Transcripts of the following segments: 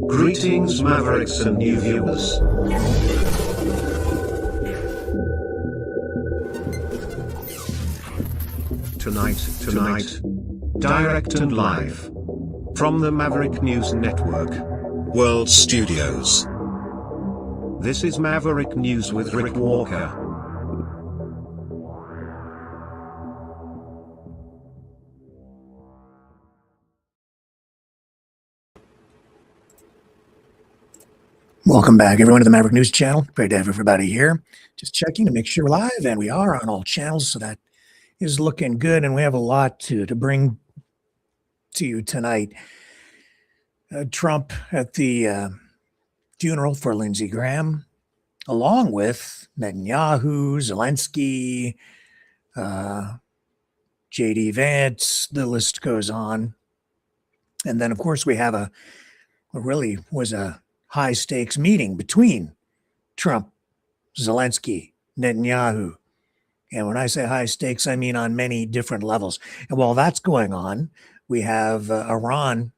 Greetings, Mavericks and new viewers. Tonight, direct and live from the Maverick News Network World Studios. This is Maverick News with Rick Walker. Welcome back, everyone, to the Maverick News Channel. Great to have everybody here. Just checking to make sure we're live, and we are on all channels, so that is looking good, and we have a lot to bring to you tonight. Trump at the funeral for Lindsey Graham, along with Netanyahu, Zelensky, J.D. Vance, the list goes on. And then, of course, we have what really was a high-stakes meeting between Trump, Zelensky, Netanyahu. And when I say high stakes, I mean on many different levels. And while that's going on, we have Iran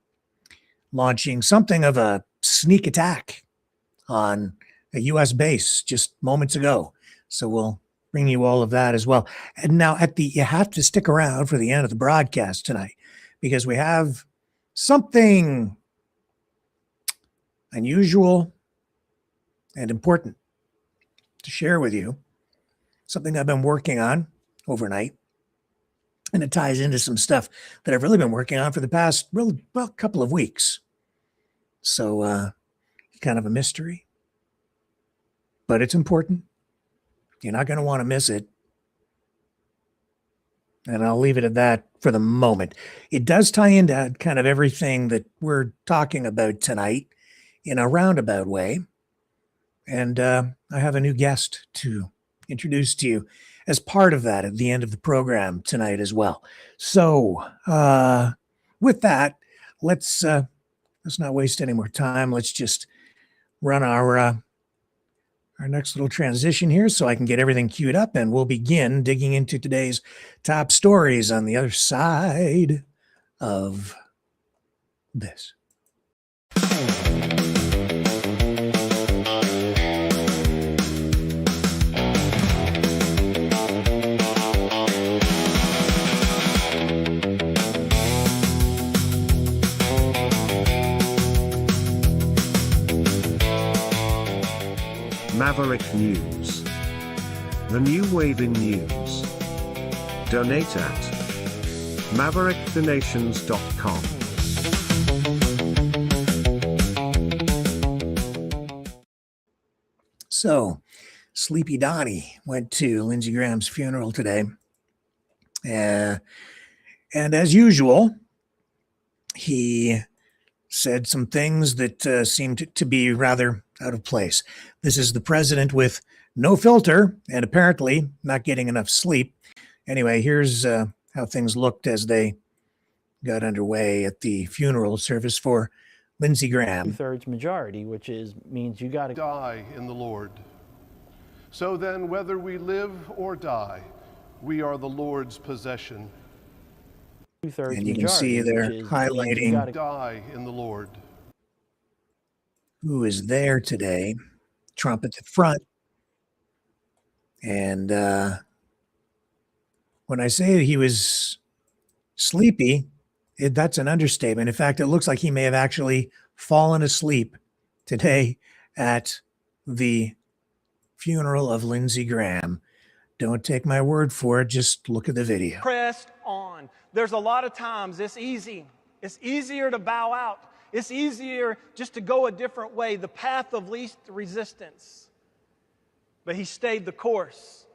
launching something of a sneak attack on a U.S. base just moments ago. So we'll bring you all of that as well. And now you have to stick around for the end of the broadcast tonight, because we have something unusual and important to share with you. Something I've been working on overnight, and it ties into some stuff that I've really been working on for the past couple of weeks. So kind of a mystery, but it's important. You're not going to want to miss it. And I'll leave it at that for the moment. It does tie into kind of everything that we're talking about tonight in a roundabout way. And I have a new guest to introduce to you as part of that at the end of the program tonight as well. So with that, let's not waste any more time. Let's just run our next little transition here so I can get everything queued up, and we'll begin digging into today's top stories on the other side of this. Maverick News. The new wave in news. Donate at maverickthenations.com. So, Sleepy Donnie went to Lindsey Graham's funeral today. And as usual, he said some things that seemed to be rather out of place. This is the president with no filter and apparently not getting enough sleep. Anyway, here's how things looked as they got underway at the funeral service for Lindsey Graham. 2/3 majority, which means you got to die in the Lord. So then, whether we live or die, we are the Lord's possession. 2/3 and you can see they're highlighting die in the Lord. Who is there today. Trump at the front. And when I say he was sleepy, that's an understatement. In fact, it looks like he may have actually fallen asleep today at the funeral of Lindsey Graham. Don't take my word for it. Just look at the video. Pressed on. There's a lot of times it's easy. It's easier to bow out. It's easier just to go a different way, the path of least resistance. But he stayed the course.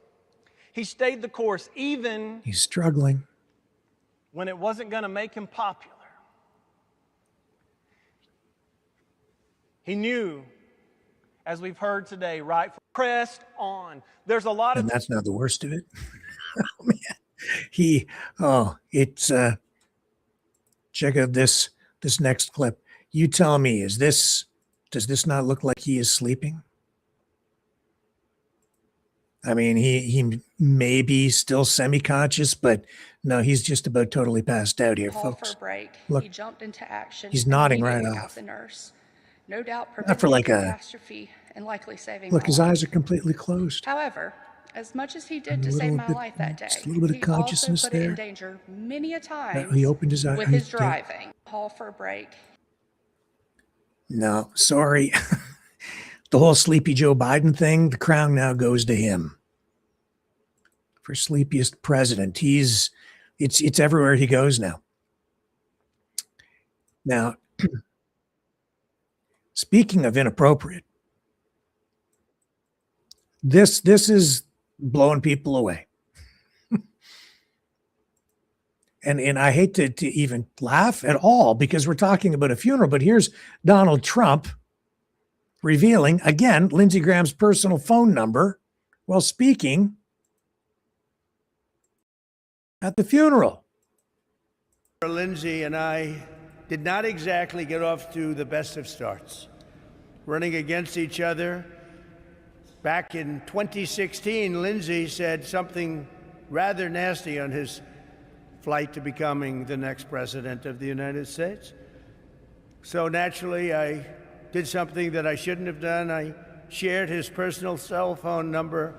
He stayed the course even he's struggling when it wasn't going to make him popular. He knew, as we've heard today, right? Pressed on. There's a lot of... And that's not the worst of it. Oh, man. Check out this next clip. You tell me, does this not look like he is sleeping? I mean, he may be still semi-conscious, but no, he's just about totally passed out here, Call folks. for a break. Look, He jumped into action. he's and nodding right immediately got off. the nurse, no doubt Not for preventing like a catastrophe and likely saving look. my His life. eyes are completely closed. However, as much as he And did a to save little my bit, life that day, just a little bit of he also consciousness put it in there. danger many a times He opened his eye. with his Yeah. driving. Call for a break. No, sorry. The whole Sleepy Joe Biden thing, the crown now goes to him for sleepiest president. It's everywhere he goes now. Now, speaking of inappropriate, this is blowing people away. And I hate to even laugh at all because we're talking about a funeral, but here's Donald Trump revealing, again, Lindsey Graham's personal phone number while speaking at the funeral. Lindsey and I did not exactly get off to the best of starts, running against each other. Back in 2016, Lindsey said something rather nasty on his flight to becoming the next president of the United States. So naturally, I did something that I shouldn't have done. I shared his personal cell phone number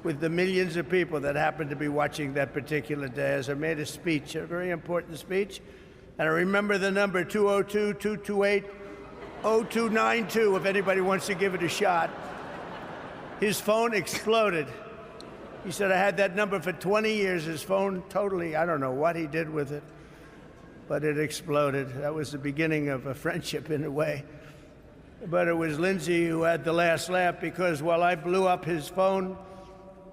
with the millions of people that happened to be watching that particular day as I made a speech, a very important speech. And I remember the number 202-228-0292 if anybody wants to give it a shot. His phone exploded. He said, I had that number for 20 years. His phone totally, I don't know what he did with it, but it exploded. That was the beginning of a friendship in a way. But it was Lindsey who had the last laugh because while I blew up his phone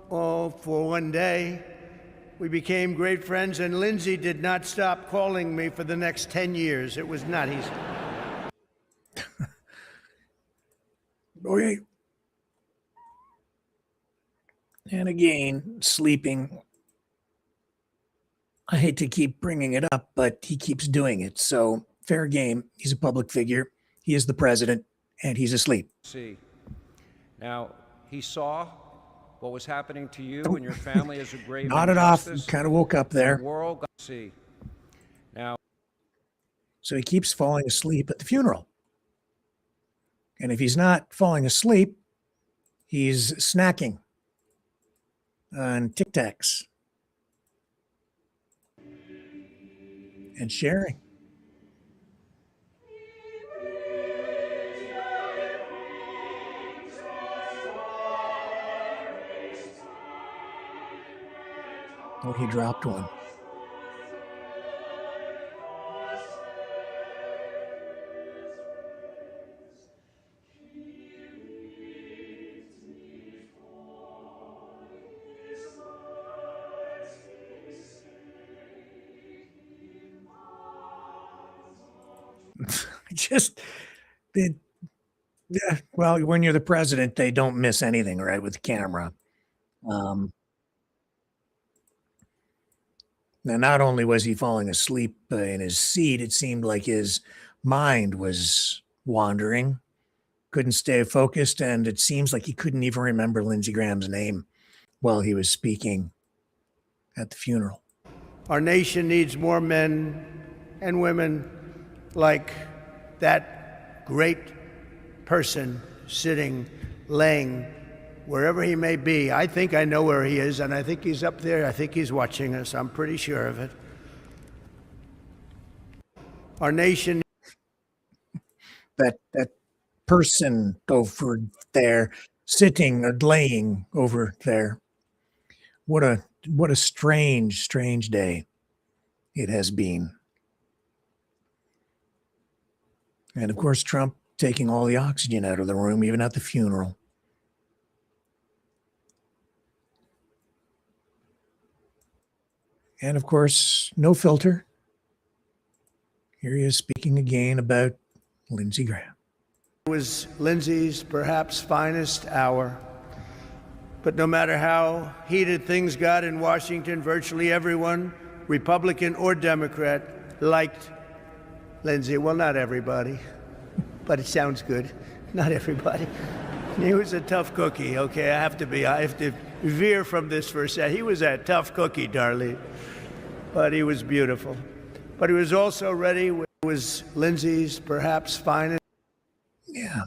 for one day, we became great friends, and Lindsey did not stop calling me for the next 10 years. It was not easy. Okay. And again, sleeping. I hate to keep bringing it up, but he keeps doing it. So fair game. He's a public figure. He is the president, and he's asleep. See. Now, he saw what was happening to you and your family as a grave Nodded off, injustice. kind of woke up there. The world got to see. Now, So he keeps falling asleep at the funeral. And if he's not falling asleep, he's snacking on Tic Tacs and sharing. Oh, he dropped one. Just, yeah, well, when you're the president, they don't miss anything, right, with the camera. Now, not only was he falling asleep in his seat, it seemed like his mind was wandering, couldn't stay focused, and it seems like he couldn't even remember Lindsey Graham's name while he was speaking at the funeral. Our nation needs more men and women like that great person sitting, laying, wherever he may be. I think I know where he is, and I think he's up there. I think he's watching us. I'm pretty sure of it. Our nation. That person over there, sitting or laying over there. What a strange day it has been. And of course, Trump taking all the oxygen out of the room, even at the funeral. And of course, no filter. Here he is speaking again about Lindsey Graham. It was Lindsey's perhaps finest hour. But no matter how heated things got in Washington, virtually everyone, Republican or Democrat, liked Lindsey. Well, not everybody, but it sounds good. Not everybody. He was a tough cookie, okay? I have to veer from this for a second. He was a tough cookie, Darlene, but he was beautiful. But he was also ready. It was Lindsey's perhaps finest. Yeah.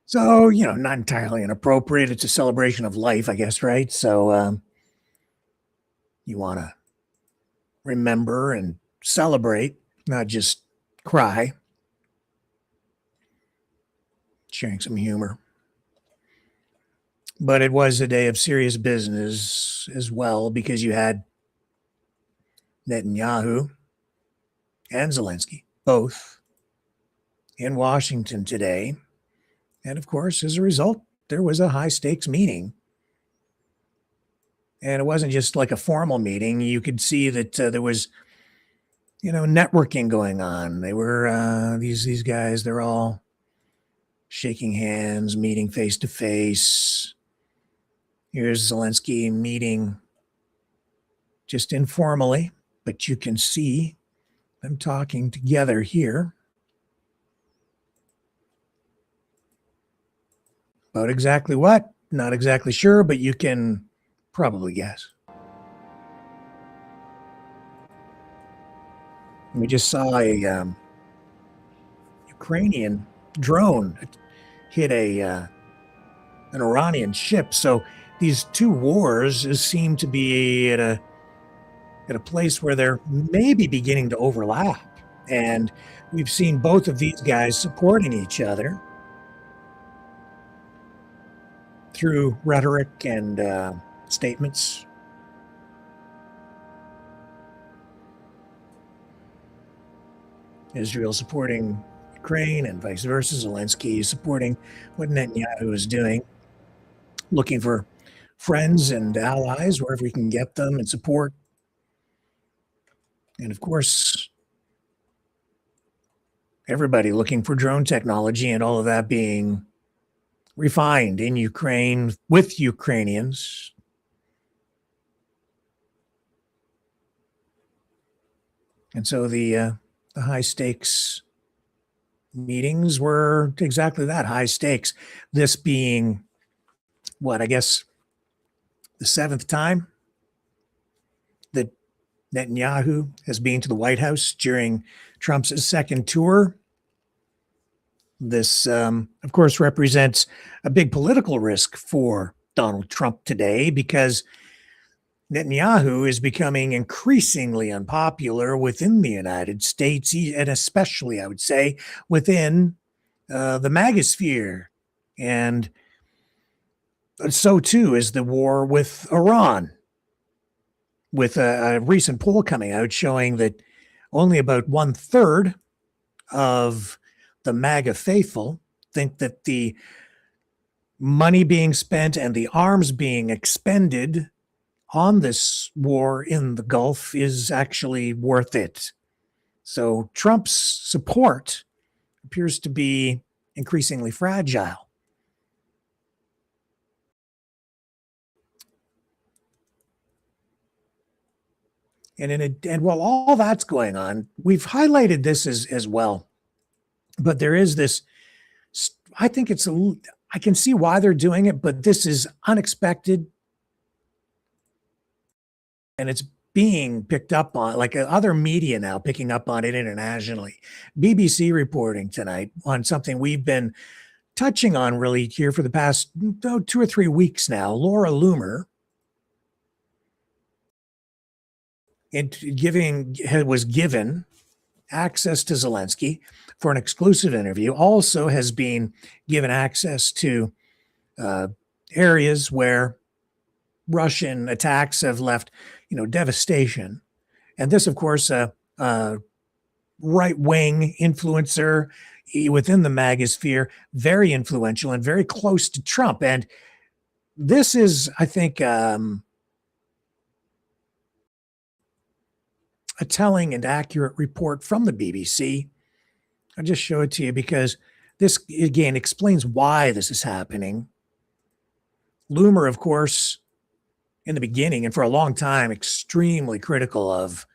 So, not entirely inappropriate. It's a celebration of life, I guess, right? So you want to remember and celebrate, not just cry. Sharing some humor. But it was a day of serious business as well, because you had Netanyahu and Zelensky both in Washington today. And of course, as a result, there was a high stakes meeting. And it wasn't just like a formal meeting. You could see that there was, networking going on. They were, these guys, they're all shaking hands, meeting face to face. Here's Zelensky meeting just informally, but you can see them talking together here. About exactly what? Not exactly sure, but you can probably guess. We just saw a Ukrainian drone hit an Iranian ship. So these two wars seem to be at a place where they're maybe beginning to overlap. And we've seen both of these guys supporting each other through rhetoric and statements. Israel supporting Ukraine and vice versa. Zelensky supporting what Netanyahu is doing, looking for friends and allies wherever we can get them and support. And of course, everybody looking for drone technology and all of that being refined in Ukraine with Ukrainians. And so the high stakes meetings were exactly that, high stakes. This being what, I guess, the seventh time that Netanyahu has been to the White House during Trump's second tour. This, of course, represents a big political risk for Donald Trump today, because Netanyahu is becoming increasingly unpopular within the United States, and especially, I would say, within the Manosphere. And so, too, is the war with Iran, with a recent poll coming out showing that only about 1/3 of the MAGA faithful think that the money being spent and the arms being expended on this war in the Gulf is actually worth it. So Trump's support appears to be increasingly fragile. And while all that's going on, we've highlighted this as well. But there is this, I think I can see why they're doing it, but this is unexpected. And it's being picked up on, like other media now picking up on it internationally. BBC reporting tonight on something we've been touching on really here for the past 2 or 3 weeks now. Laura Loomer was given access to Zelensky for an exclusive interview, also has been given access to areas where Russian attacks have left, devastation. And this, of course, a right-wing influencer within the Manosphere, very influential and very close to Trump. And this is, I think, a telling and accurate report from the BBC. I'll just show it to you because this, again, explains why this is happening. Loomer, of course, in the beginning and for a long time, extremely critical of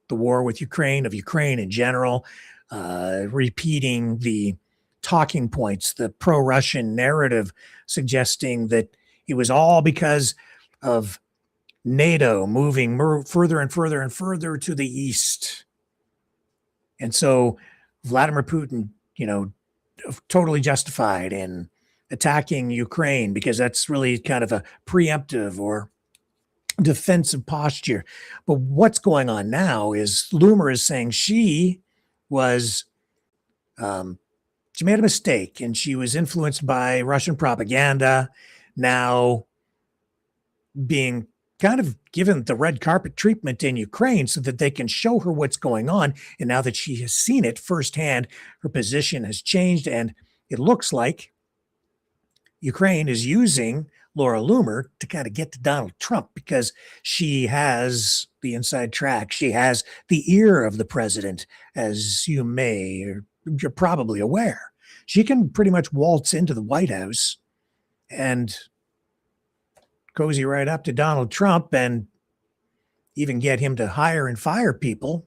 the war with Ukraine, of Ukraine in general, repeating the talking points, the pro-Russian narrative, suggesting that It was all because of NATO moving further and further and further to the east. And so Vladimir Putin, totally justified in attacking Ukraine because that's really kind of a preemptive or defensive posture. But what's going on now is Loomer is saying she was, she made a mistake and she was influenced by Russian propaganda, now being kind of given the red carpet treatment in Ukraine so that they can show her what's going on. And now that she has seen it firsthand, her position has changed. And it looks like Ukraine is using Laura Loomer to kind of get to Donald Trump because she has the inside track. She has the ear of the president, as you're probably aware. She can pretty much waltz into the White House and cozy right up to Donald Trump and even get him to hire and fire people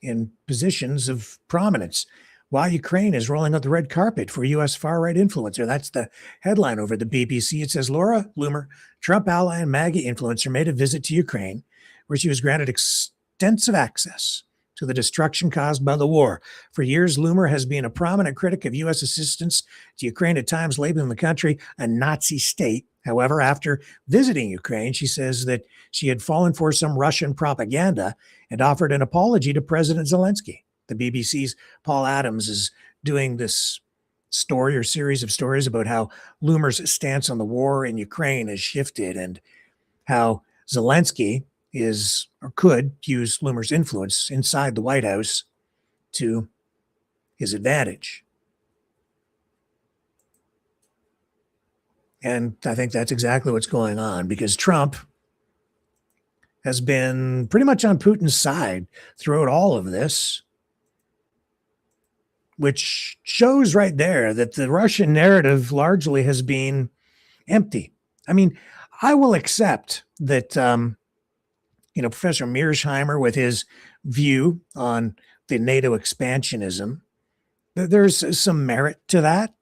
in positions of prominence while Ukraine is rolling out the red carpet for U.S. far-right influencer. That's the headline over at the BBC. It says, Laura Loomer, Trump ally and MAGA influencer, made a visit to Ukraine where she was granted extensive access to the destruction caused by the war. For years, Loomer has been a prominent critic of U.S. assistance to Ukraine, at times labeling the country a Nazi state. However, after visiting Ukraine, she says that she had fallen for some Russian propaganda and offered an apology to President Zelensky. The BBC's Paul Adams is doing this story or series of stories about how Loomer's stance on the war in Ukraine has shifted and how Zelensky is or could use Loomer's influence inside the White House to his advantage. And I think that's exactly what's going on because Trump has been pretty much on Putin's side throughout all of this, which shows right there that the Russian narrative largely has been empty. I mean, I will accept that, Professor Mearsheimer with his view on the NATO expansionism, there's some merit to that.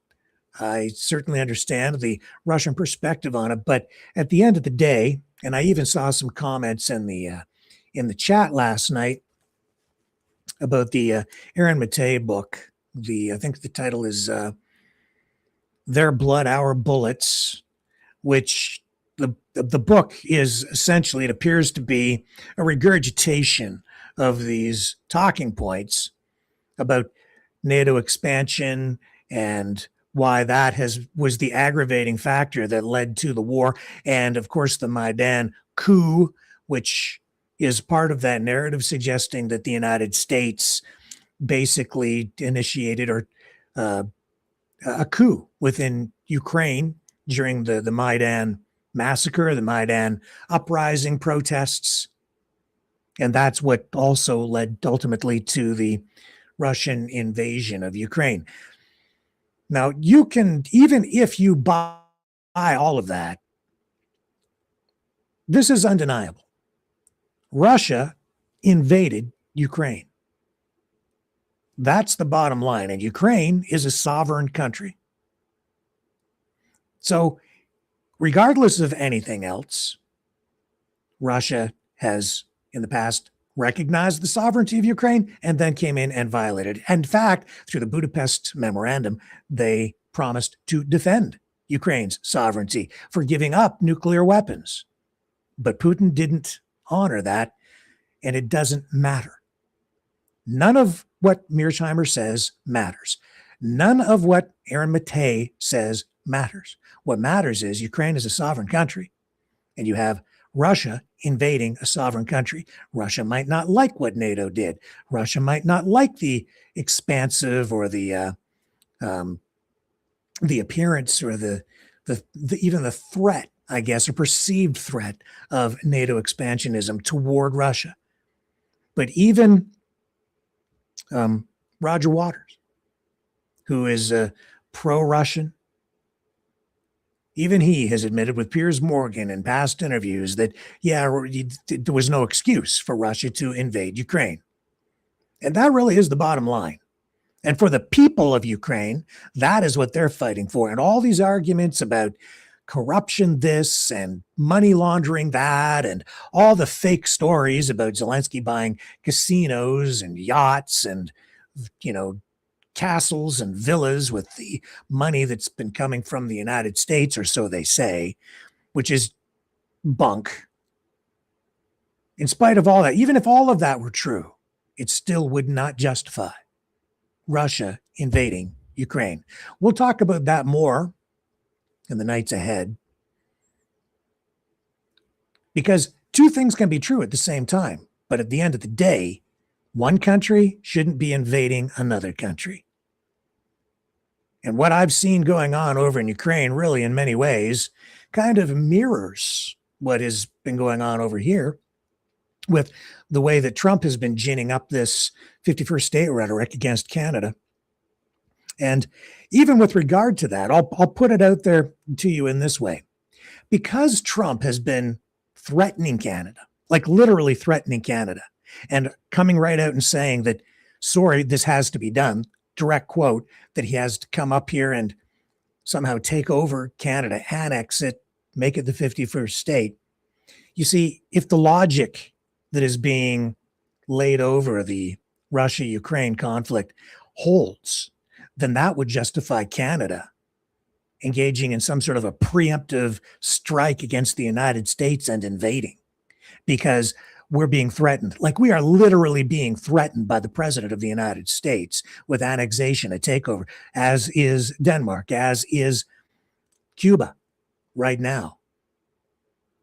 I certainly understand the Russian perspective on it, but at the end of the day, and I even saw some comments in the chat last night about the Aaron Mattei book. I think the title is "Their Blood, Our Bullets," which the book is essentially, it appears to be a regurgitation of these talking points about NATO expansion and why that was the aggravating factor that led to the war. And of course, the Maidan coup, which is part of that narrative suggesting that the United States basically initiated a coup within Ukraine during the Maidan massacre, the Maidan uprising protests. And that's what also led ultimately to the Russian invasion of Ukraine. Now, you can, even if you buy all of that, this is undeniable. Russia invaded Ukraine. That's the bottom line. And Ukraine is a sovereign country. So, regardless of anything else, Russia has, in the past, recognized the sovereignty of Ukraine and then came in and violated it. In fact, through the Budapest Memorandum, they promised to defend Ukraine's sovereignty for giving up nuclear weapons. But Putin didn't honor that, and it doesn't matter. None of what Mearsheimer says matters. None of what Aaron Mattei says matters. What matters is Ukraine is a sovereign country, and you have Russia invading a sovereign country. Russia might not like what NATO did. Russia might not like the expansive or the appearance or the even the threat, I guess, or perceived threat of NATO expansionism toward Russia. But even Roger Waters, who is pro-Russian, even he has admitted with Piers Morgan in past interviews that, there was no excuse for Russia to invade Ukraine. And that really is the bottom line. And for the people of Ukraine, that is what they're fighting for. And all these arguments about corruption this and money laundering that, and all the fake stories about Zelensky buying casinos and yachts and, castles and villas with the money that's been coming from the United States, or so they say, which is bunk. In spite of all that, even if all of that were true, it still would not justify Russia invading Ukraine. We'll talk about that more in the nights ahead, because two things can be true at the same time. But at the end of the day, one country shouldn't be invading another country. And what I've seen going on over in Ukraine really in many ways kind of mirrors what has been going on over here with the way that Trump has been ginning up this 51st state rhetoric against Canada. And even with regard to that, I'll put it out there to you in this way. Because Trump has been threatening Canada, like literally threatening Canada, and coming right out and saying that, sorry, this has to be done, direct quote, that he has to come up here and somehow take over Canada, annex it, make it the 51st state. You see, if the logic that is being laid over the Russia-Ukraine conflict holds, then that would justify Canada engaging in some sort of a preemptive strike against the United States and invading, because we're being threatened. Like, we are literally being threatened by the president of the United States with annexation, a takeover, as is Denmark, as is Cuba right now.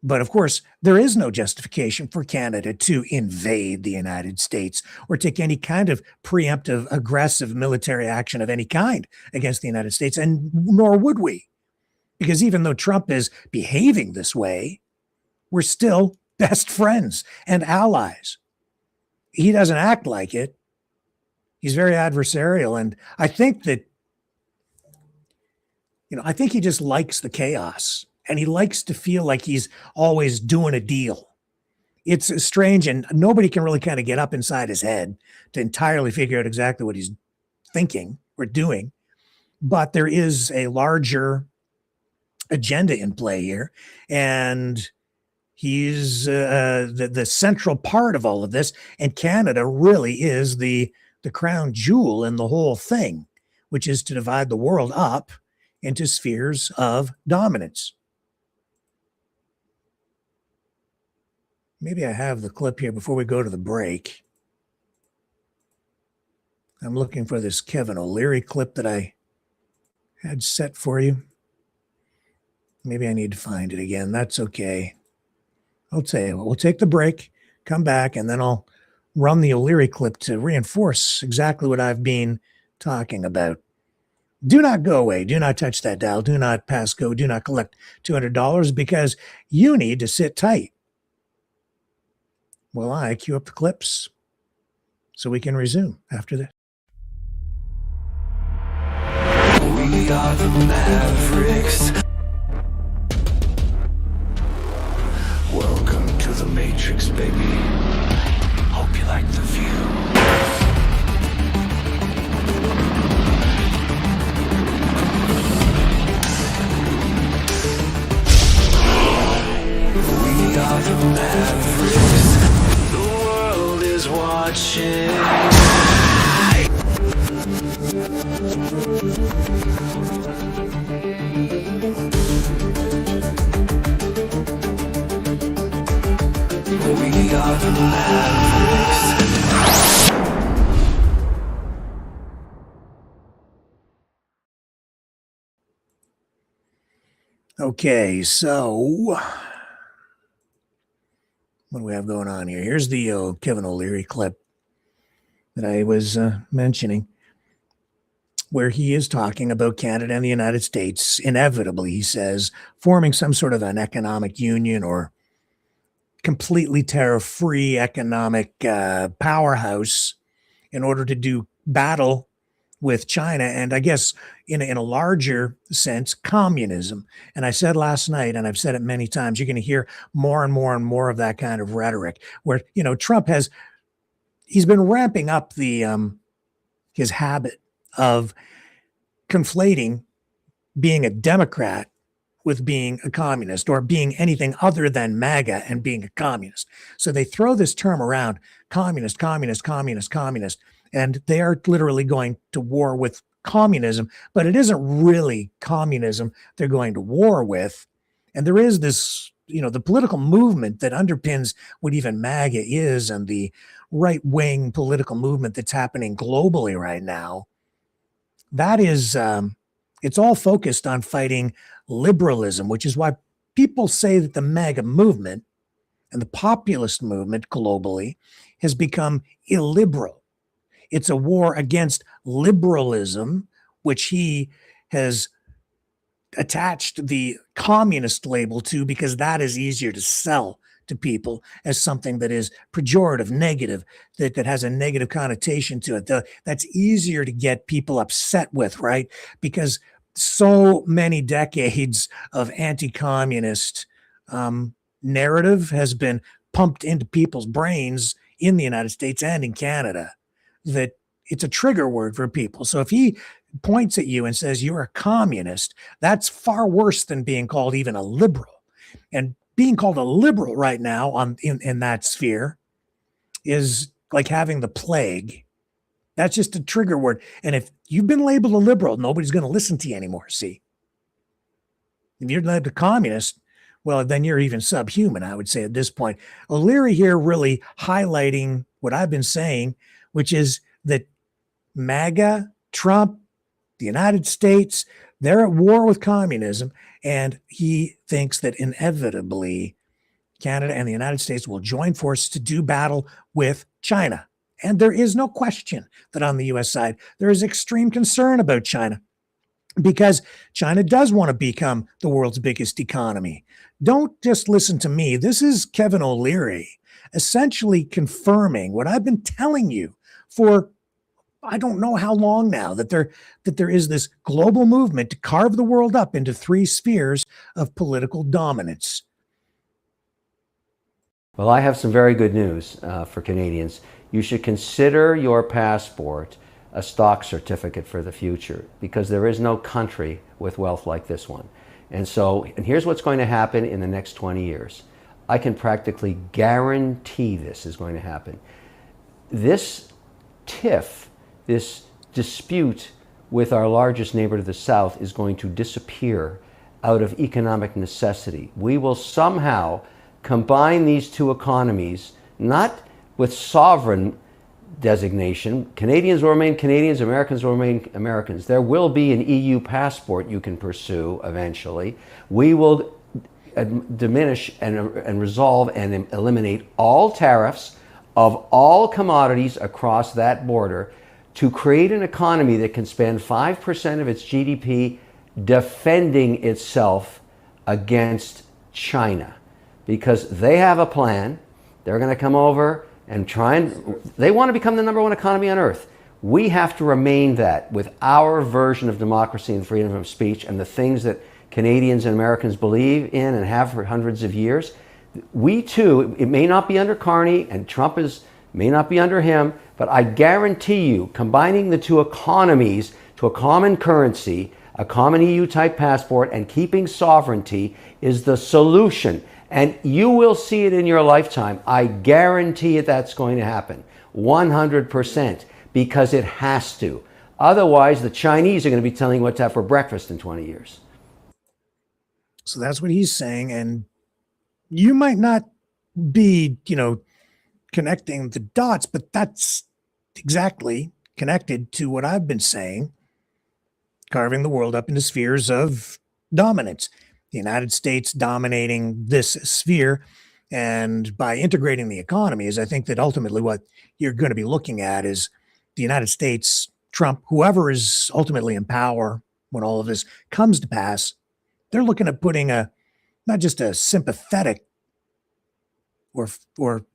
But of course, there is no justification for Canada to invade the United States or take any kind of preemptive, aggressive military action of any kind against the United States, and nor would we. Because even though Trump is behaving this way, we're still best friends and allies. He doesn't act like it. He's very adversarial. And I think that, I think he just likes the chaos. And he likes to feel like he's always doing a deal. It's strange, and nobody can really kind of get up inside his head to entirely figure out exactly what he's thinking or doing. But there is a larger agenda in play here, and he's the central part of all of this. And Canada really is the crown jewel in the whole thing, which is to divide the world up into spheres of dominance. Maybe I have the clip here before we go to the break. I'm looking for this Kevin O'Leary clip that I had set for you. Maybe I need to find it again. That's okay. I'll tell you what, we'll take the break, come back, and then I'll run the O'Leary clip to reinforce exactly what I've been talking about. Do not go away. Do not touch that dial. Do not pass go. Do not collect $200, because you need to sit tight while I cue up the clips so we can resume after this. We are the Mavericks. Welcome to the Matrix, baby. Hope you like the view. We are the Mavericks. The world is watching. We are the Mavericks. Okay, so what do we have going on here? Here's the Kevin O'Leary clip that I was mentioning, where he is talking about Canada and the United States, inevitably, he says, forming some sort of an economic union or completely tariff-free economic powerhouse in order to do battle with China, and I guess in a larger sense, communism. And I said last night, and I've said it many times, you're going to hear more and more and more of that kind of rhetoric, where Trump he's been ramping up the his habit of conflating being a Democrat with being a communist or being anything other than MAGA and being a communist. So they throw this term around, communist, communist, communist, communist, and they are literally going to war with communism, but it isn't really communism they're going to war with. And there is this, the political movement that underpins what even MAGA is and the right-wing political movement that's happening globally right now. That is, it's all focused on fighting liberalism, which is why people say that the MAGA movement and the populist movement globally has become illiberal. It's a war against liberalism, which he has attached the communist label to because that is easier to sell to people as something that is pejorative, negative, that has a negative connotation to it. That's easier to get people upset with, right? Because so many decades of anti-communist narrative has been pumped into people's brains in the United States and in Canada that it's a trigger word for people. So if he points at you and says you're a communist, that's far worse than being called even a liberal. And being called a liberal right now in that sphere is like having the plague. That's just a trigger word. And if you've been labeled a liberal, nobody's going to listen to you anymore, see? If you're labeled a communist, well, then you're even subhuman, I would say at this point. O'Leary here really highlighting what I've been saying, which is that MAGA, Trump, the United States, they're at war with communism, and he thinks that inevitably Canada and the United States will join forces to do battle with China. And there is no question that on the U.S. side, there is extreme concern about China because China does want to become the world's biggest economy. Don't just listen to me. This is Kevin O'Leary essentially confirming what I've been telling you for I don't know how long now, that there is this global movement to carve the world up into three spheres of political dominance. Well, I have some very good news for Canadians. You should consider your passport a stock certificate for the future because there is no country with wealth like this one. And here's what's going to happen in the next 20 years. I can practically guarantee this is going to happen. This tiff, this dispute with our largest neighbor to the south is going to disappear out of economic necessity. We will somehow combine these two economies, not with sovereign designation. Canadians will remain Canadians, Americans will remain Americans. There will be an EU passport you can pursue eventually. We will diminish and resolve and eliminate all tariffs of all commodities across that border to create an economy that can spend 5% of its GDP defending itself against China. Because they have a plan. They're going to come over and they want to become the number one economy on earth. We have to remain that with our version of democracy and freedom of speech and the things that Canadians and Americans believe in and have for hundreds of years. We too, it may not be under Carney and Trump may not be under him, but I guarantee you, combining the two economies to a common currency, a common EU type passport, and keeping sovereignty is the solution. And you will see it in your lifetime. I guarantee it that's going to happen. 100%, because it has to. Otherwise, the Chinese are going to be telling you what to have for breakfast in 20 years. So that's what he's saying. And you might not be, connecting the dots, but that's exactly connected to what I've been saying, carving the world up into spheres of dominance. The United States dominating this sphere, and by integrating the economies, I think that ultimately what you're going to be looking at is the United States, Trump, whoever is ultimately in power when all of this comes to pass, they're looking at putting not just a sympathetic or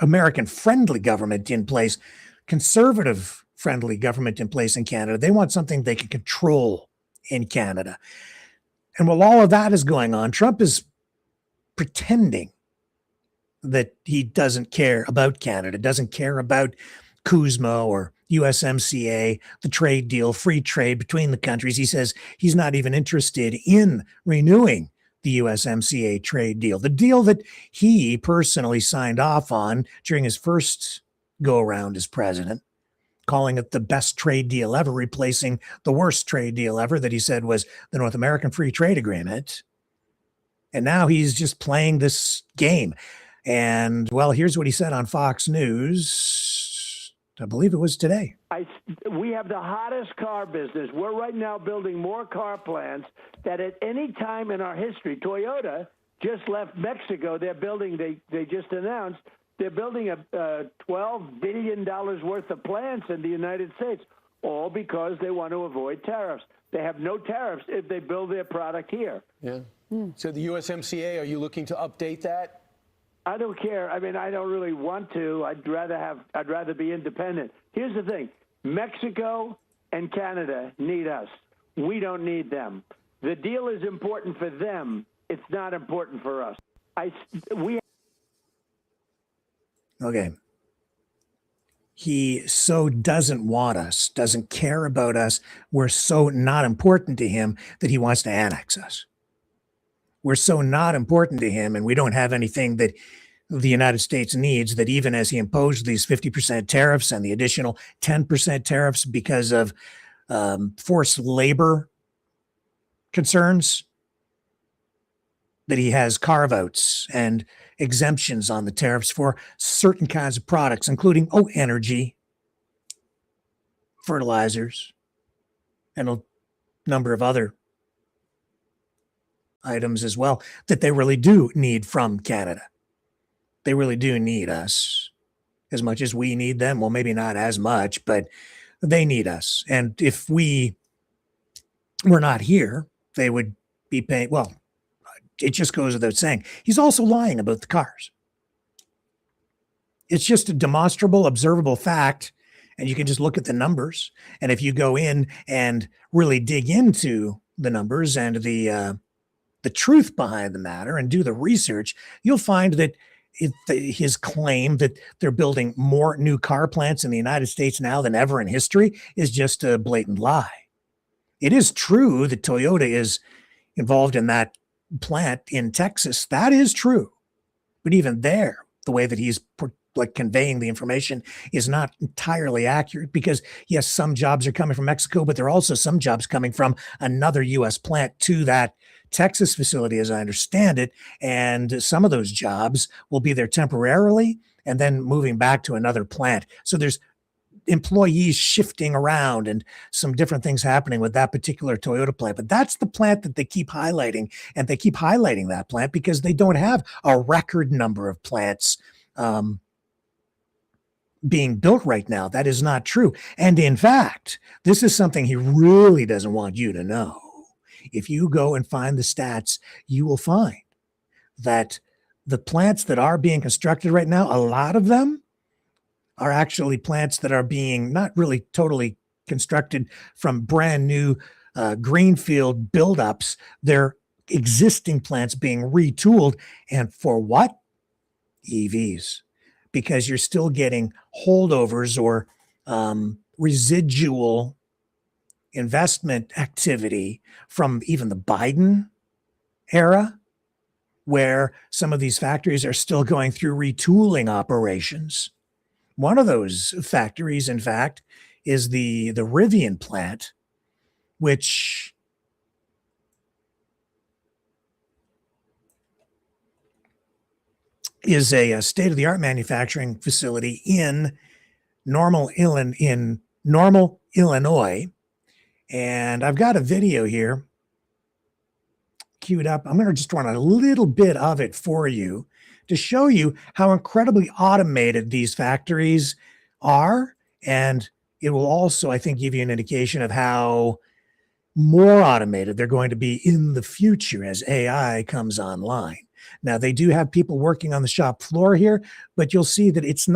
American-friendly government in place, conservative-friendly government in place in Canada. They want something they can control in Canada. And while all of that is going on, Trump is pretending that he doesn't care about Canada, doesn't care about Kuzma or, USMCA, the trade deal, free trade between the countries. He says he's not even interested in renewing the USMCA trade deal, the deal that he personally signed off on during his first go around as president, calling it the best trade deal ever, replacing the worst trade deal ever that he said was the North American Free Trade Agreement. And now he's just playing this game. And, well, here's what he said on Fox News. I believe it was today. We have the hottest car business. We're right now building more car plants that at any time in our history, Toyota just left Mexico. They're building, they just announced, they're building a $12 billion worth of plants in the United States, all because they want to avoid tariffs. They have no tariffs if they build their product here. Yeah. So the USMCA, are you looking to update that? I don't care. I mean, I don't really want to. I'd rather be independent. Here's the thing. Mexico and Canada need us. We don't need them. The deal is important for them. It's not important for us. Okay. He so doesn't want us, doesn't care about us. We're so not important to him that he wants to annex us. We're so not important to him, and we don't have anything that the United States needs, that even as he imposed these 50% tariffs and the additional 10% tariffs because of forced labor concerns, that he has carve-outs and exemptions on the tariffs for certain kinds of products, including, energy, fertilizers, and a number of other items as well that they really do need from Canada. They really do need us as much as we need them. Well, maybe not as much, but they need us. And if we were not here, they would be paying. Well, it just goes without saying. He's also lying about the cars. It's just a demonstrable, observable fact, and you can just look at the numbers. And if you go in and really dig into the numbers and the truth behind the matter and do the research, you'll find that his claim that they're building more new car plants in the United States now than ever in history is just a blatant lie. It is true that Toyota is involved in that plant in Texas. That is true. But even there, the way that he's conveying the information is not entirely accurate, because yes, some jobs are coming from Mexico, but there are also some jobs coming from another U.S. plant to that Texas facility, as I understand it. And some of those jobs will be there temporarily and then moving back to another plant. So there's employees shifting around and some different things happening with that particular Toyota plant. But that's the plant that they keep highlighting. And they keep highlighting that plant because they don't have a record number of plants being built right now. That is not true. And in fact, this is something he really doesn't want you to know. If you go and find the stats, you will find that the plants that are being constructed right now, a lot of them are actually plants that are being not really totally constructed from brand new greenfield buildups. They're existing plants being retooled. And for what? EVs. Because you're still getting holdovers or residual investment activity from even the Biden era, where some of these factories are still going through retooling operations. One of those factories, in fact, is the Rivian plant, which is a state-of-the-art manufacturing facility in Normal, Illinois. And I've got a video here queued up. I'm going to just run a little bit of it for you to show you how incredibly automated these factories are. And it will also, I think, give you an indication of how more automated they're going to be in the future as AI comes online. Now, they do have people working on the shop floor here, but you'll see that it's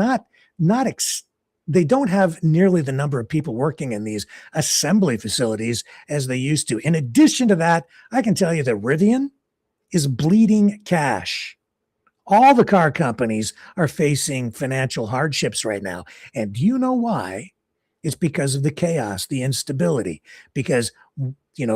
they don't have nearly the number of people working in these assembly facilities as they used to. In addition to that, I can tell you that Rivian is bleeding cash. All the car companies are facing financial hardships right now. And do you know why? It's because of the chaos, the instability, because,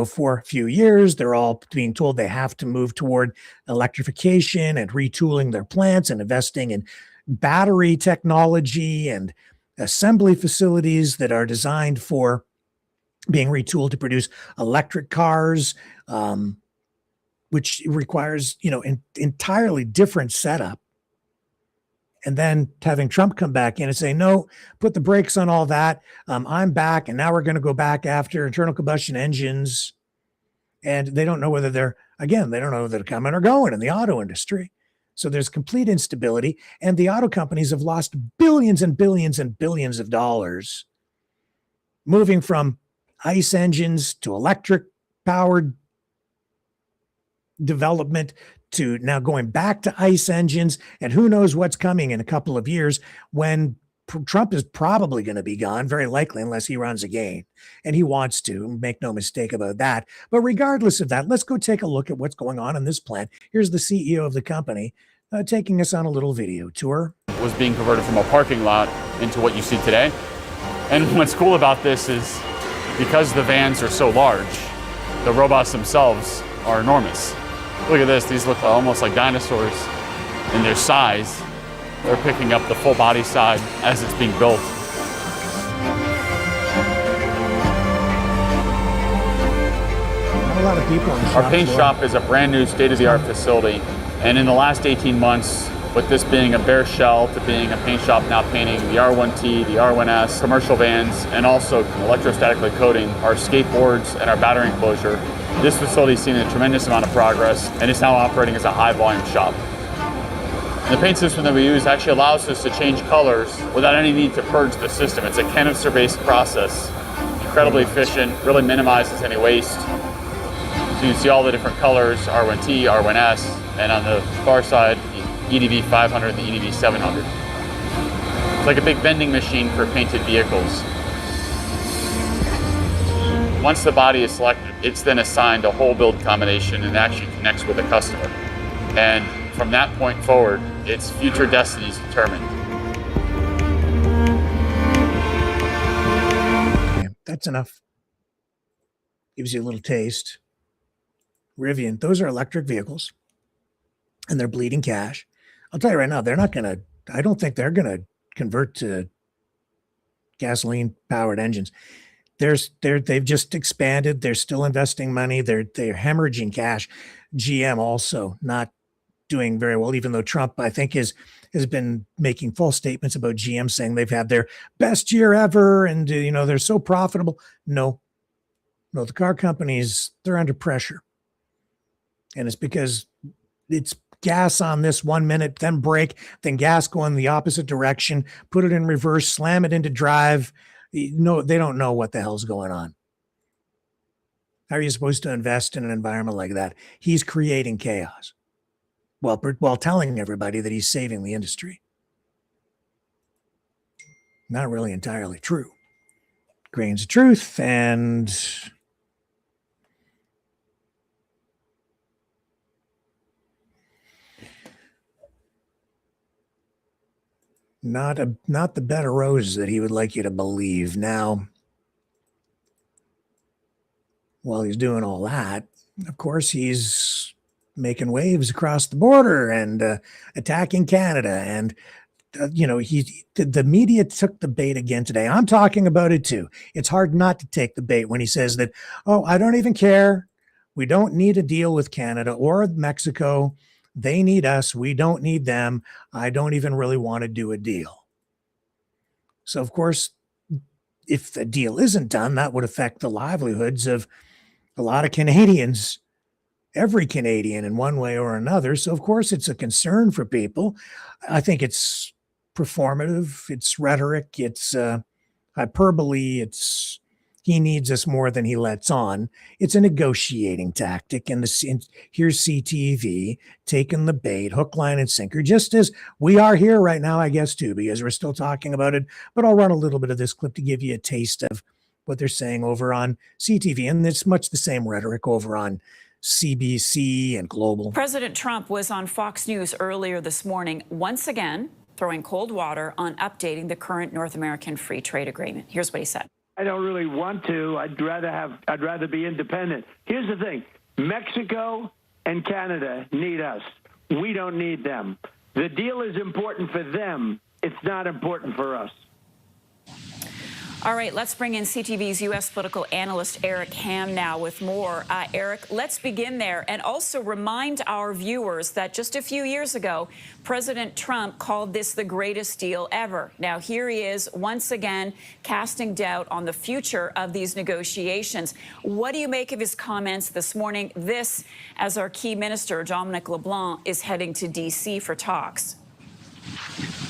for a few years, they're all being told they have to move toward electrification and retooling their plants and investing in battery technology and assembly facilities that are designed for being retooled to produce electric cars, which requires, an entirely different setup. And then having Trump come back in and say, no, put the brakes on all that. I'm back. And now we're going to go back after internal combustion engines. And they don't know whether they don't know whether they're coming or going in the auto industry. So there's complete instability. And the auto companies have lost billions and billions and billions of dollars, moving from ICE engines to electric powered development to now going back to ICE engines, and who knows what's coming in a couple of years when Trump is probably going to be gone, very likely, unless he runs again. And he wants to, make no mistake about that. But regardless of that, let's go take a look at what's going on in this plant. Here's the CEO of the company taking us on a little video tour. Was being converted from a parking lot into what you see today. And what's cool about this is because the vans are so large, the robots themselves are enormous. Look at this, these look almost like dinosaurs in their size. They're picking up the full body side as it's being built. A lot of people in the Our paint shop is a brand new state-of-the-art facility. And in the last 18 months, with this being a bare shell to being a paint shop now painting the R1T, the R1S, commercial vans, and also electrostatically coating our skateboards and our battery enclosure, this facility has seen a tremendous amount of progress and is now operating as a high-volume shop. And the paint system that we use actually allows us to change colors without any need to purge the system. It's a canister-based process, incredibly efficient, really minimizes any waste. So you can see all the different colors, R1T, R1S, and on the far side, the EDV 500, the EDV 700. It's like a big vending machine for painted vehicles. Once the body is selected, it's then assigned a whole build combination and actually connects with the customer. And from that point forward, its future destiny is determined. Okay, that's enough. Gives you a little taste. Rivian, those are electric vehicles, and they're bleeding cash. I'll tell you right now, I don't think they're going to convert to gasoline-powered engines. They've just expanded. They're still investing money. They're hemorrhaging cash. GM also not doing very well, even though Trump, I think, has been making false statements about GM, saying they've had their best year ever and, they're so profitable. No, the car companies, they're under pressure. And it's because it's gas on this 1 minute, then brake, then gas going the opposite direction, put it in reverse, slam it into drive. No, they don't know what the hell's going on. How are you supposed to invest in an environment like that? He's creating chaos while telling everybody that he's saving the industry. Not really entirely true. Grains of truth and not the bed of roses that he would like you to believe. Now, while he's doing all that, of course, he's making waves across the border and attacking Canada. And, the media took the bait again today. I'm talking about it too. It's hard not to take the bait when he says that, oh, I don't even care. We don't need a deal with Canada or Mexico. They need us. We don't need them. I don't even really want to do a deal. So, of course, if the deal isn't done, that would affect the livelihoods of a lot of Canadians, every Canadian in one way or another. So, of course, it's a concern for people. I think it's performative. It's rhetoric. It's hyperbole. He needs us more than he lets on. It's a negotiating tactic. And here's CTV taking the bait, hook, line, and sinker, just as we are here right now, I guess, too, because we're still talking about it. But I'll run a little bit of this clip to give you a taste of what they're saying over on CTV. And it's much the same rhetoric over on CBC and Global. President Trump was on Fox News earlier this morning, once again throwing cold water on updating the current North American Free Trade Agreement. Here's what he said. I don't really want to. I'd rather be independent. Here's the thing. Mexico and Canada need us. We don't need them. The deal is important for them. It's not important for us. All right, let's bring in CTV's U.S. political analyst Eric Ham now with more. Eric, let's begin there and also remind our viewers that just a few years ago, President Trump called this the greatest deal ever. Now, here he is once again casting doubt on the future of these negotiations. What do you make of his comments this morning? This, as our key minister, Dominic LeBlanc, is heading to D.C. for talks.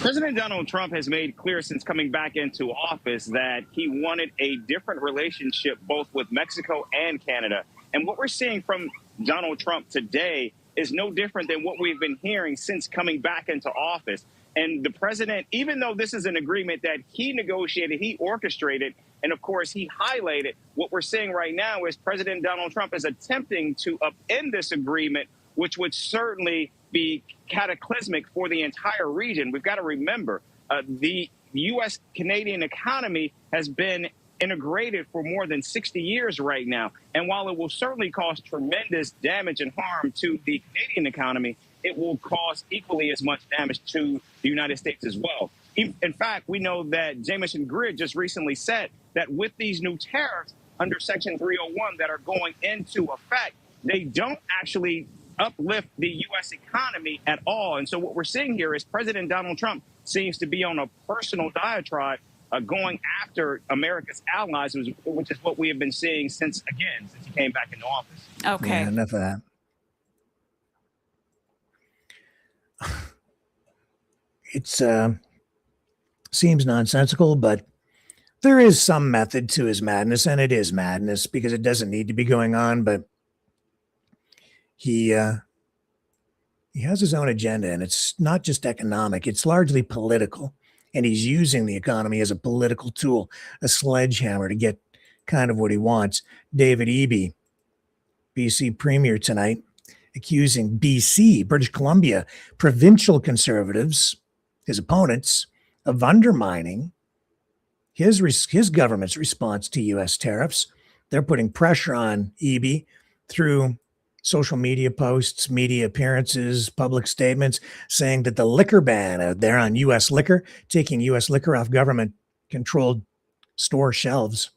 President Donald Trump has made clear since coming back into office that he wanted a different relationship both with Mexico and Canada. And what we're seeing from Donald Trump today is no different than what we've been hearing since coming back into office. And the president, even though this is an agreement that he negotiated, he orchestrated, and of course he highlighted, what we're seeing right now is President Donald Trump is attempting to upend this agreement, which would certainly be cataclysmic for the entire region. We've got to remember the U.S.-Canadian economy has been integrated for more than 60 years right now. And while it will certainly cause tremendous damage and harm to the Canadian economy, it will cause equally as much damage to the United States as well. In fact, we know that Jamison Grid just recently said that with these new tariffs under Section 301 that are going into effect, they don't actually uplift the U.S. economy at all. And so what we're seeing here is President Donald Trump seems to be on a personal diatribe going after America's allies, which is what we have been seeing since he came back into office. Okay. Yeah, enough of that. It's seems nonsensical, but there is some method to his madness, and it is madness because it doesn't need to be going on, but he has his own agenda, and it's not just economic. It's largely political, and he's using the economy as a political tool, a sledgehammer to get kind of what he wants. David Eby, BC Premier tonight, accusing BC, British Columbia, provincial conservatives, his opponents, of undermining his government's response to U.S. tariffs. They're putting pressure on Eby through social media posts, media appearances, public statements, saying that the liquor ban out there on U.S. liquor, taking U.S. liquor off government-controlled store shelves,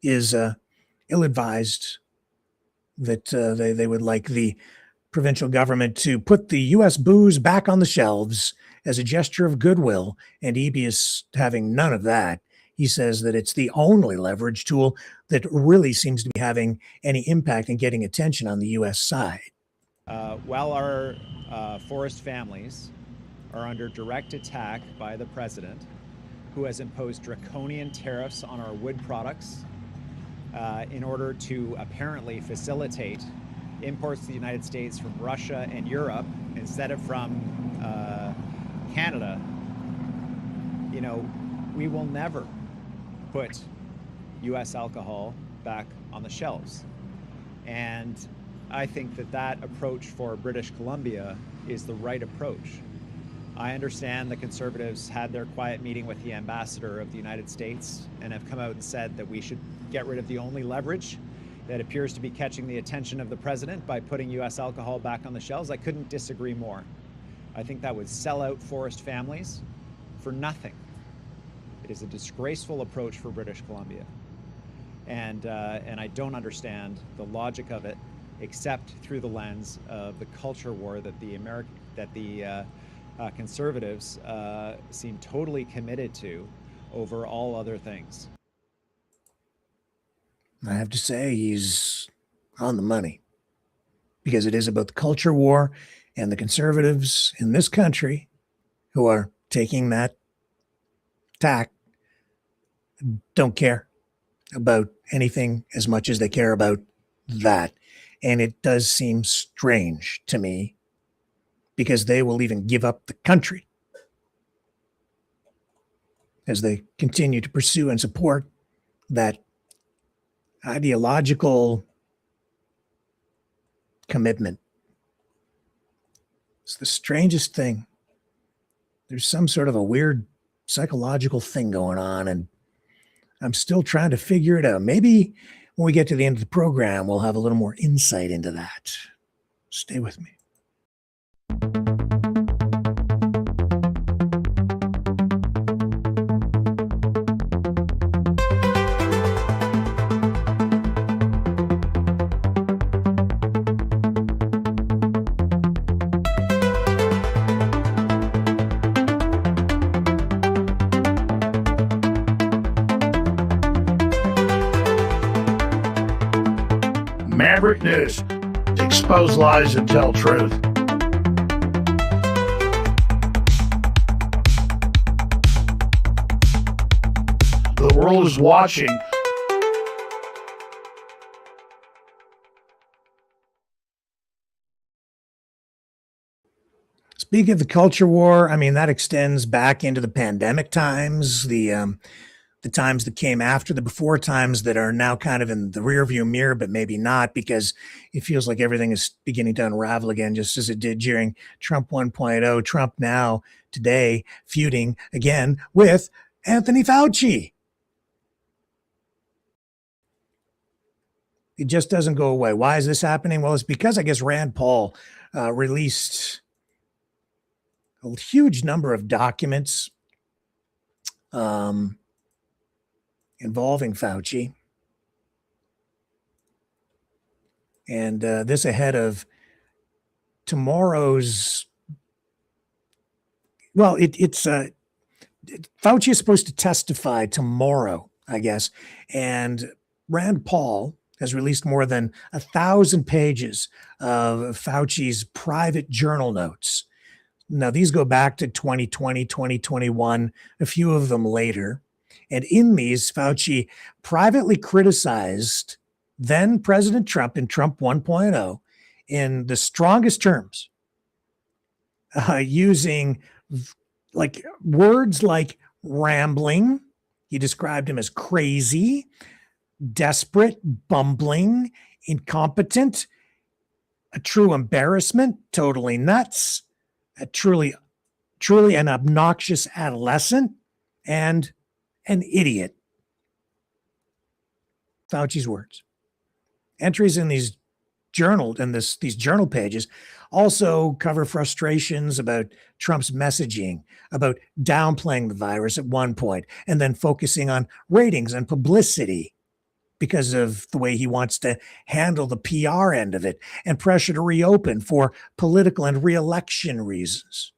is ill-advised, that they would like the provincial government to put the U.S. booze back on the shelves as a gesture of goodwill, and Eby is having none of that. He says that it's the only leverage tool that really seems to be having any impact in getting attention on the U.S. side. While our forest families are under direct attack by the president, who has imposed draconian tariffs on our wood products in order to apparently facilitate imports to the United States from Russia and Europe instead of from Canada, we will never put U.S. alcohol back on the shelves. And I think that approach for British Columbia is the right approach. I understand the Conservatives had their quiet meeting with the ambassador of the United States and have come out and said that we should get rid of the only leverage that appears to be catching the attention of the president by putting U.S. alcohol back on the shelves. I couldn't disagree more. I think that would sell out forest families for nothing. It is a disgraceful approach for British Columbia. And I don't understand the logic of it, except through the lens of the culture war that the Conservatives seem totally committed to over all other things. I have to say he's on the money, because it is about the culture war, and the Conservatives in this country who are taking that tack don't care about anything as much as they care about that. And it does seem strange to me, because they will even give up the country as they continue to pursue and support that ideological commitment. It's the strangest thing there's some sort of a weird psychological thing going on, and I'm still trying to figure it out. Maybe when we get to the end of the program, we'll have a little more insight into that. Stay with me. Maverick News. Expose lies and tell truth. The world is watching. Speaking of the culture war, I mean, that extends back into the pandemic times, the times that came after, the before times that are now kind of in the rearview mirror, but maybe not, because it feels like everything is beginning to unravel again, just as it did during Trump 1.0. Trump now, today, feuding again with Anthony Fauci. It just doesn't go away. Why is this happening? Well, it's because I guess Rand Paul released a huge number of documents involving Fauci. And this ahead of tomorrow's, well, Fauci is supposed to testify tomorrow, I guess. And Rand Paul has released more than 1,000 pages of Fauci's private journal notes. Now, these go back to 2020, 2021, a few of them later. And in these, Fauci privately criticized then President Trump in Trump 1.0 in the strongest terms, using like words like rambling. He described him as crazy, desperate, bumbling, incompetent, a true embarrassment, totally nuts, a truly an obnoxious adolescent, and an idiot. Fauci's words. Entries in these journal pages also cover frustrations about Trump's messaging, about downplaying the virus at one point, and then focusing on ratings and publicity because of the way he wants to handle the PR end of it, and pressure to reopen for political and re-election reasons.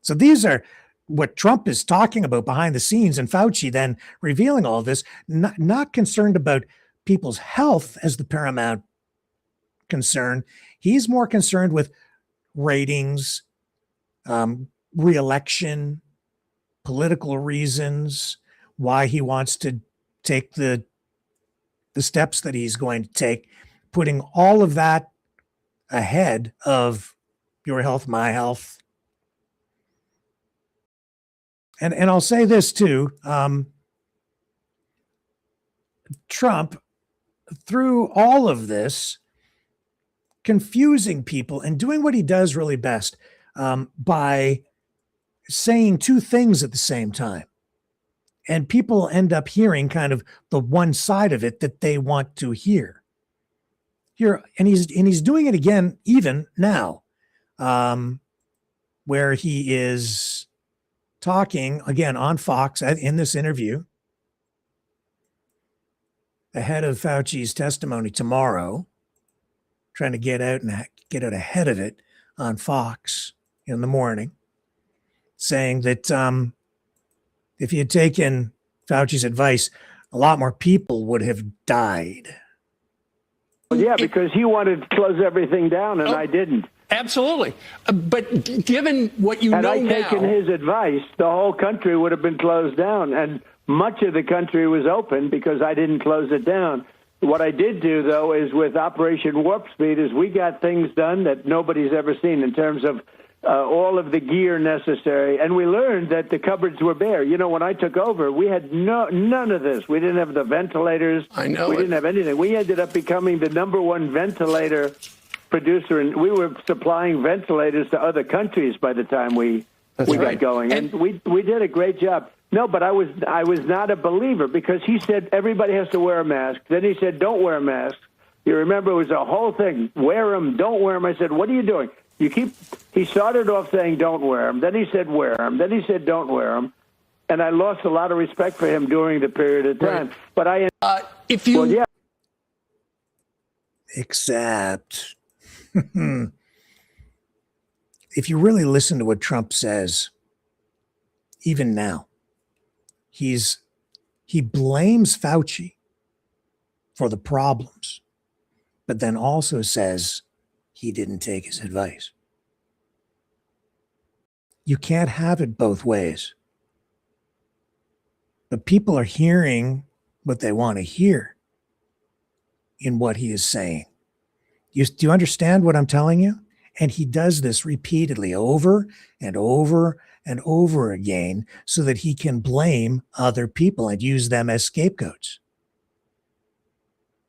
So these are what Trump is talking about behind the scenes, and Fauci then revealing all this, not concerned about people's health as the paramount concern. He's more concerned with ratings, re-election, political reasons, why he wants to take the steps that he's going to take, putting all of that ahead of your health, my health. And I'll say this too, Trump, through all of this, confusing people and doing what he does really best, by saying two things at the same time. And people end up hearing kind of the one side of it that they want to hear. And he's doing it again, even now, where he is talking again on Fox in this interview ahead of Fauci's testimony tomorrow, trying to get out ahead of it on Fox in the morning, saying that if he had taken Fauci's advice, a lot more people would have died. Well, yeah, because he wanted to close everything down, and I didn't. Absolutely. But given what you know now... Had I taken his advice, the whole country would have been closed down, and much of the country was open because I didn't close it down. What I did do, though, is with Operation Warp Speed, is we got things done that nobody's ever seen in terms of all of the gear necessary. And we learned that the cupboards were bare. You know, when I took over, we had none of this. We didn't have the ventilators. I know. We didn't have anything. We ended up becoming the #1 ventilator producer, and we were supplying ventilators to other countries by the time we we got going, and we did a great job. No, but I was not a believer because he said everybody has to wear a mask. Then he said don't wear a mask. You remember it was a whole thing. Wear them, don't wear them. I said, what are you doing? He started off saying don't wear them. Then he said wear them. Then he said don't wear them. And I lost a lot of respect for him during the period of time. Right. But Except if you really listen to what Trump says, even now, he blames Fauci for the problems, but then also says he didn't take his advice. You can't have it both ways. But people are hearing what they want to hear in what he is saying. Do you understand what I'm telling you? And he does this repeatedly over and over and over again so that he can blame other people and use them as scapegoats.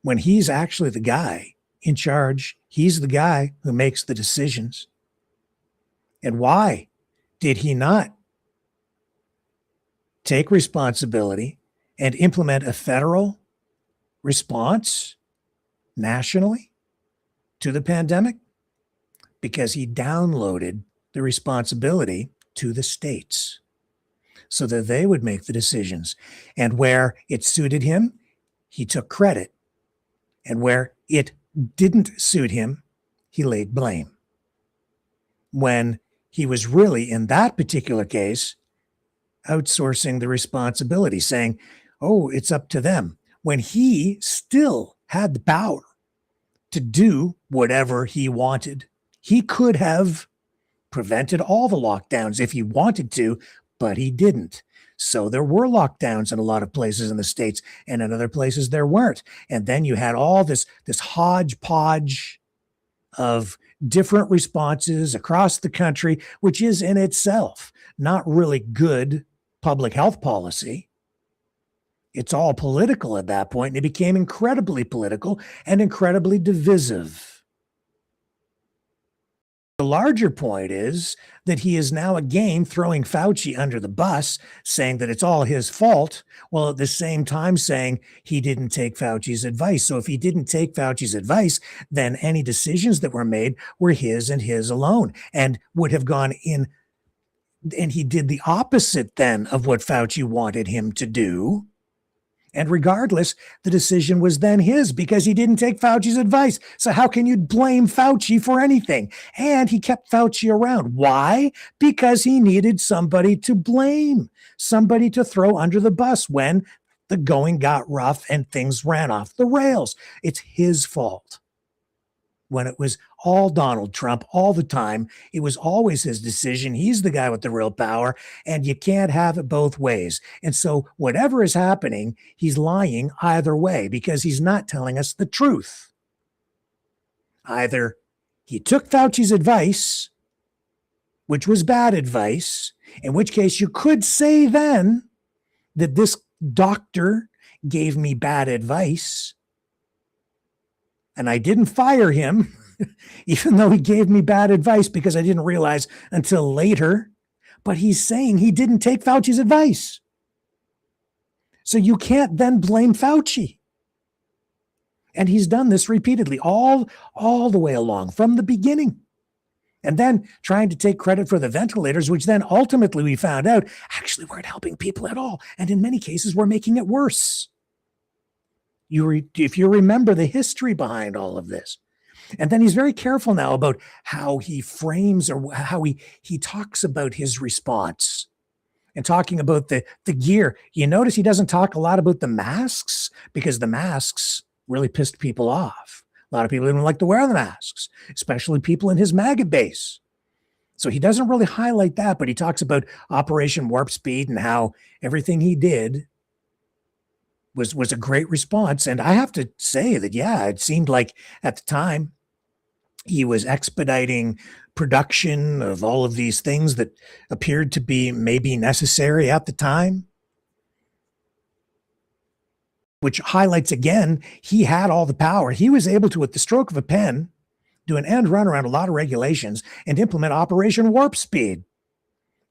When he's actually the guy in charge, he's the guy who makes the decisions. And why did he not take responsibility and implement a federal response nationally to the pandemic? Because he downloaded the responsibility to the states so that they would make the decisions. And where it suited him, he took credit. And where it didn't suit him, he laid blame. When he was really, in that particular case, outsourcing the responsibility, saying, oh, it's up to them, when he still had the power to do whatever he wanted. He could have prevented all the lockdowns if he wanted to, but he didn't. So there were lockdowns in a lot of places in the States, and in other places there weren't. And then you had all this hodgepodge of different responses across the country, which is in itself not really good public health policy. It's all political at that point, and it became incredibly political and incredibly divisive. The larger point is that he is now again throwing Fauci under the bus, saying that it's all his fault, while at the same time saying he didn't take Fauci's advice. So if he didn't take Fauci's advice, then any decisions that were made were his and his alone, and would have gone in. And he did the opposite then of what Fauci wanted him to do. And regardless, the decision was then his because he didn't take Fauci's advice. So how can you blame Fauci for anything? And he kept Fauci around. Why? Because he needed somebody to blame, somebody to throw under the bus when the going got rough and things ran off the rails. It's his fault. When it was all Donald Trump all the time, it was always his decision. He's the guy with the real power, and you can't have it both ways. And so whatever is happening, he's lying either way because he's not telling us the truth. Either he took Fauci's advice, which was bad advice, in which case you could say then that this doctor gave me bad advice, and I didn't fire him, even though he gave me bad advice because I didn't realize until later. But he's saying he didn't take Fauci's advice. So you can't then blame Fauci. And he's done this repeatedly all the way along from the beginning. And then trying to take credit for the ventilators, which then ultimately we found out actually weren't helping people at all. And in many cases, we're making it worse. If you remember the history behind all of this. And then he's very careful now about how he frames or how he talks about his response and talking about the gear. You notice he doesn't talk a lot about the masks because the masks really pissed people off. A lot of people didn't like to wear the masks, especially people in his MAGA base. So he doesn't really highlight that, but he talks about Operation Warp Speed and how everything he did was a great response. And I have to say that, yeah, it seemed like at the time he was expediting production of all of these things that appeared to be maybe necessary at the time, which highlights again, he had all the power. He was able to, at the stroke of a pen, do an end run around a lot of regulations and implement Operation Warp Speed.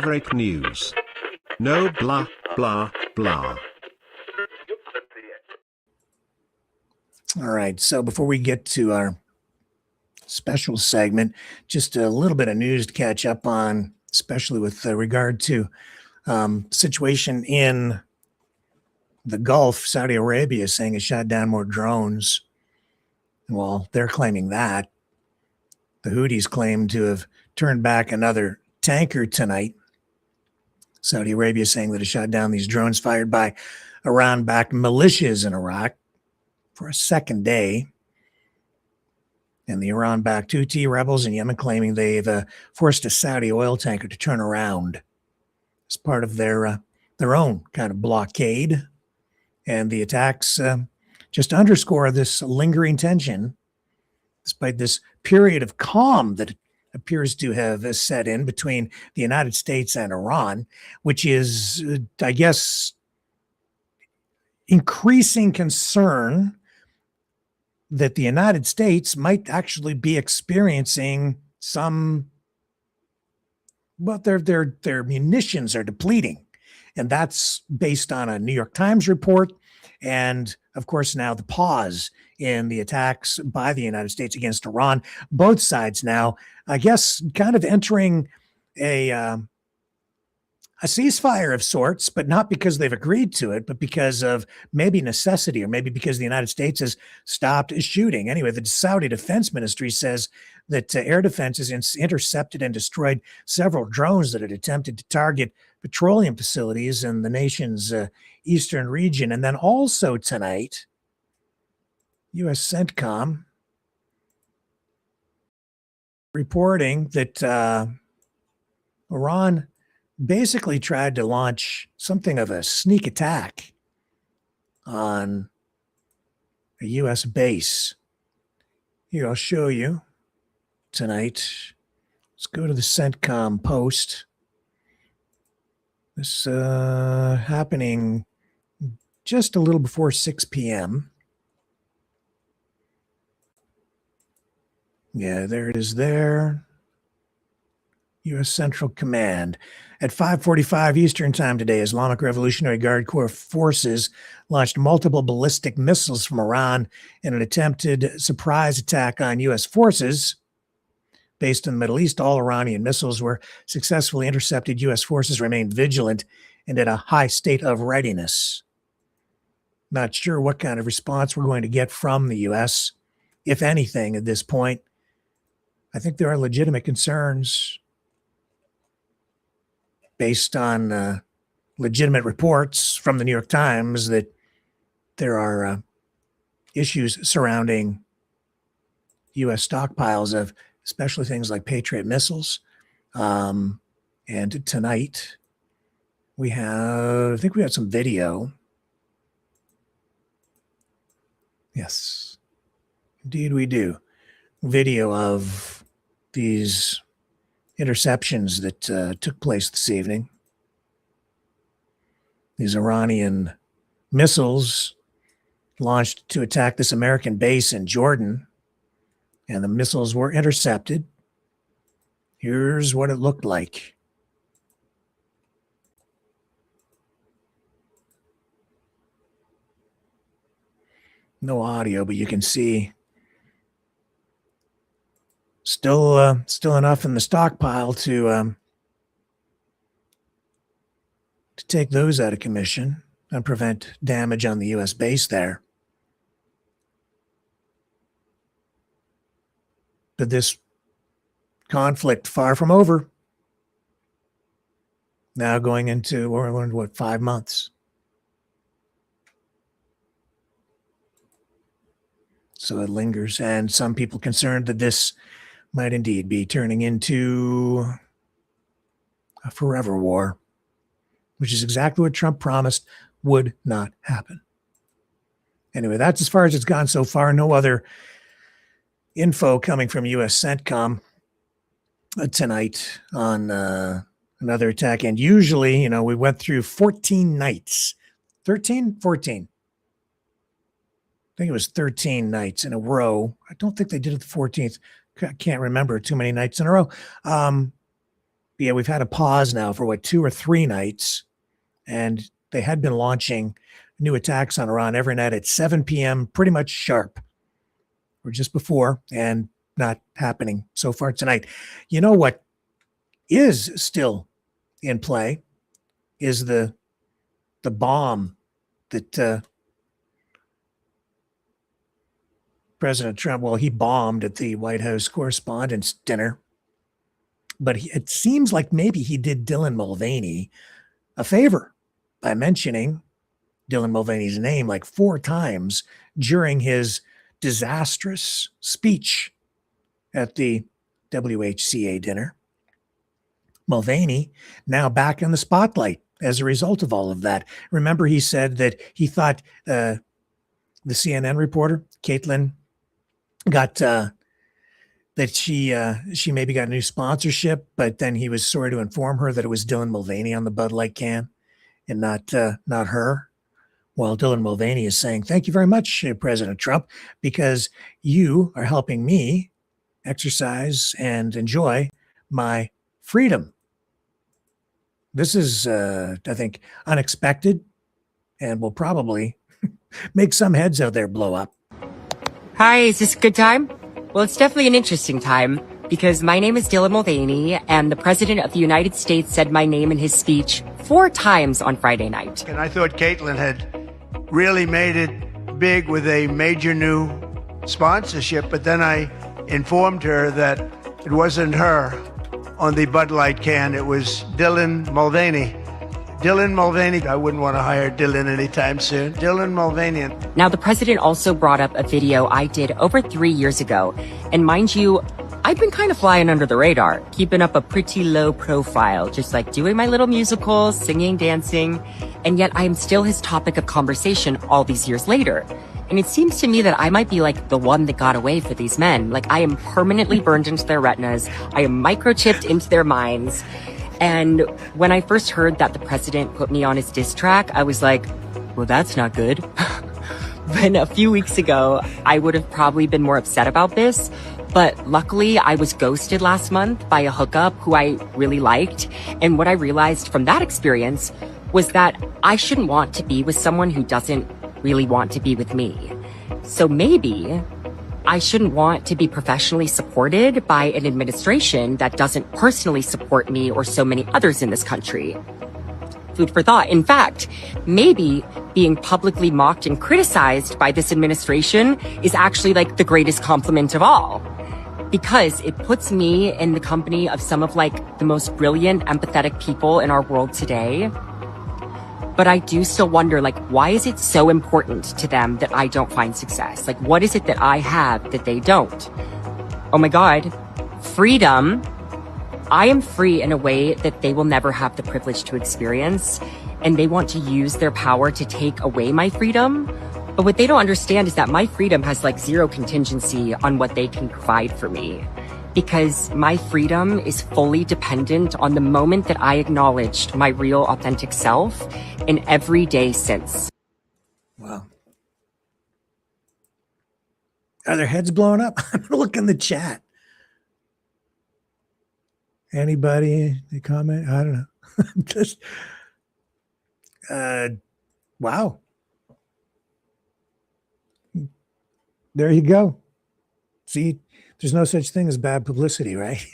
Maverick News. No blah, blah, blah. All right. So before we get to our special segment, just a little bit of news to catch up on, especially with regard to situation in the Gulf. Saudi Arabia is saying it shot down more drones. Well, they're claiming that. The Houthis claim to have turned back another tanker tonight. Saudi Arabia saying that it shot down these drones fired by Iran-backed militias in Iraq for a second day. And the Iran-backed Houthi rebels in Yemen claiming they've forced a Saudi oil tanker to turn around as part of their own kind of blockade. And the attacks just underscore this lingering tension, despite this period of calm that appears to have set in between the United States and Iran, which is, I guess, increasing concern that the United States might actually be experiencing some, well, their munitions are depleting. And that's based on a New York Times report. And of course, now the pause in the attacks by the United States against Iran. Both sides now, I guess, kind of entering a ceasefire of sorts, but not because they've agreed to it, but because of maybe necessity, or maybe because the United States has stopped shooting. Anyway, the Saudi Defense Ministry says that air defenses intercepted and destroyed several drones that had attempted to target petroleum facilities in the nation's eastern region. And then also tonight, U.S. CENTCOM reporting that Iran basically tried to launch something of a sneak attack on a U.S. base. Here, I'll show you tonight. Let's go to the CENTCOM post. This happening just a little before 6 p.m. Yeah, there it is there. U.S. Central Command. At 5:45 Eastern Time today, Islamic Revolutionary Guard Corps forces launched multiple ballistic missiles from Iran in an attempted surprise attack on U.S. forces. Based in the Middle East, all Iranian missiles were successfully intercepted. U.S. forces remain vigilant and at a high state of readiness. Not sure what kind of response we're going to get from the U.S., if anything, at this point. I think there are legitimate concerns based on legitimate reports from the New York Times that there are issues surrounding U.S. stockpiles of especially things like Patriot missiles. And tonight we have, I think we have some video. Yes, indeed we do. Video of these interceptions that took place this evening. These Iranian missiles launched to attack this American base in Jordan, and the missiles were intercepted. Here's what it looked like. No audio, but you can see still enough in the stockpile to take those out of commission and prevent damage on the U.S. base there. But this conflict far from over. Now going into, what, 5 months. So it lingers, and some people concerned that this might indeed be turning into a forever war, which is exactly what Trump promised would not happen. Anyway, that's as far as it's gone so far. No other info coming from U.S. CENTCOM tonight on another attack. And usually, we went through 14 nights. 13? 14. I think it was 13 nights in a row. I don't think they did it the 14th. I can't remember too many nights in a row. yeah, we've had a pause now for 2 or 3 nights, and they had been launching new attacks on Iran every night at 7 p.m., pretty much sharp, or just before, and not happening so far tonight. You know what is still in play is the bomb that President Trump, well, he bombed at the White House Correspondents' Dinner, but it seems like maybe he did Dylan Mulvaney a favor by mentioning Dylan Mulvaney's name like 4 times during his disastrous speech at the WHCA dinner. Mulvaney now back in the spotlight as a result of all of that. Remember, he said that he thought the CNN reporter, Caitlin, got that she maybe got a new sponsorship, but then he was sorry to inform her that it was Dylan Mulvaney on the Bud Light can and not her. Well, Dylan Mulvaney is saying, thank you very much, President Trump, because you are helping me exercise and enjoy my freedom. This is, I think, unexpected and will probably make some heads out there blow up. Hi, is this a good time? Well, it's definitely an interesting time because my name is Dylan Mulvaney and the President of the United States said my name in his speech 4 times on Friday night. And I thought Caitlin had really made it big with a major new sponsorship, but then I informed her that it wasn't her on the Bud Light can, it was Dylan Mulvaney. Dylan Mulvaney, I wouldn't want to hire Dylan anytime soon. Dylan Mulvaney. Now, the president also brought up a video I did over 3 years ago. And mind you, I've been kind of flying under the radar, keeping up a pretty low profile, just like doing my little musicals, singing, dancing. And yet I am still his topic of conversation all these years later. And it seems to me that I might be like the one that got away for these men. Like I am permanently burned into their retinas. I am microchipped into their minds. And when I first heard that the president put me on his diss track, I was like, well, that's not good. Then a few weeks ago, I would have probably been more upset about this. But luckily, I was ghosted last month by a hookup who I really liked. And what I realized from that experience was that I shouldn't want to be with someone who doesn't really want to be with me. So maybe I shouldn't want to be professionally supported by an administration that doesn't personally support me or so many others in this country. Food for thought. In fact, maybe being publicly mocked and criticized by this administration is actually like the greatest compliment of all. Because it puts me in the company of some of like the most brilliant, empathetic people in our world today. But I do still wonder, like, why is it so important to them that I don't find success? Like, what is it that I have that they don't? Oh my God, freedom. I am free in a way that they will never have the privilege to experience. And they want to use their power to take away my freedom. But what they don't understand is that my freedom has like 0 contingency on what they can provide for me. Because my freedom is fully dependent on the moment that I acknowledged my real authentic self in every day since. Wow. Are their heads blowing up? I'm gonna look in the chat. Anybody comment? I don't know. Just wow. There you go. See, there's no such thing as bad publicity, right?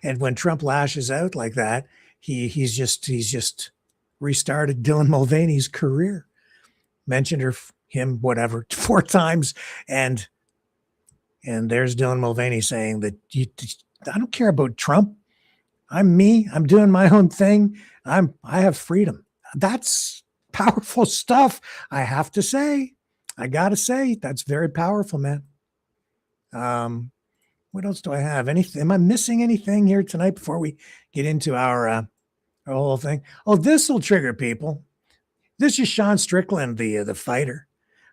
And when Trump lashes out like that, he's just restarted Dylan Mulvaney's career. Mentioned him, whatever, 4 times, and there's Dylan Mulvaney saying that I don't care about Trump. I'm me. I'm doing my own thing. I have freedom. That's powerful stuff. I have to say. I gotta say, that's very powerful, man. What else do I have? Anything? Am I missing anything here tonight before we get into our whole thing? Oh, this will trigger people. This is Sean Strickland, the fighter,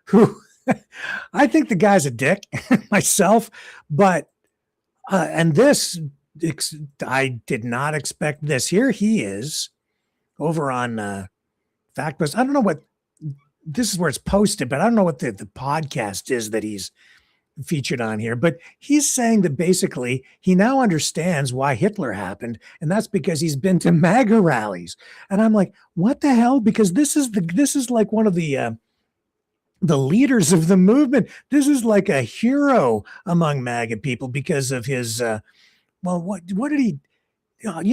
who I think the guy's a dick myself, but and this I did not expect this. Here he is over on FactBuzz. I don't know what this is where it's posted, but I don't know what the podcast is that he's featured on here, but he's saying that basically he now understands why Hitler happened, and that's because he's been to MAGA rallies. And I'm like, what the hell? Because this is like one of the leaders of the movement. This is like a hero among MAGA people because of his what did he, a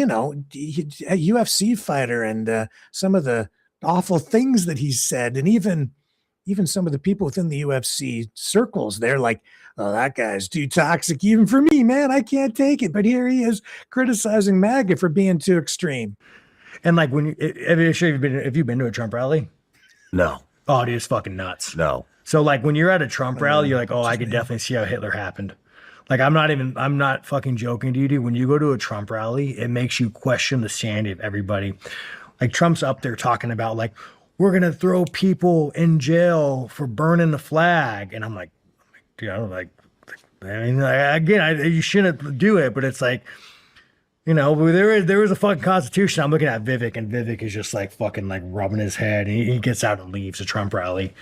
UFC fighter, and some of the awful things that he said, and even some of the people within the UFC circles, they're like, oh, that guy's too toxic even for me, man. I can't take it. But here he is criticizing MAGA for being too extreme. And like have you been to a Trump rally? No. Oh, dude, it's fucking nuts. No. So like when you're at a Trump rally, you're like, oh, I could definitely see how Hitler happened. Like I'm not fucking joking to you, dude. When you go to a Trump rally, it makes you question the sanity of everybody. Like Trump's up there talking about like, we're going to throw people in jail for burning the flag. And I'm like, dude, you shouldn't do it. But it's like, there was a fucking constitution. I'm looking at Vivek, and Vivek is just like fucking like rubbing his head. And he gets out and leaves the Trump rally.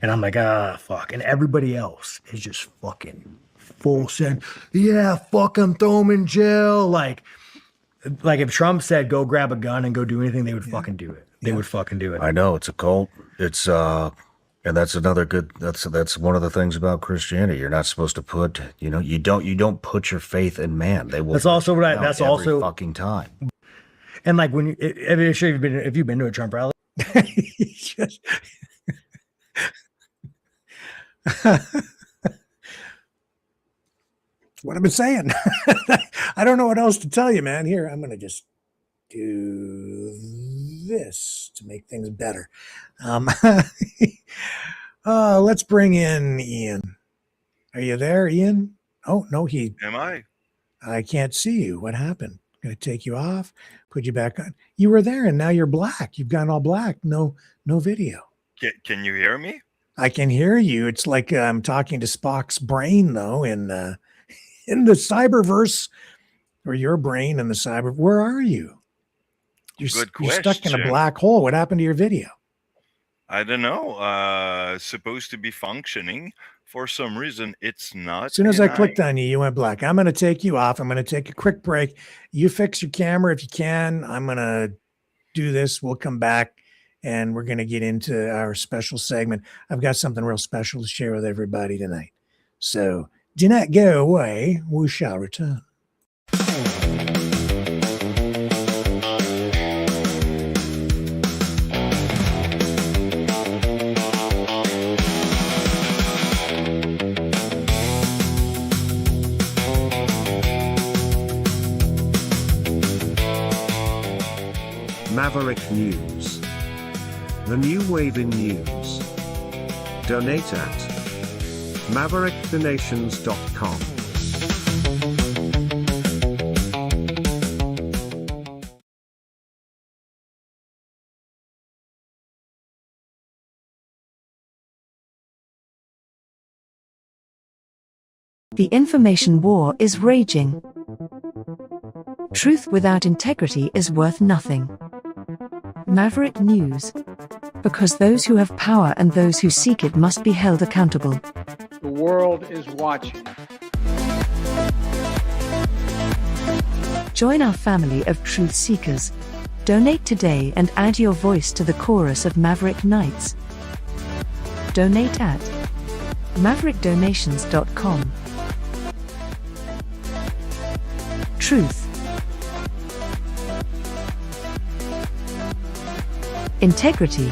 And I'm like, fuck. And everybody else is just fucking full send. Yeah, fuck him, throw him in jail. Like if Trump said, go grab a gun and go do anything, they would fucking do it. They would fucking do it. I know, it's a cult. It's and that's another good. That's one of the things about Christianity. You're not supposed to put. You don't put your faith in man. They will. That's also what That's also fucking time. And like when have you been to a Trump rally? What I've been saying. I don't know what else to tell you, man. Here, I'm gonna just do this to make things better. Let's bring in Ian. Are you there, Ian? Oh, no, Am I? I can't see you. What happened? Going to take you off, put you back on. You were there and now you're black. You've gone all black. No video. Can you hear me? I can hear you. It's like I'm talking to Spock's brain, though, in the cyberverse, or your brain in the cyber. Where are you? You're stuck in a black hole. What happened to your video? I don't know. Supposed to be functioning. For some reason, it's not. As soon as I clicked on you, you went black. I'm going to take you off. I'm going to take a quick break. You fix your camera if you can. I'm going to do this. We'll come back, and we're going to get into our special segment. I've got something real special to share with everybody tonight. So do not go away. We shall return. Maverick News. The new wave in news. Donate at maverickdonations.com. The information war is raging. Truth without integrity is worth nothing. Maverick News. Because those who have power and those who seek it must be held accountable. The world is watching. Join our family of truth seekers. Donate today and add your voice to the chorus of Maverick Knights. Donate at maverickdonations.com. Truth. Integrity.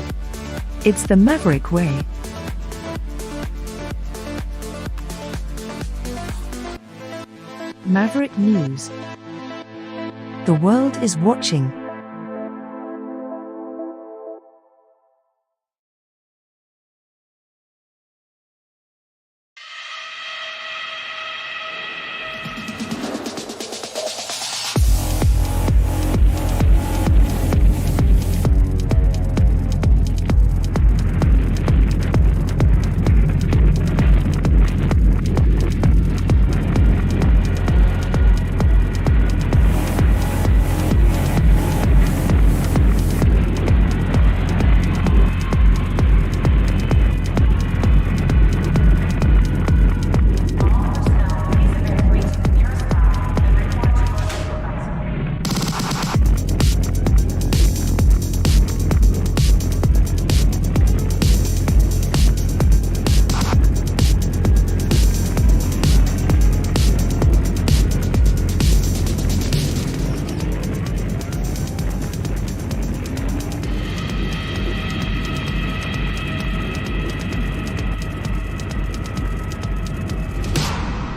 It's the Maverick way. Maverick News. The world is watching.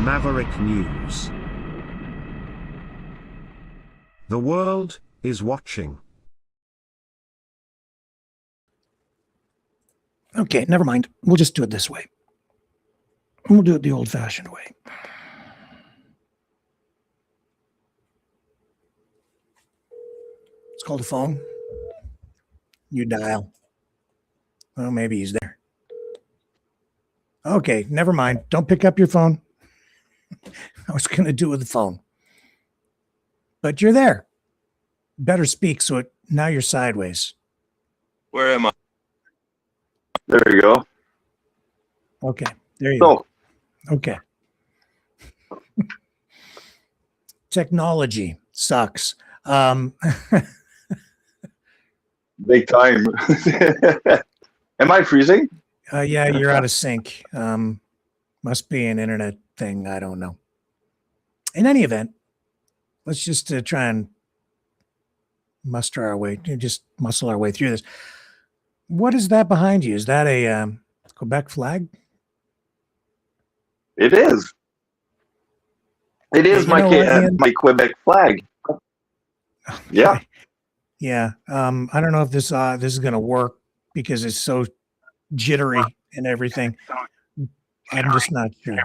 Maverick News. The world is watching. Okay, never mind. We'll just do it this way. We'll do it the old-fashioned way. It's called a phone. You dial. Well, maybe he's there. Okay, never mind. Don't pick up your phone. I was going to do it with the phone. But you're there. Better speak so now you're sideways. Where am I? There you go. Okay, there you go. Okay. Technology sucks. Big time. Am I freezing? Yeah, you're out of sync. Must be an internet thing. I don't know. In any event, let's just try and muscle our way through this. What is that behind you? Is that a Quebec flag? It is. It is my Quebec flag. Yeah. Yeah. I don't know if this is going to work because it's so jittery and everything. I'm just not sure.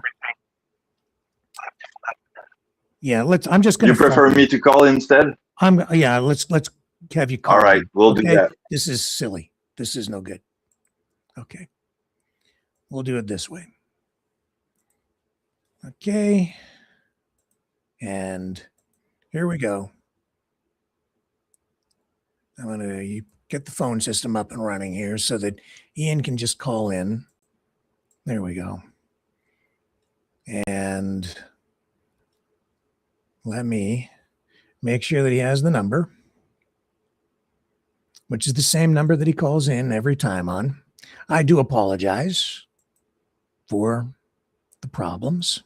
Yeah, I'm just going to. You prefer me to call instead? Let's have you call. All right, we'll do that. This is silly. This is no good. Okay. We'll do it this way. Okay. And here we go. I'm going to get the phone system up and running here so that Ian can just call in. There we go. And let me make sure that he has the number, which is the same number that he calls in every time on. I do apologize for the problems,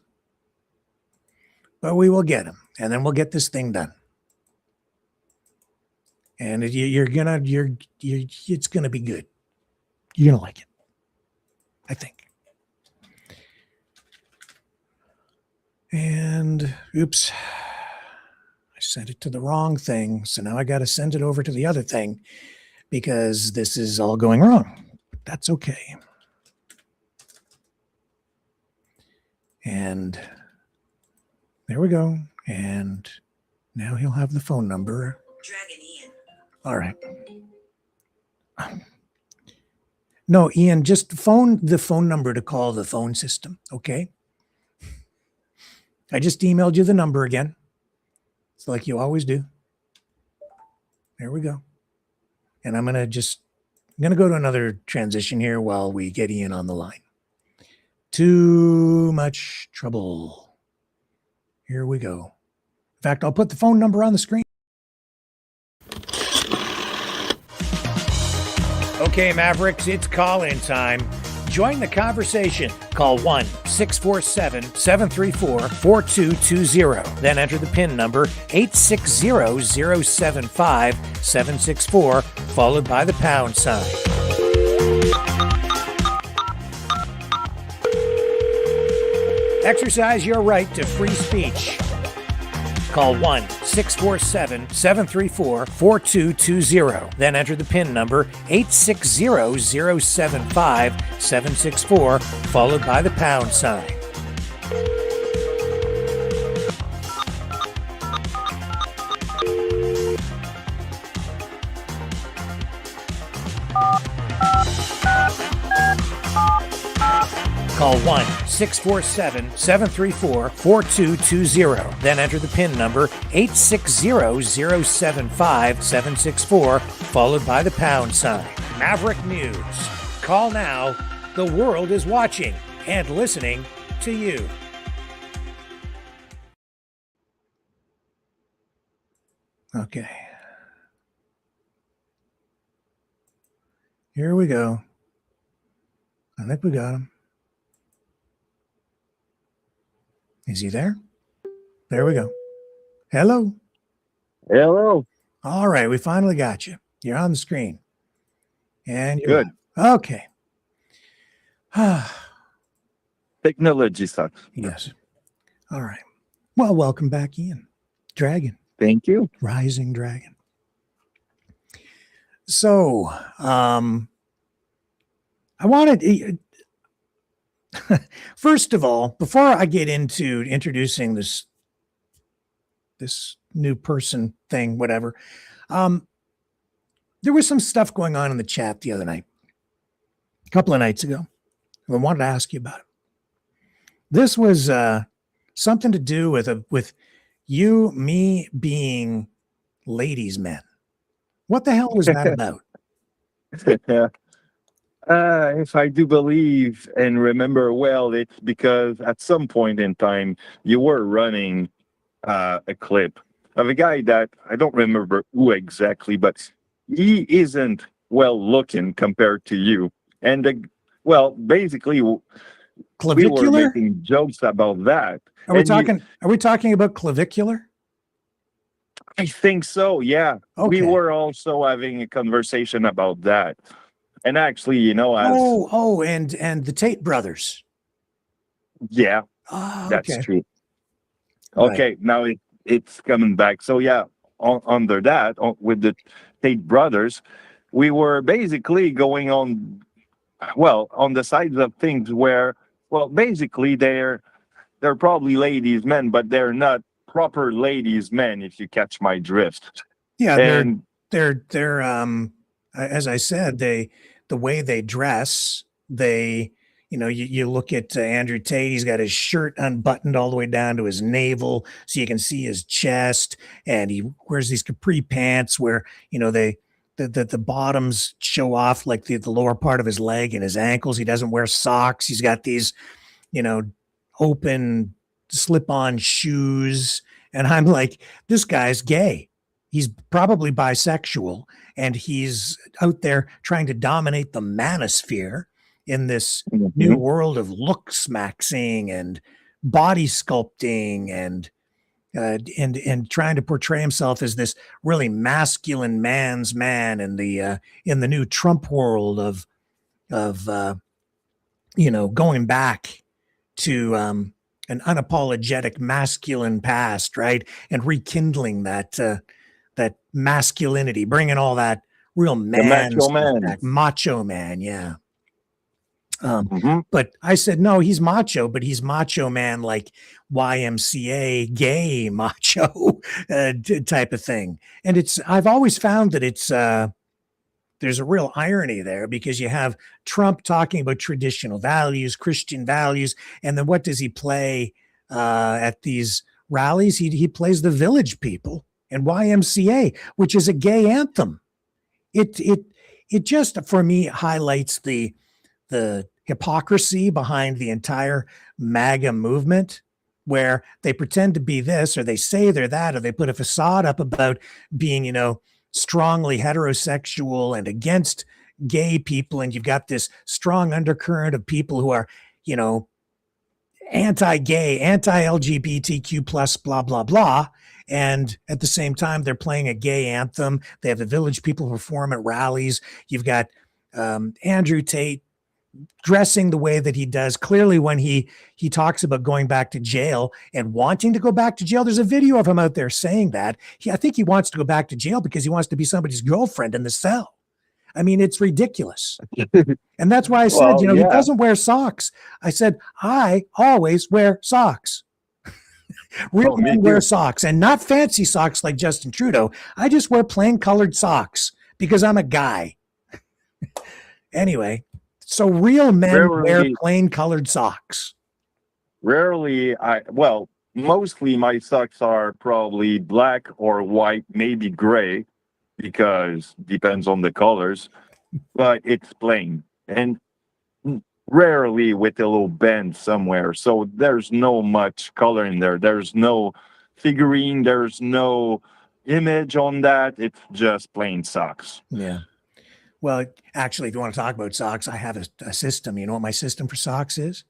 but we will get him, and then we'll get this thing done. And it's gonna be good. You're gonna like it, I think. And oops, I sent it to the wrong thing. So now I got to send it over to the other thing because this is all going wrong. That's okay. And there we go. And now he'll have the phone number. Dragon Ian. All right. No, Ian, just the phone number to call the phone system, okay? I just emailed you the number again. It's like you always do. There we go. And I'm going to go to another transition here while we get Ian on the line. Too much trouble. Here we go. In fact, I'll put the phone number on the screen. Okay, Mavericks, it's call-in time. Join the conversation. Call 1-647-734-4220. Then enter the PIN number 860-075-764, followed by the pound sign. Exercise your right to free speech. Call 1-647-734-4220. Then enter the PIN number 860-075-764, followed by the pound sign. Call 1-647-734-4220. Then enter the PIN number 860-075-764, followed by the pound sign. Maverick News. Call now. The world is watching and listening to you. Okay. Here we go. I think we got him. Is he there? There we go. Hello. Hello. All right, we finally got you. You're on the screen. And you're good. On. Okay. Technology sucks. Yes. All right. Well, welcome back, Ian. Dragon. Thank you. Rising Dragon. So, I wanted, first of all, before I get into introducing this new person thing, whatever, there was some stuff going on in the chat the other night, a couple of nights ago. I wanted to ask you about it. This was something to do with you, me being ladies' men. What the hell was that about? Yeah. If I do believe and remember well, it's because at some point in time you were running a clip of a guy that I don't remember who exactly, but he isn't well looking compared to you. And basically, clavicular? We were making jokes about that. Are we talking about clavicular? I think so. Yeah. Okay. We were also having a conversation about that. And actually, and the Tate brothers. Yeah, that's true. Okay, right. Now it's coming back. So yeah, under that, with the Tate brothers, we were basically going on the sides of things where, basically they're probably ladies' men, but they're not proper ladies' men, if you catch my drift. Yeah, and they're as I said, the way they dress, you look at Andrew Tate, he's got his shirt unbuttoned all the way down to his navel, so you can see his chest, and he wears these capri pants where, the bottoms show off like the lower part of his leg and his ankles. He doesn't wear socks. He's got these, open slip-on shoes. And I'm like, this guy's gay. He's probably bisexual, and he's out there trying to dominate the manosphere in this new world of looks maxing and body sculpting and trying to portray himself as this really masculine man's man in the new Trump world of going back to an unapologetic masculine past, right, and rekindling that masculinity, bringing all that real macho man, yeah. But I said, no, he's macho, but he's macho man like YMCA gay macho type of thing. And I've always found that there's a real irony there, because you have Trump talking about traditional values, Christian values, and then what does he play at these rallies? He plays the Village People and YMCA, which is a gay anthem. It just, for me, highlights the hypocrisy behind the entire MAGA movement, where they pretend to be this, or they say they're that, or they put a facade up about being, strongly heterosexual and against gay people. And you've got this strong undercurrent of people who are, anti-gay, anti-LGBTQ plus, blah, blah, blah. And at the same time, they're playing a gay anthem. They have the Village People perform at rallies. You've got Andrew Tate dressing the way that he does. Clearly, when he talks about going back to jail and wanting to go back to jail, there's a video of him out there saying that. I think he wants to go back to jail because he wants to be somebody's girlfriend in the cell. I mean, it's ridiculous. And that's why I said, he doesn't wear socks. I said, I always wear socks. Real men wear socks, and not fancy socks like Justin Trudeau. I just wear plain colored socks because I'm a guy. Anyway, so real men wear plain colored socks. Rarely, mostly my socks are probably black or white, maybe gray, because depends on the colors, but it's plain. And rarely with a little bend somewhere. So there's no much color in there. There's no figurine. There's no image on that. It's just plain socks. Yeah. Well, actually, if you want to talk about socks, I have a system. You know what my system for socks is?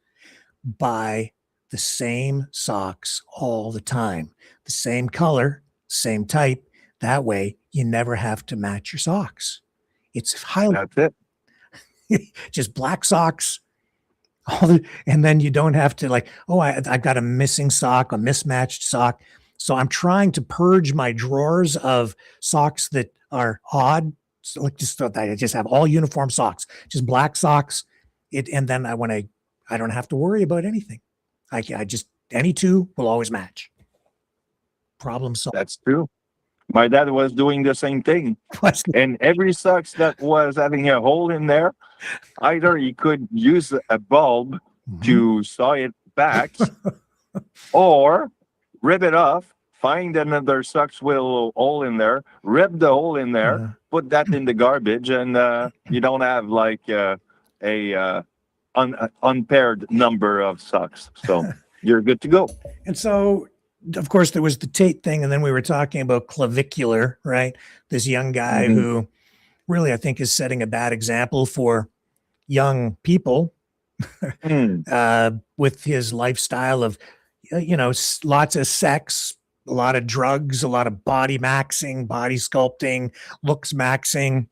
Buy the same socks all the time. The same color, same type. That way, you never have to match your socks. It's highly... That's it. Just black socks And then you don't have to like, oh, I've got a missing sock, a mismatched sock. So I'm trying to purge my drawers of socks that are odd. So like just so that I just have all uniform socks, just black socks. And then I don't have to worry about anything. I just, any two will always match. Problem solved. That's true. My dad was doing the same thing. And every socks that was having a hole in there, either he could use a bulb to sew it back or rip it off, find another socks with a little hole in there, rip the hole in there, put that in the garbage, and you don't have like unpaired number of socks. So you're good to go. And so, of course, there was the Tate thing, and then we were talking about clavicular, right? This young guy who really, I think, is setting a bad example for young people with his lifestyle of, lots of sex, a lot of drugs, a lot of body maxing, body sculpting, looks maxing,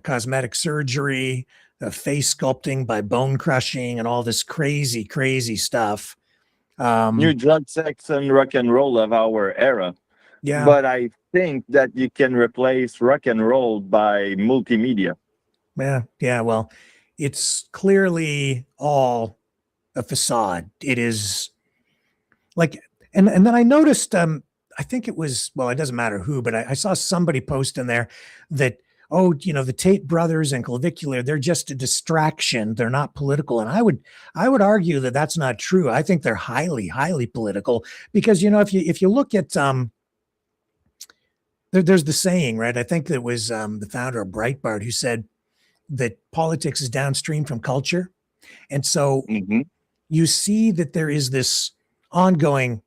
cosmetic surgery, face sculpting by bone crushing, and all this crazy, crazy stuff. New drug, sex, and rock and roll of our era. Yeah. But I think that you can replace rock and roll by multimedia. Yeah. Well, it's clearly all a facade. It is like, and then I noticed, I think it was, well, it doesn't matter who, but I saw somebody post in there that, the Tate brothers and clavicular, they're just a distraction. They're not political. And I would argue that that's not true. I think they're highly, highly political because, if you look at, there's the saying, right? I think it was the founder of Breitbart who said that politics is downstream from culture. And so you see that there is this ongoing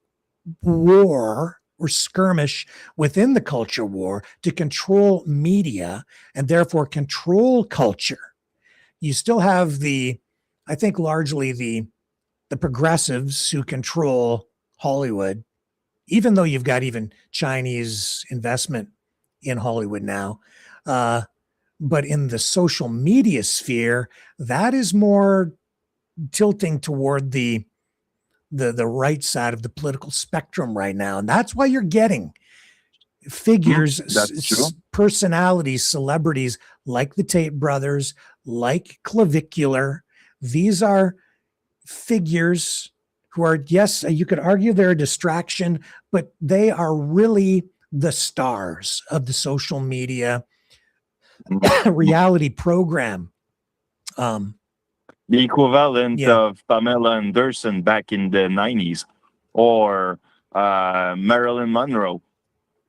war or skirmish within the culture war to control media and therefore control culture. You still have I think largely the progressives who control Hollywood, even though you've got even Chinese investment in Hollywood now. But in the social media sphere, that is more tilting toward the right side of the political spectrum right now. And that's why you're getting figures, personalities, celebrities like the Tate brothers, like Clavicular. These are figures who are, yes, you could argue they're a distraction, but they are really the stars of the social media reality program. The equivalent of Pamela Anderson back in the 90s or Marilyn Monroe.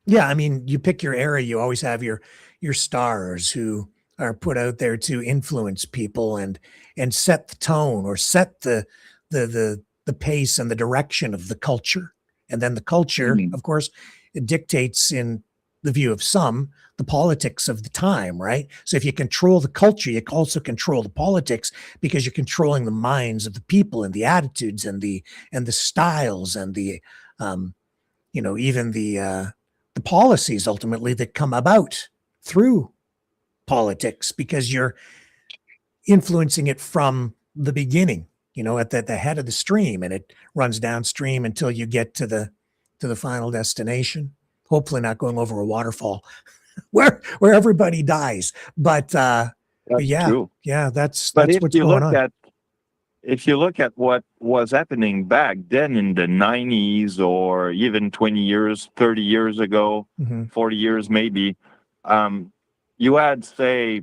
Yeah, I mean, you pick your era, you always have your stars who are put out there to influence people and set the tone or set the pace and the direction of the culture. And then the culture, of course, it dictates, in the view of some, the politics of the time, right? So if you control the culture, you also control the politics because you're controlling the minds of the people and the attitudes and the styles and the even the policies ultimately that come about through politics, because you're influencing it from the beginning, at the head of the stream, and it runs downstream until you get to the final destination. Hopefully not going over a waterfall where everybody dies. But that's true. That's what's going on. If you look at what was happening back then in the 90s or even 20 years, 30 years ago, 40 years maybe, you had, say,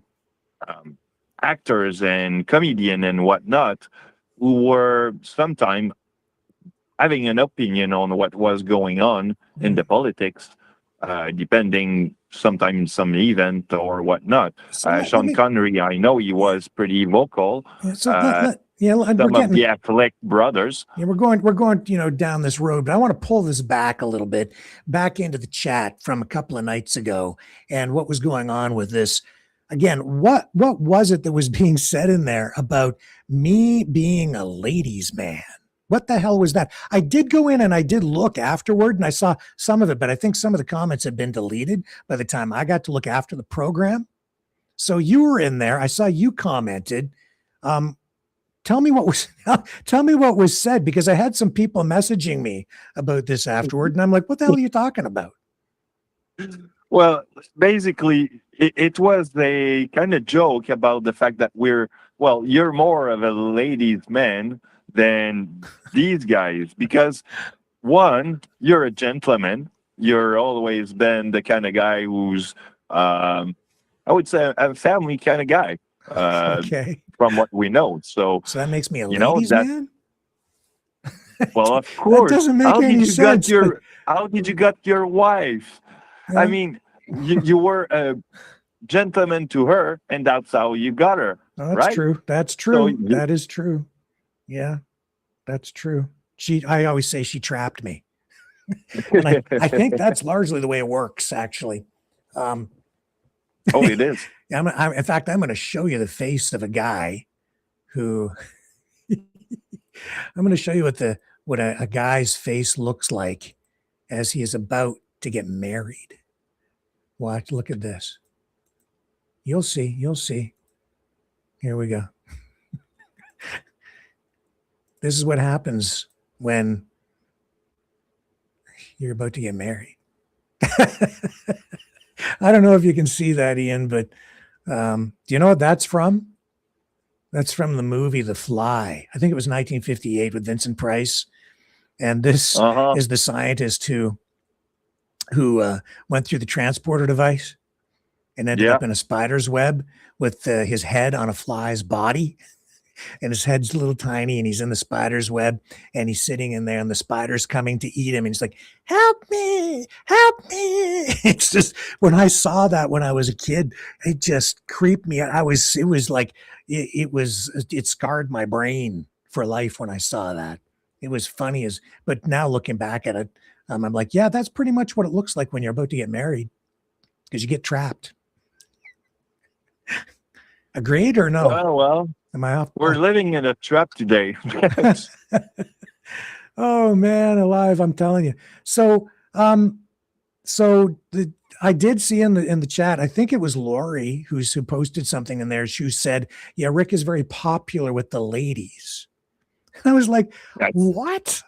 actors and comedian and whatnot who were sometimes having an opinion on what was going on in the politics, depending sometimes some event or whatnot. Sean Connery, I know he was pretty vocal. Some of the Affleck brothers. Yeah, we're going, down this road, but I want to pull this back a little bit, back into the chat from a couple of nights ago, and what was going on with this. Again, what was it that was being said in there about me being a ladies' man? What the hell was that? I did go in and I did look afterward and I saw some of it, but I think some of the comments had been deleted by the time I got to look after the program. So you were in there. I saw you commented. tell me what was said, because I had some people messaging me about this afterward, and I'm like, what the hell are you talking about? Well, basically, it was a kind of joke about the fact that you're more of a ladies' man than these guys, because one, you're a gentleman. You're always been the kind of guy who's, I would say, a family kind of guy. Okay. From what we know, so that makes me a ladies' man. Well, of course. That doesn't make any sense. How did you get your wife? Yeah. I mean, you were a gentleman to her, and that's how you got her. Oh, that's right? true. That's true. That is true. Yeah, that's true. I always say she trapped me. And I think that's largely the way it works, actually. Oh, it is. In fact, I'm going to show you the face of a guy who I'm going to show you what a guy's face looks like as he is about to get married. Watch, look at this. You'll see. Here we go. This is what happens when you're about to get married. I don't know if you can see that, Ian, but do you know what that's from? That's from the movie The Fly. I think it was 1958 with Vincent Price. And this is the scientist who went through the transporter device and ended up in a spider's web with his head on a fly's body. And his head's a little tiny, and he's in the spider's web, and he's sitting in there, and the spider's coming to eat him, and he's like, help me. It's just, when I saw that when I was a kid, it just creeped me out. It scarred my brain for life when I saw that. It was funny but now looking back at it, I'm like, yeah, that's pretty much what it looks like when you're about to get married, because you get trapped. Agreed or no? Well. Am I off? We're living in a trap today. Oh man, alive! I'm telling you. So, I did see in the chat. I think it was Lori who posted something in there. She said, "Yeah, Rick is very popular with the ladies." I was like, "What?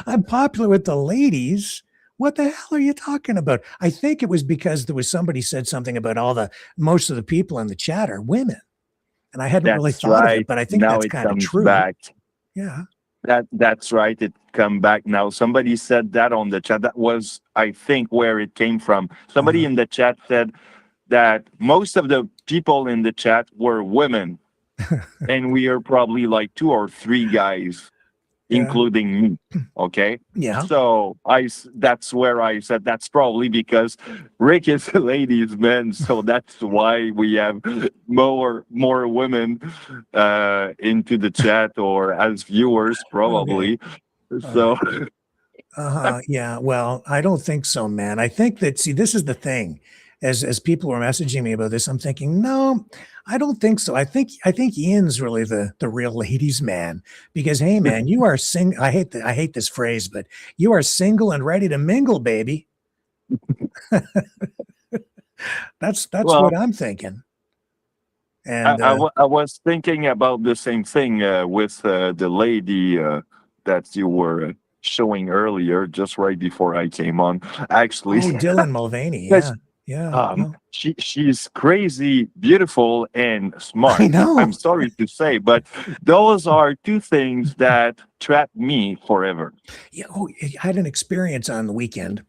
I'm popular with the ladies? What the hell are you talking about?" I think it was because there was somebody said something about most of the people in the chat are women. And I hadn't really thought of it, but I think now that's kind of true. Back. Yeah. That's right. It come back now. Somebody said that on the chat. That was, I think, where it came from. Somebody in the chat said that most of the people in the chat were women. And we are probably like 2 or 3 guys, including me. Okay. Yeah. So that's where I said that's probably because Rick is a ladies' man, so that's why we have more women into the chat or as viewers probably. Okay. So. Yeah. Well, I don't think so, man. I think that this is the thing. As people were messaging me about this, I'm thinking, no, I don't think so. I think Ian's really the real ladies' man, because hey, man, you are single. I hate this phrase, but you are single and ready to mingle, baby. That's what I'm thinking. And I was thinking about the same thing with the lady that you were showing earlier, just right before I came on. Actually, Dylan Mulvaney. Yeah. Yeah. She's crazy, beautiful, and smart. I know. I'm sorry to say, but those are 2 things that trap me forever. Yeah. Oh, I had an experience on the weekend.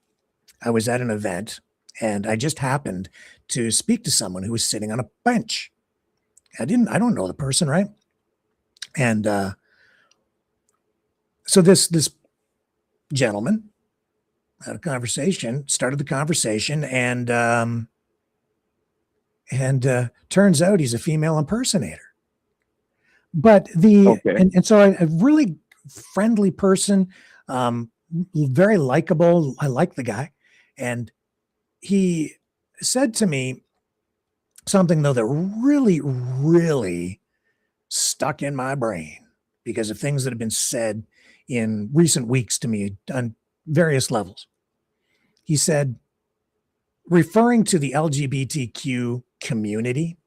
I was at an event, and I just happened to speak to someone who was sitting on a bench. I don't know the person, right? And so this gentleman had a conversation, started the conversation, and turns out he's a female impersonator. But and so a really friendly person, very likable. I like the guy. And he said to me something, though, that really, really stuck in my brain because of things that have been said in recent weeks to me on various levels. He said, referring to the LGBTQ community,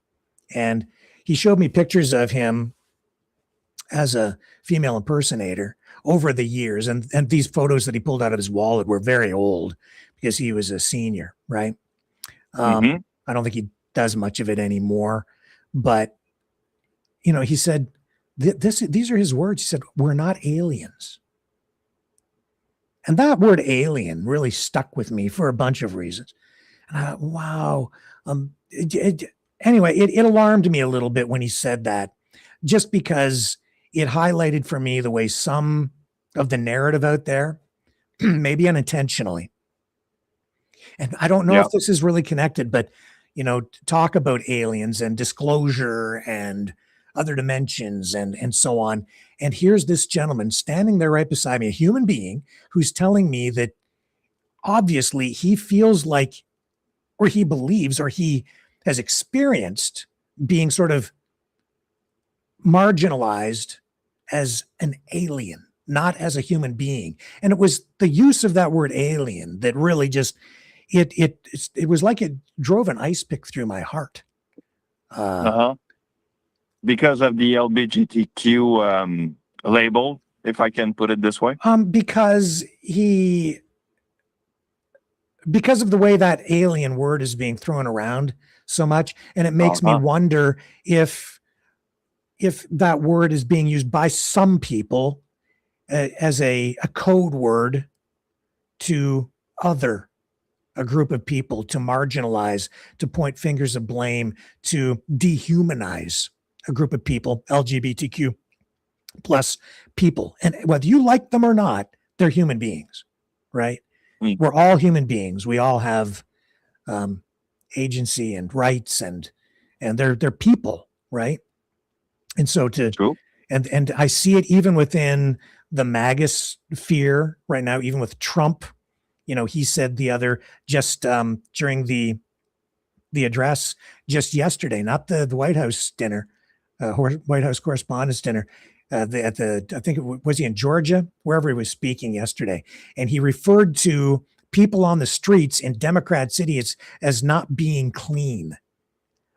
and he showed me pictures of him as a female impersonator over the years. And these photos that he pulled out of his wallet were very old because he was a senior, right? I don't think he does much of it anymore. But, you know, he said, these are his words. He said, "We're not aliens." And that word alien really stuck with me for a bunch of reasons. And I thought, wow. Anyway, it alarmed me a little bit when he said that, just because it highlighted for me the way some of the narrative out there, maybe unintentionally. And I don't know if this is really connected, but, you know, talk about aliens and disclosure and other dimensions and so on. And here's this gentleman standing there right beside me, a human being who's telling me that obviously he feels like, or he believes, or he has experienced being sort of marginalized as an alien, not as a human being. And it was the use of that word alien that really just, it was like it drove an ice pick through my heart. Because of the LGBTQ label, if I can put it this way. Because of the way that alien word is being thrown around so much, and it makes me wonder if that word is being used by some people as a code word to a group of people, to marginalize, to point fingers of blame, to dehumanize a group of people, LGBTQ plus people. And whether you like them or not, they're human beings, right? We're all human beings. We all have agency and rights, and they're people, right? And so and I see it even within the MAGA sphere right now, even with Trump. You know, he said during the address just yesterday, not the White House dinner, White House Correspondents' Dinner, I think was he in Georgia, wherever he was speaking yesterday, and he referred to people on the streets in Democrat City as not being clean.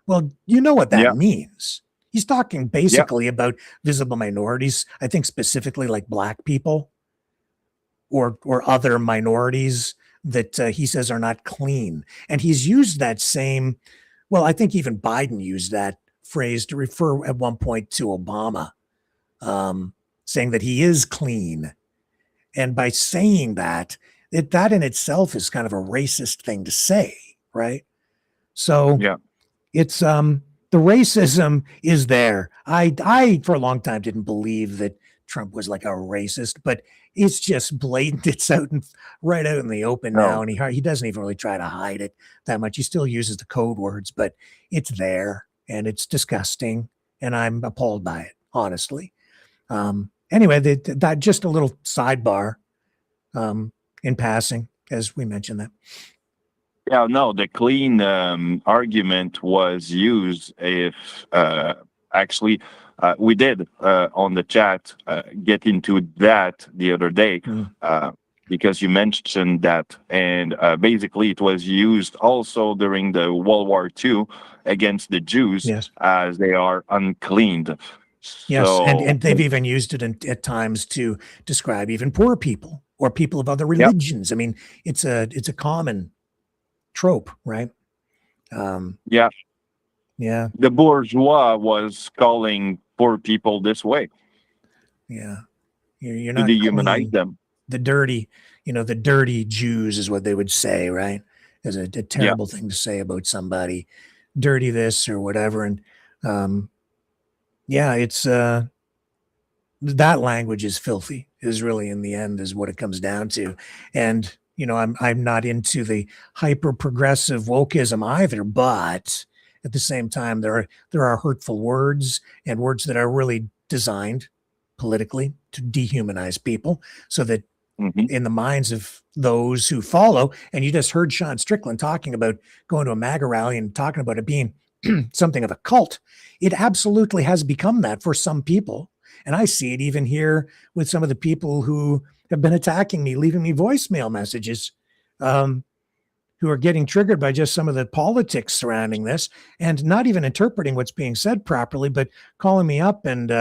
Well, you know what that means. He's talking basically about visible minorities, I think specifically like Black people or other minorities that he says are not clean. And he's used that same, well, I think even Biden used that phrase to refer at one point to Obama, saying that he is clean. And by saying that, that in itself is kind of a racist thing to say, right? So it's the racism is there. I for a long time didn't believe that Trump was like a racist, but it's just blatant. It's right out in the open now, and he doesn't even really try to hide it that much. He still uses the code words, but it's there, and it's disgusting, and I'm appalled by it, honestly. Anyway, that just a little sidebar in passing, as we mentioned that. Yeah, no, the clean argument was used if actually we did on the chat get into that the other day because you mentioned that, and basically it was used also during the World War II against the Jews as they are uncleaned. Yes, So, and they've even used it at times to describe even poor people or people of other religions. I mean, it's a common trope, right? Yeah. The bourgeois was calling poor people this way. Yeah. You're not to dehumanize clean. them. The dirty Jews is what they would say, right? As a terrible thing to say about somebody, dirty this or whatever. And it's that language is filthy, is really in the end is what it comes down to. And I'm not into the hyper progressive wokeism either, but at the same time, there are hurtful words and words that are really designed politically to dehumanize people, so that in the minds of those who follow, and you just heard Sean Strickland talking about going to a MAGA rally and talking about it being something of a cult. It absolutely has become that for some people. And I see it even here with some of the people who have been attacking me, leaving me voicemail messages, who are getting triggered by just some of the politics surrounding this and not even interpreting what's being said properly, but calling me up and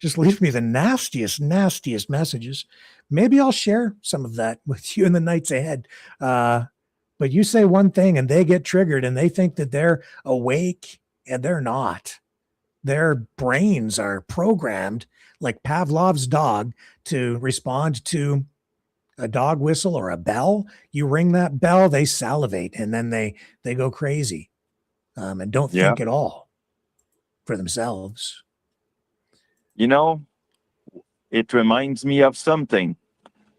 just leaves me the nastiest messages. Maybe I'll share some of that with you in the nights ahead. But you say one thing and they get triggered and they think that they're awake, and they're not. Their brains are programmed like Pavlov's dog to respond to a dog whistle or a bell. You ring that bell, they salivate, and then they go crazy, and don't think at all for themselves. You know, it reminds me of something.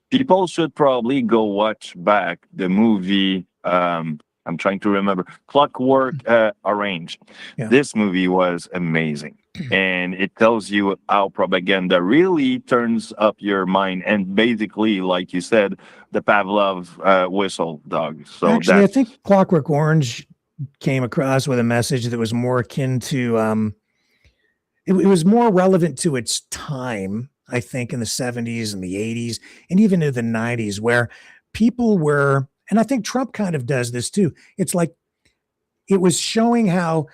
People should probably go watch back the movie. I'm trying to remember. Clockwork Orange. Yeah. This movie was amazing. And it tells you how propaganda really turns up your mind. And basically, like you said, the Pavlov whistle dog. So actually, I think Clockwork Orange came across with a message that was more akin to, it was more relevant to its time, I think, in the 70s and the 80s and even in the 90s, where people were, and I think Trump kind of does this too. It's like it was showing how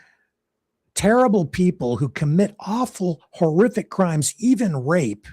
terrible people who commit awful, horrific crimes, even rape,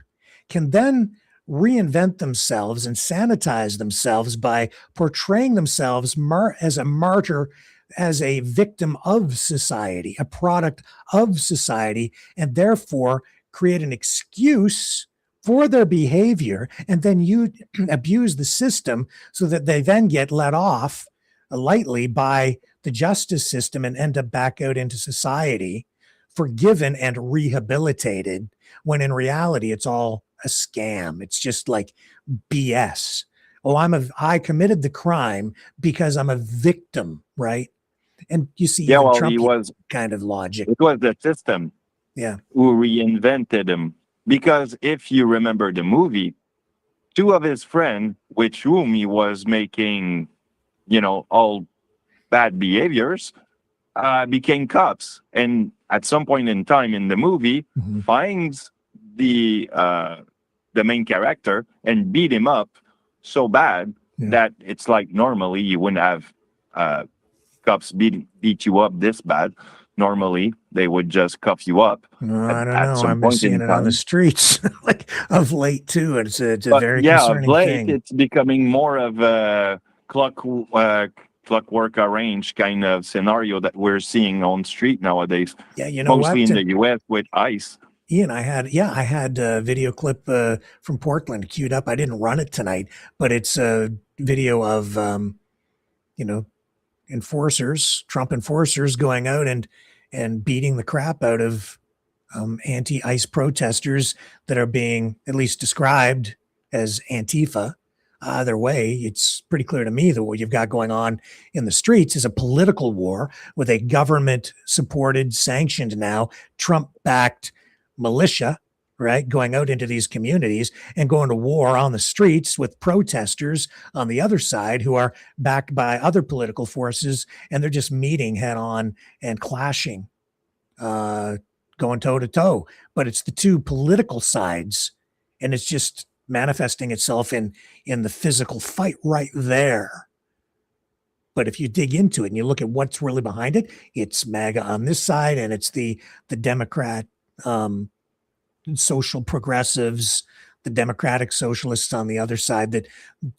can then reinvent themselves and sanitize themselves by portraying themselves as a martyr, as a victim of society, a product of society, and therefore create an excuse for their behavior, and then you abuse the system so that they then get let off lightly by the justice system and end up back out into society, forgiven and rehabilitated, when in reality it's all a scam. It's just like BS. Oh, I committed the crime because I'm a victim, right? And you see, yeah, well, Trump he was kind of logic. It was the system, who reinvented him. Because if you remember the movie, two of his friends, with whom he was making, all bad behaviors, became cops. And at some point in time in the movie, finds the main character and beat him up so bad that it's like normally you wouldn't have cops beat you up this bad. Normally, they would just cuff you up. No, I don't know. I've been seeing it on the streets like of late too. It's a very concerning thing. It's becoming more of a Clockwork Orange kind of scenario that we're seeing on street nowadays. Yeah, mostly in the U.S. with ICE. Ian, I had a video clip from Portland queued up. I didn't run it tonight, but it's a video of enforcers, Trump enforcers, going out and beating the crap out of anti-ICE protesters that are being at least described as Antifa. Either way, it's pretty clear to me that what you've got going on in the streets is a political war with a government-supported, sanctioned now, Trump-backed militia, right, going out into these communities and going to war on the streets with protesters on the other side who are backed by other political forces, and they're just meeting head on and clashing, going toe to toe. But it's the two political sides, and it's just manifesting itself in the physical fight right there. But if you dig into it and you look at what's really behind it, it's MAGA on this side, and it's the Democrat social progressives, the democratic socialists on the other side, that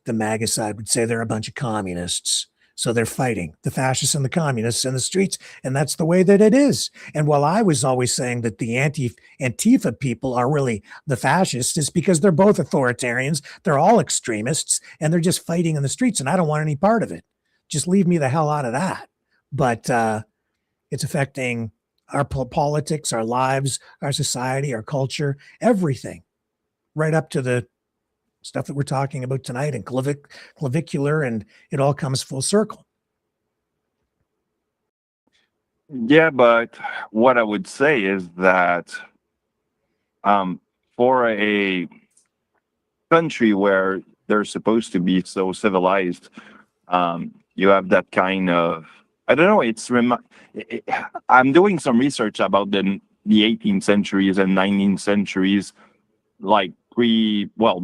the MAGA side would say they're a bunch of communists. So they're fighting the fascists and the communists in the streets, and that's the way that it is. And while I was always saying that the Antifa people are really the fascists, it's because they're both authoritarians, they're all extremists, and they're just fighting in the streets, and I don't want any part of it. Just leave me the hell out of that. But it's affecting our politics, our lives, our society, our culture, everything, right up to the stuff that we're talking about tonight, and clavicular, and it all comes full circle. Yeah, but what I would say is that for a country where they're supposed to be so civilized, you have that kind of, I don't know, I'm doing some research about the 18th centuries and 19th centuries, like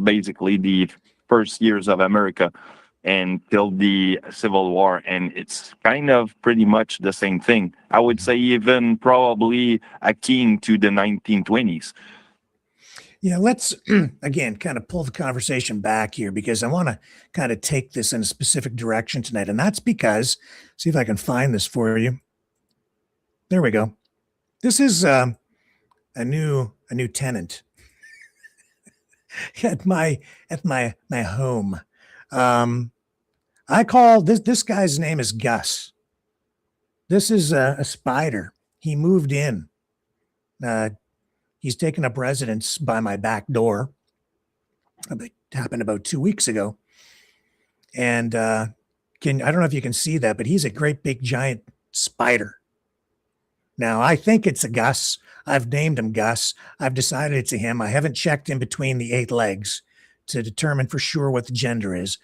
basically the first years of America until the Civil War, and it's kind of pretty much the same thing. I would say even probably akin to the 1920s. let's again kind of pull the conversation back here because I want to kind of take this in a specific direction tonight. And that's because, see if I can find this for you. There we go. This is a new tenant at my home. I call this guy's name is Gus. This is a spider. He moved in. He's taken up residence by my back door. It happened about 2 weeks ago. And I don't know if you can see that, but he's a great big giant spider. Now, I think it's a Gus. I've named him Gus. I've decided it's a him. I haven't checked in between the 8 legs to determine for sure what the gender is,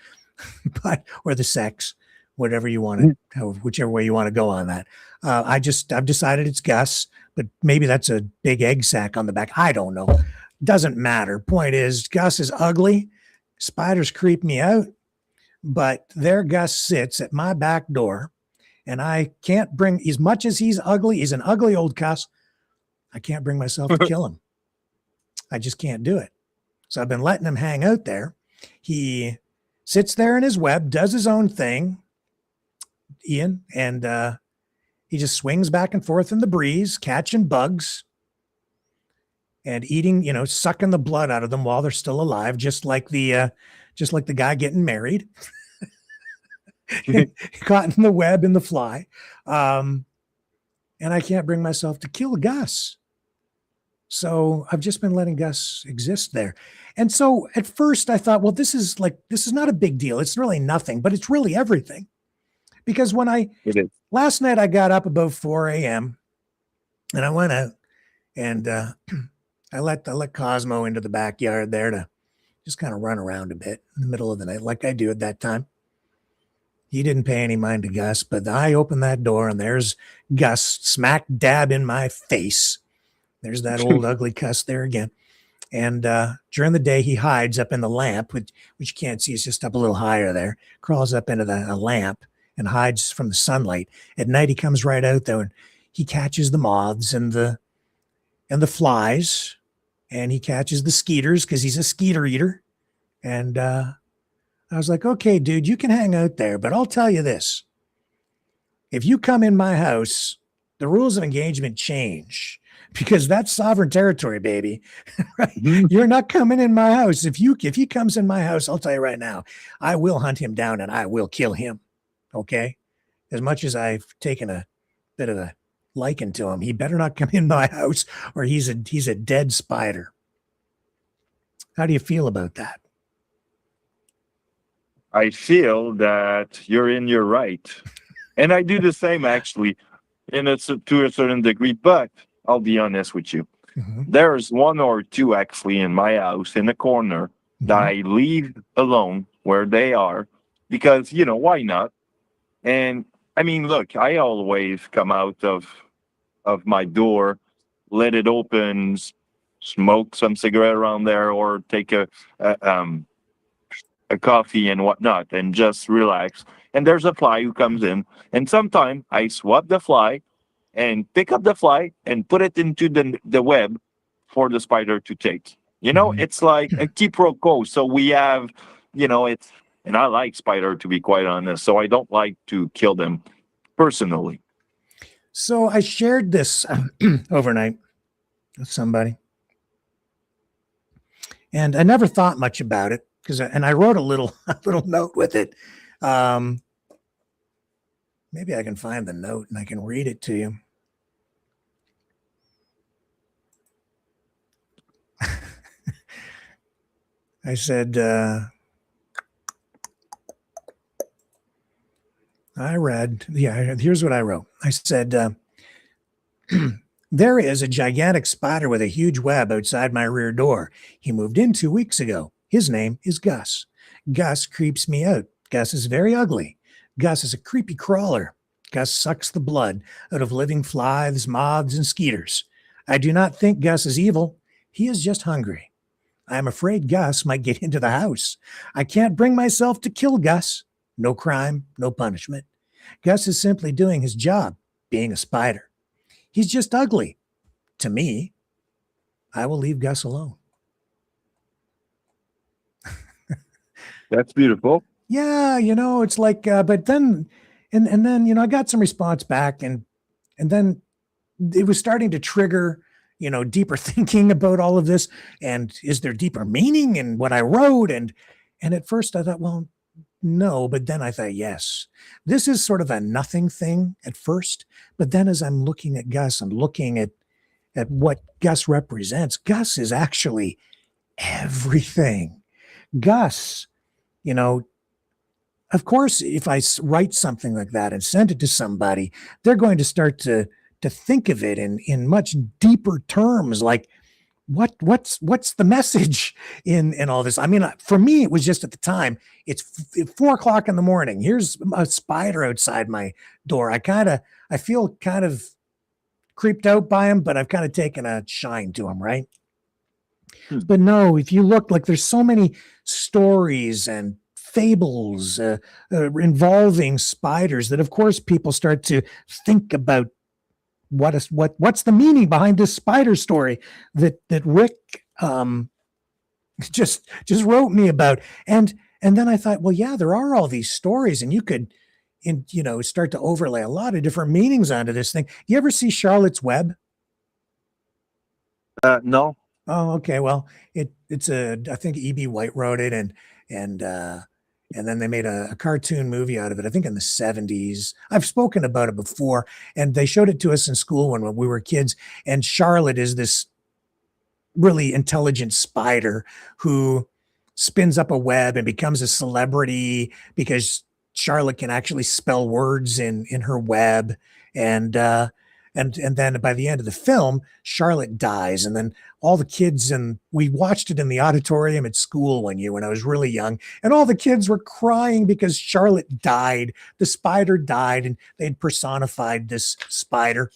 or the sex, whatever you want to, whichever way you want to go on that. I've decided it's Gus. But maybe that's a big egg sack on the back. I don't know. Doesn't matter. Point is, Gus is ugly. Spiders creep me out. But there Gus sits at my back door. And I can't bring, as much as he's ugly, he's an ugly old cuss. I can't bring myself to kill him. I just can't do it. So I've been letting him hang out there. He sits there in his web, does his own thing, Ian, and he just swings back and forth in the breeze, catching bugs and eating, sucking the blood out of them while they're still alive, just like the guy getting married. Caught in the web in the fly. And I can't bring myself to kill Gus. So I've just been letting Gus exist there. And so at first I thought, well, this is not a big deal. It's really nothing, but it's really everything. Because last night I got up about 4 a.m. and I went out and I let Cosmo into the backyard there to just kind of run around a bit in the middle of the night, like I do at that time. He didn't pay any mind to Gus, but I opened that door and there's Gus smack dab in my face. There's that old ugly cuss there again. And during the day, he hides up in the lamp, which you can't see. It's just up a little higher there, crawls up into a lamp and hides from the sunlight. At night, he comes right out there and he catches the moths and the flies, and he catches the skeeters because he's a skeeter eater. And I was like, okay, dude, you can hang out there, but I'll tell you this. If you come in my house, the rules of engagement change because that's sovereign territory, baby. Right? You're not coming in my house. If he comes in my house, I'll tell you right now, I will hunt him down and I will kill him. Okay. As much as I've taken a bit of a liking to him, he better not come in my house or he's a dead spider. How do you feel about that? I feel that you're in your right. And I do the same actually to a certain degree, but I'll be honest with you. Mm-hmm. There's 1 or 2 actually in my house in the corner that I leave alone where they are because, why not? And I mean, look, I always come out of my door, let it open, smoke some cigarette around there, or take a coffee and whatnot, and just relax. And there's a fly who comes in, and sometimes I swap the fly and pick up the fly and put it into the web for the spider to take. It's like a quiproquo. So we have, and I like spider, to be quite honest. So I don't like to kill them personally. So I shared this overnight with somebody, and I never thought much about it and I wrote a little note with it. Maybe I can find the note and I can read it to you. I said, here's what I wrote. I said, there is a gigantic spider with a huge web outside my rear door. He moved in 2 weeks ago. His name is Gus. Gus creeps me out. Gus is very ugly. Gus is a creepy crawler. Gus sucks the blood out of living flies, moths, and skeeters. I do not think Gus is evil. He is just hungry. I am afraid Gus might get into the house. I can't bring myself to kill Gus. No crime, no punishment. Gus is simply doing his job, being a spider. He's just ugly. To me, I will leave Gus alone. That's beautiful. Yeah, it's like, but then, and then, I got some response back, and then it was starting to trigger, deeper thinking about all of this. And is there deeper meaning in what I wrote? And at first I thought, well, no, but then I thought, yes, this is sort of a nothing thing at first. But then as I'm looking at Gus, I'm looking at what Gus represents. Gus is actually everything. Gus, of course, if I write something like that and send it to somebody, they're going to start to think of it in much deeper terms, like what's the message in all this? I mean, for me, it was just at the time, it's 4:00 in the morning. Here's a spider outside my door. I feel kind of creeped out by him, but I've kind of taken a shine to him, right? But no, if you look, like, there's so many stories and fables involving spiders that, of course, people start to think about what's the meaning behind this spider story that Rick just wrote me about. And then I thought, well, yeah, there are all these stories, and you could start to overlay a lot of different meanings onto this thing. You ever see Charlotte's Web? No. Oh, okay. Well, it's I think E.B. White wrote it, and then they made a cartoon movie out of it, I think in the 70s. I've spoken about it before, and they showed it to us in school when we were kids. And Charlotte is this really intelligent spider who spins up a web and becomes a celebrity because Charlotte can actually spell words in her web. And then by the end of the film, Charlotte dies. And then all the kids, and we watched it in the auditorium at school one year when I was really young, and all the kids were crying because Charlotte died. The spider died, and they'd personified this spider,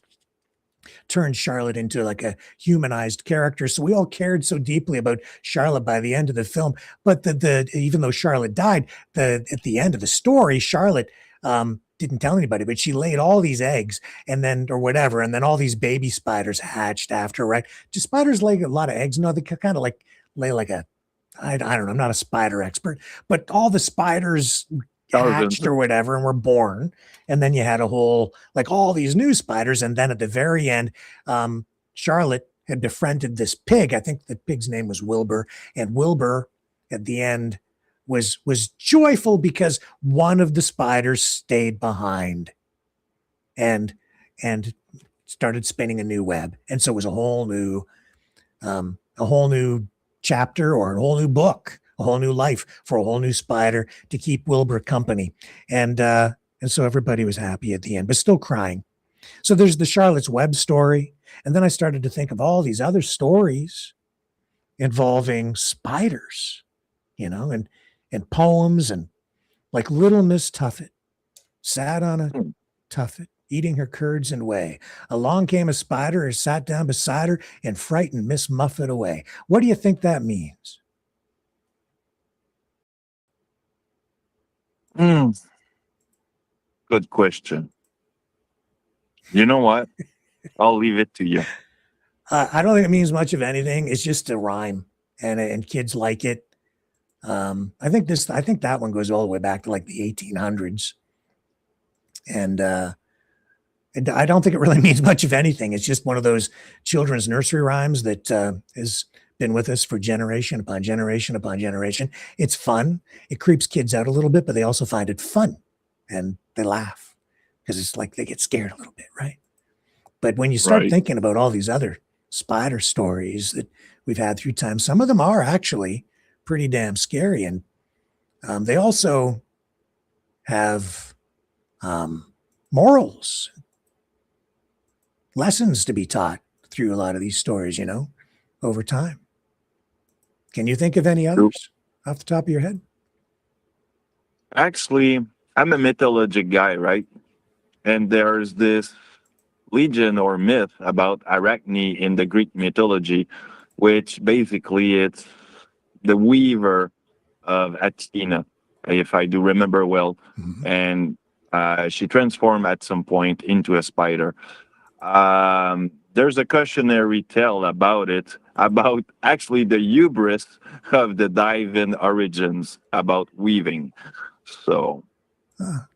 turned Charlotte into like a humanized character. So we all cared so deeply about Charlotte by the end of the film. But even though Charlotte died, at the end of the story, Charlotte didn't tell anybody, but she laid all these eggs, and then, or whatever, and then all these baby spiders hatched after, right? Do spiders lay a lot of eggs? No, they kind of like lay like I don't know, I'm not a spider expert, but all the spiders hatched or whatever and were born. And then you had a whole, like, all these new spiders. And then at the very end, Charlotte had befriended this pig. I think the pig's name was Wilbur, and Wilbur at the end was joyful because one of the spiders stayed behind and started spinning a new web. And so it was a whole new chapter, or a whole new book, a whole new life for a whole new spider to keep Wilbur company. And so everybody was happy at the end, but still crying. So there's the Charlotte's Web story. And then I started to think of all these other stories involving spiders, and poems, and like Little Miss Tuffet sat on a tuffet, eating her curds and whey. Along came a spider and sat down beside her and frightened Miss Muffet away. What do you think that means? Good question. You know what? I'll leave it to you. I don't think it means much of anything. It's just a rhyme, and kids like it. I think that one goes all the way back to like the 1800s. And I don't think it really means much of anything. It's just one of those children's nursery rhymes that has been with us for generation upon generation upon generation. It's fun. It creeps kids out a little bit, but they also find it fun, and they laugh because it's like they get scared a little bit, right? But when you start thinking about all these other spider stories that we've had through time, some of them are actually pretty damn scary. And they also have morals, lessons to be taught through a lot of these stories, over time. Can you think of any others off the top of your head? Actually, I'm a mythologic guy, right? And there's this legend or myth about Arachne in the Greek mythology, which basically it's the weaver of Athena, if I do remember well. And she transformed at some point into a spider. there's a cautionary tale about it, about actually the hubris of the dive-in origins about weaving. So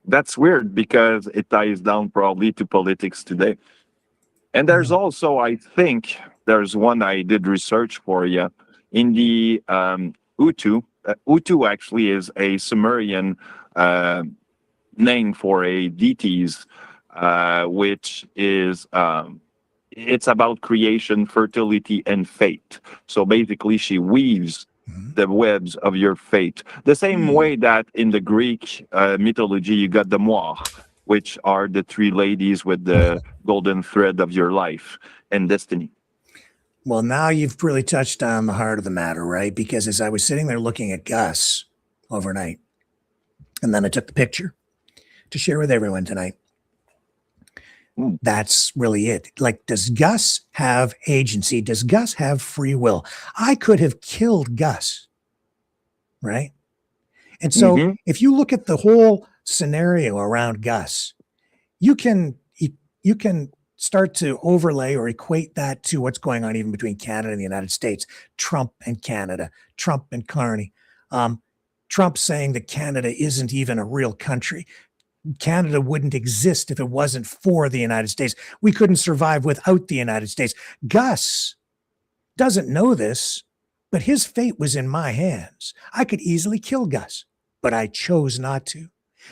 that's weird because it ties down probably to politics today. And there's also, I think, there's one I did research for you in the Utu. Utu actually is a Sumerian name for a deities, which is it's about creation, fertility, and fate. So basically, she weaves the webs of your fate. The same way that in the Greek mythology, you got the moire, which are the three ladies with the golden thread of your life and destiny. Well, now you've really touched on the heart of the matter, right? Because as I was sitting there looking at Gus overnight, and then I took the picture to share with everyone tonight, that's really it. Like, does Gus have agency? Does Gus have free will? I could have killed Gus, right? And so if you look at the whole scenario around Gus, you can start to overlay or equate that to what's going on even between Canada and the United States, Trump and Canada, Trump and Carney. Trump saying that Canada isn't even a real country. Canada wouldn't exist if it wasn't for the United States. We couldn't survive without the United States. Gus doesn't know this, but his fate was in my hands. I could easily kill Gus, but I chose not to.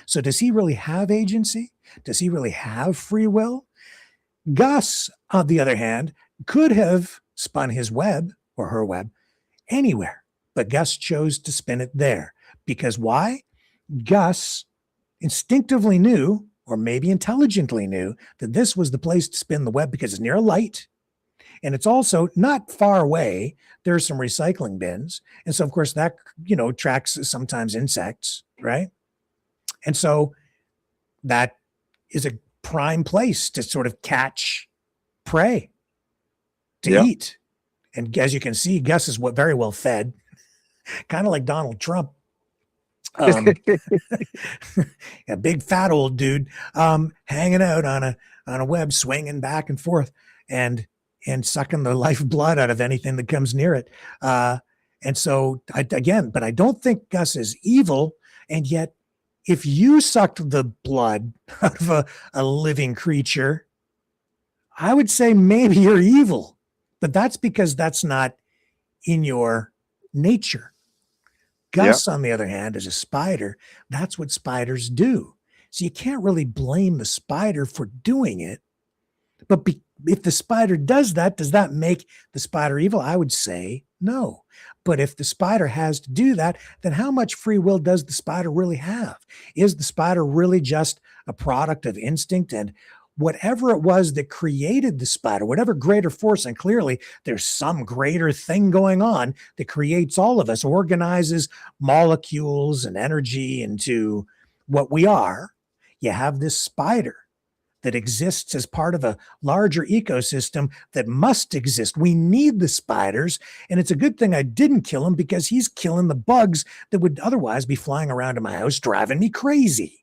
So does he really have agency? Does he really have free will? Gus, on the other hand, could have spun his web or her web anywhere, but Gus chose to spin it there. Because why? Gus instinctively knew, or maybe intelligently knew, that this was the place to spin the web because it's near a light. And it's also not far away. There's some recycling bins. And so, of course, that, tracks sometimes insects, right? And so that is a prime place to sort of catch prey to eat. And as you can see, Gus is very well fed, kind of like Donald Trump. A big fat old dude hanging out on a web, swinging back and forth and sucking the lifeblood out of anything that comes near it. And so but I don't think Gus is evil. And yet, if you sucked the blood out of a living creature, I would say maybe you're evil. But that's because that's not in your nature. Gus, on the other hand, is a spider. That's what spiders do. So you can't really blame the spider for doing it. But if the spider does that make the spider evil? I would say no. But if the spider has to do that, then how much free will does the spider really have? Is the spider really just a product of instinct and whatever it was that created the spider, whatever greater force, and clearly there's some greater thing going on that creates all of us, organizes molecules and energy into what we are. You have this spider that exists as part of a larger ecosystem that must exist. We need the spiders, and it's a good thing I didn't kill him because he's killing the bugs that would otherwise be flying around in my house, driving me crazy.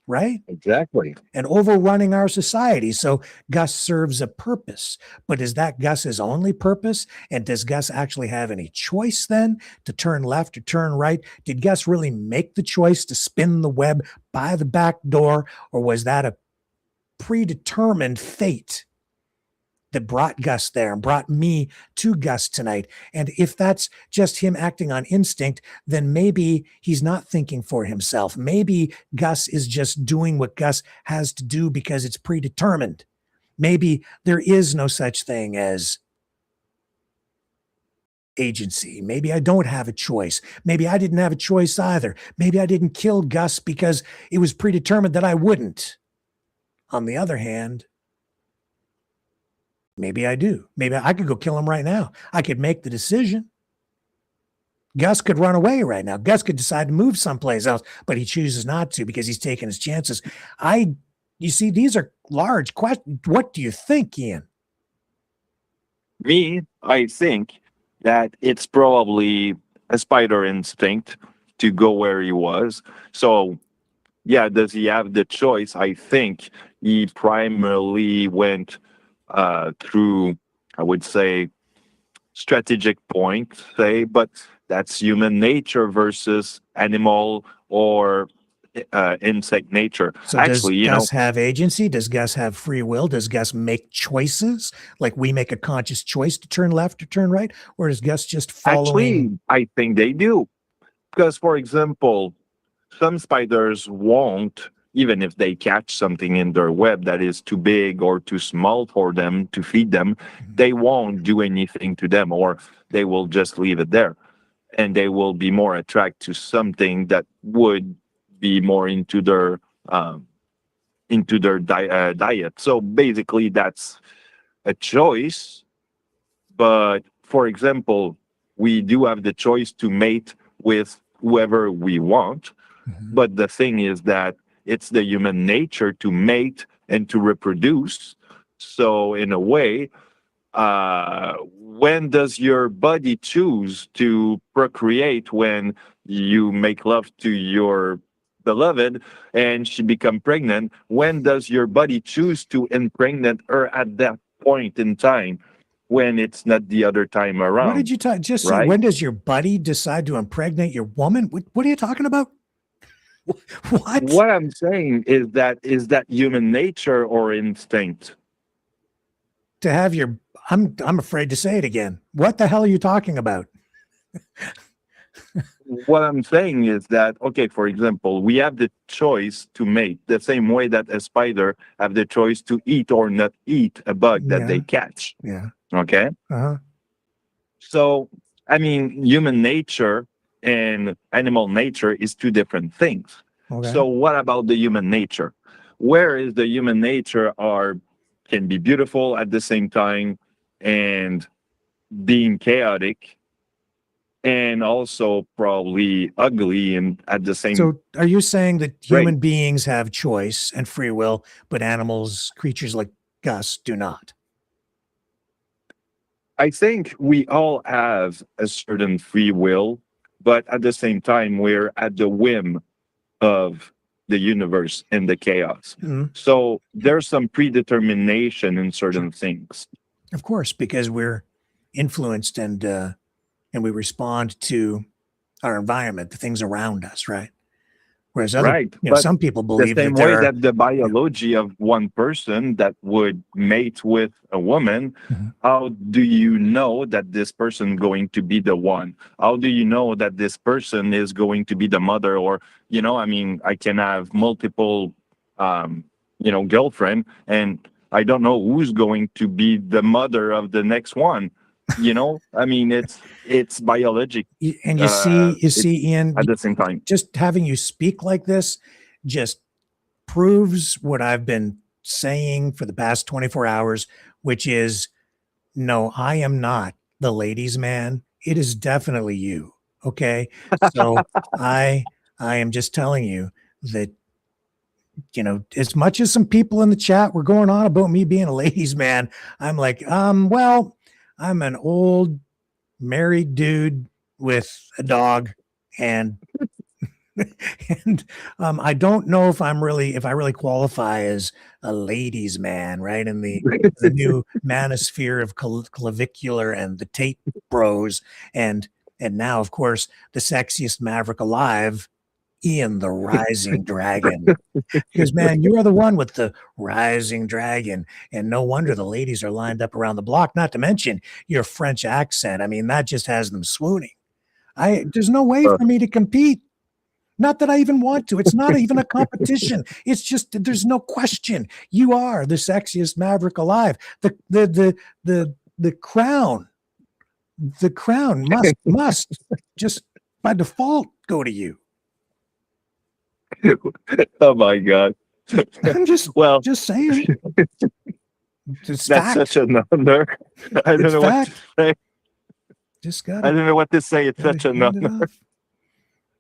Right? Exactly. And overrunning our society. So Gus serves a purpose. But is that Gus's only purpose? And does Gus actually have any choice then to turn left or turn right? Did Gus really make the choice to spin the web by the back door? Or was that a predetermined fate that brought Gus there and brought me to Gus tonight? And if that's just him acting on instinct, then maybe he's not thinking for himself. Maybe Gus is just doing what Gus has to do because it's predetermined. Maybe there is no such thing as agency. Maybe I don't have a choice. Maybe I didn't have a choice either. Maybe I didn't kill Gus because it was predetermined that I wouldn't. On the other hand, maybe I do. Maybe I could go kill him right now. I could make the decision. Gus could run away right now. Gus could decide to move someplace else, but he chooses not to because he's taking his chances. You see, these are large questions. What do you think, Ian? Me, I think that it's probably a spider instinct to go where he was. So, yeah, does he have the choice? I think he primarily went through, I would say, strategic point, say, but that's human nature versus animal or insect nature. So Actually, does Gus have agency? Does Gus have free will? Does Gus make choices? Like we make a conscious choice to turn left or turn right? Or is Gus just following? actually, I think they do. Because, for example, some spiders won't, even if they catch something in their web that is too big or too small for them to feed them, they won't do anything to them, or they will just leave it there. And they will be more attracted to something that would be more into their diet. So basically, that's a choice. But for example, we do have the choice to mate with whoever we want. But the thing is that it's the human nature to mate and to reproduce. So in a way, when does your body choose to procreate? When you make love to your beloved and she become pregnant, when does your body choose to impregnate her at that point in time, when it's not the other time around? What did you just say? right? When does your buddy decide to impregnate your woman? What are you talking about? What? What I'm saying is that human nature or instinct? To have your, I'm afraid to say it again. What the hell are you talking about? What I'm saying is that, okay, for example, we have the choice to mate the same way that a spider have the choice to eat or not eat a bug that they catch. Yeah. Okay. Uh-huh. So, I mean, human nature and animal nature is two different things. Okay. So what about the human nature? Where is the human nature can be beautiful at the same time and being chaotic, and also probably ugly and at the same. So are you saying that human beings have choice and free will, but animals, creatures like Gus do not? I think we all have a certain free will, but at the same time, we're at the whim of the universe and the chaos. So there's some predetermination in certain things. Of course, because we're influenced and we respond to our environment, the things around us, right? Whereas other, But some people believe the same that way that the biology of one person that would mate with a woman, how do you know that this person going to be the one? How do you know that this person is going to be the mother? Or, I mean, I can have multiple, girlfriend, and I don't know who's going to be the mother of the next one. I mean, it's biologic. And you see, Ian, at the same time, just having you speak like this just proves what I've been saying for the past 24 hours, which is, no, I am not the ladies' man. It is definitely you. Okay. So I am just telling you that, as much as some people in the chat were going on about me being a ladies' man, I'm like, well, I'm an old married dude with a dog, and I don't know if I really qualify as a ladies' man, right? In the new manosphere of clavicular and the tape bros, and now, of course, the sexiest Maverick alive, Ian the Rising Dragon. Because, man, you are the one with the rising dragon, and no wonder the ladies are lined up around the block, not to mention your French accent. I mean, that just has them swooning. There's no way for me to compete. Not that I even want to. It's not even a competition. It's just, there's no question. You are the sexiest Maverick alive. The crown must just by default go to you. Oh my God. I'm just saying. That's such an honor. I don't know what to say. I don't know what to say. It's such an honor.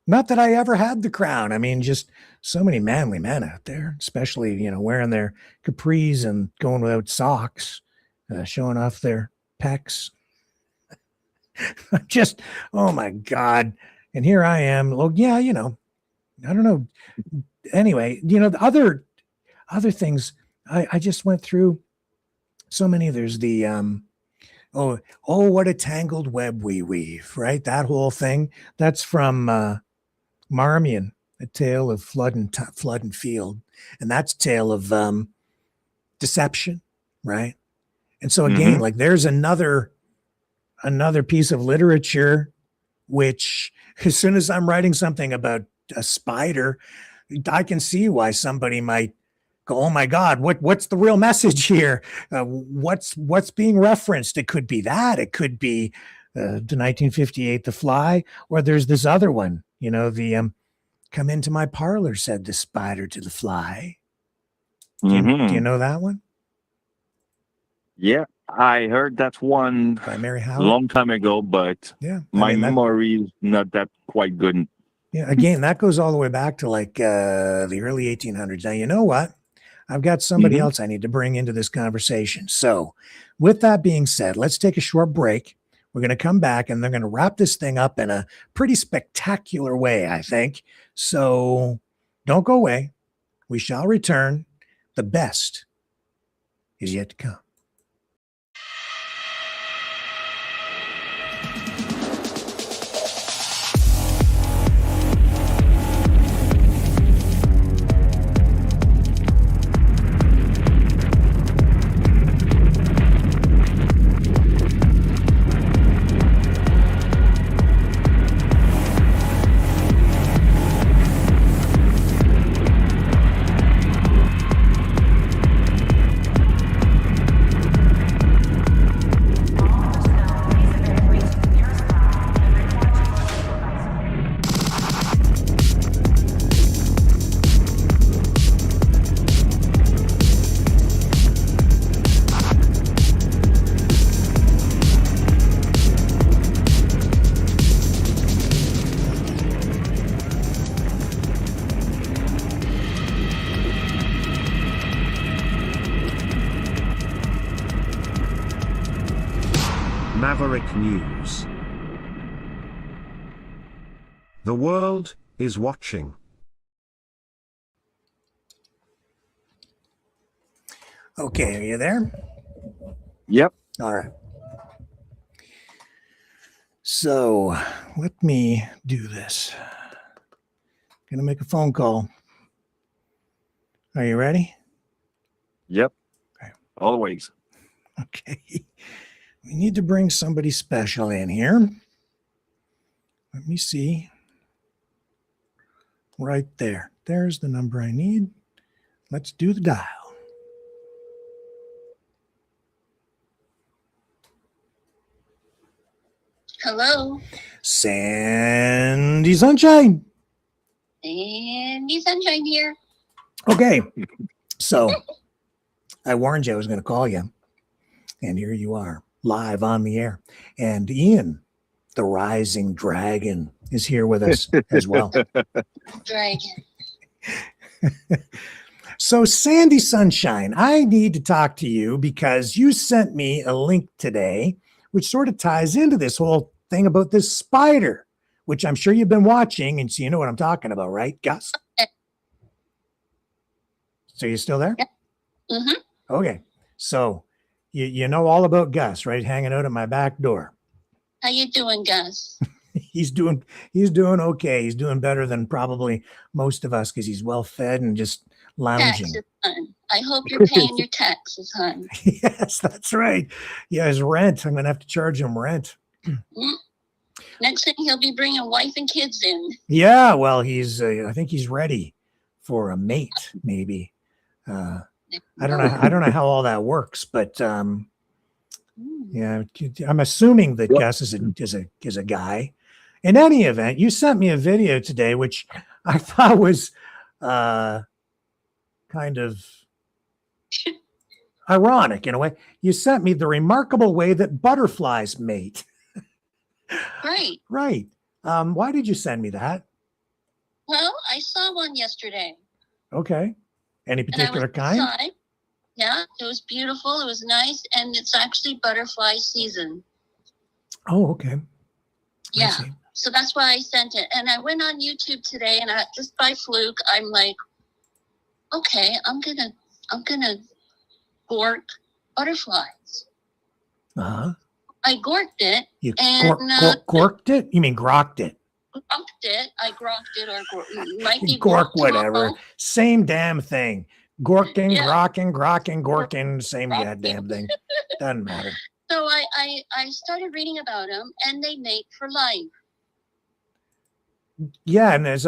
Not that I ever had the crown. I mean, just so many manly men out there, especially, wearing their capris and going without socks, showing off their pecs. Just, oh my God. And here I am. Well, yeah, I don't know. Anyway, the other things I just went through So many. There's the oh, what a tangled web we weave, right? That whole thing. That's from Marmion, A Tale of Flood and Field. And that's a tale of deception, right? And so again, like there's another piece of literature which, as soon as I'm writing something about a spider, I can see why somebody might go, "Oh my God, what's the real message here? What's being referenced?" It could be that. It could be the 1958 The Fly, or there's this other one. You know, the "Come into my parlor," said the spider to the fly. Do you know that one? Yeah, I heard that one by Mary a Howard long time ago, but yeah, my memory is not that quite good. Yeah, again, that goes all the way back to like the early 1800s. Now, you know what? I've got somebody else I need to bring into this conversation. So with that being said, let's take a short break. We're going to come back and they're going to wrap this thing up in a pretty spectacular way, I think. So don't go away. We shall return. The best is yet to come. Maverick News. The world is watching. Okay, are you there? Yep. All right. So let me do this. Gonna make a phone call. Are you ready? Yep. Okay. Always. Okay. We need to bring somebody special in here. Let me see. Right there. There's the number I need. Let's do the dial. Hello. Sandy Sunshine. Sandy Sunshine here. Okay. So I warned you I was going to call you. And here you are, live on the air. And Ian, the rising dragon, is here with us as well. Dragon. So Sandy Sunshine, I need to talk to you because you sent me a link today, which sort of ties into this whole thing about this spider, which I'm sure you've been watching, and so you know what I'm talking about, right, Gus? So you still there? Yep. Mm-hmm. Okay. So you know all about Gus, right? Hanging out at my back door. How you doing, Gus? He's doing okay. He's doing better than probably most of us because he's well fed and just lounging. Taxes, hon. I hope you're paying your taxes, hon. Yes, that's right. Yeah, his rent. I'm gonna have to charge him rent. Next thing he'll be bringing wife and kids in. Yeah, well, he's. I think he's ready for a mate, maybe. I don't know how all that works, but yeah, I'm assuming that Gus is a guy. In any event, you sent me a video today, which I thought was kind of ironic in a way. You sent me the remarkable way that butterflies mate. Right. Right. Why did you send me that? Well, I saw one yesterday. Okay. Any particular kind? Outside. Yeah, it was beautiful. It was nice, and it's actually butterfly season. Oh, okay. Yeah. So that's why I sent it. And I went on YouTube today, and just by fluke, I'm like, okay, I'm gonna bork butterflies. Uh-huh. I gorked it. You and gorked it? You mean grokked it? Grokked it. I grokked it, or might be Gork, tomorrow. whatever. Same damn thing. Gorking, Yeah. grokking, gorking, same goddamn thing. Doesn't matter. So I started reading about them, and they mate for life. Yeah, and there's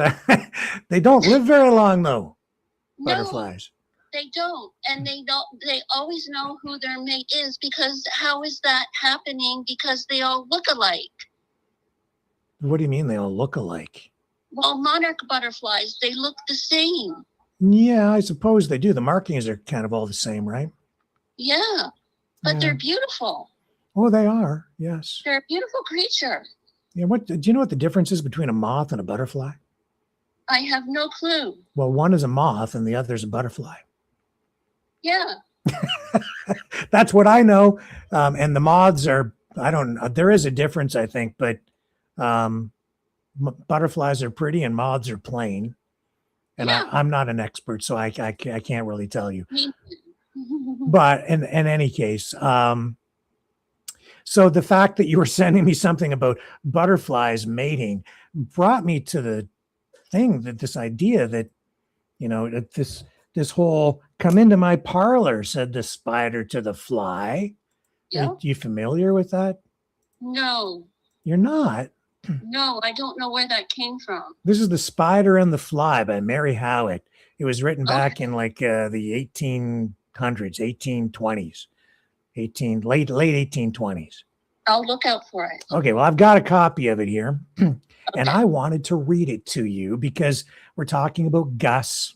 they don't live very long though. Butterflies. No, they don't, and they don't. They always know who their mate is, because how is that happening? Because they all look alike. What do you mean they all look alike? Well, monarch butterflies, they look the same. Yeah, I suppose they do. The markings are kind of all the same, right? Yeah, but they're beautiful. Oh, they are. Yes. They're a beautiful creature. Yeah. What do you know? What the difference is between a moth and a butterfly? I have no clue. Well, one is a moth and the other is a butterfly. Yeah. That's what I know. And the moths are, I don't know. There is a difference, I think, but butterflies are pretty and moths are plain. And I'm not an expert, so I can't really tell you. But in any case, so the fact that you were sending me something about butterflies mating brought me to the thing, that this idea that, that this whole "come into my parlor," said the spider to the fly. Yeah. Are you familiar with that? No. You're not? No, I don't know where that came from. This is The Spider and the Fly by Mary Howitt. It was written back in like the 1800s, 1820s, late 1820s. I'll look out for it. Okay, well, I've got a copy of it here, and I wanted to read it to you because we're talking about Gus,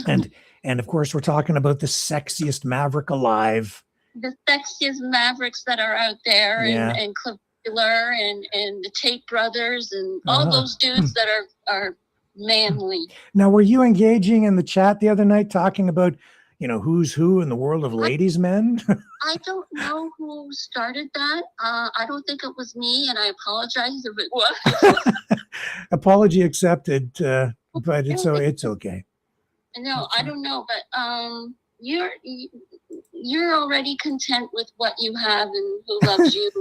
and of course we're talking about the sexiest maverick alive. The sexiest mavericks that are out there, and Clavicular and the Tate brothers and all those dudes that are manly. Now, were you engaging in the chat the other night talking about, who's who in the world of ladies' men? I don't know who started that. I don't think it was me, and I apologize if it was. Apology accepted, but it's okay. No, I don't know, but you're already content with what you have and who loves you.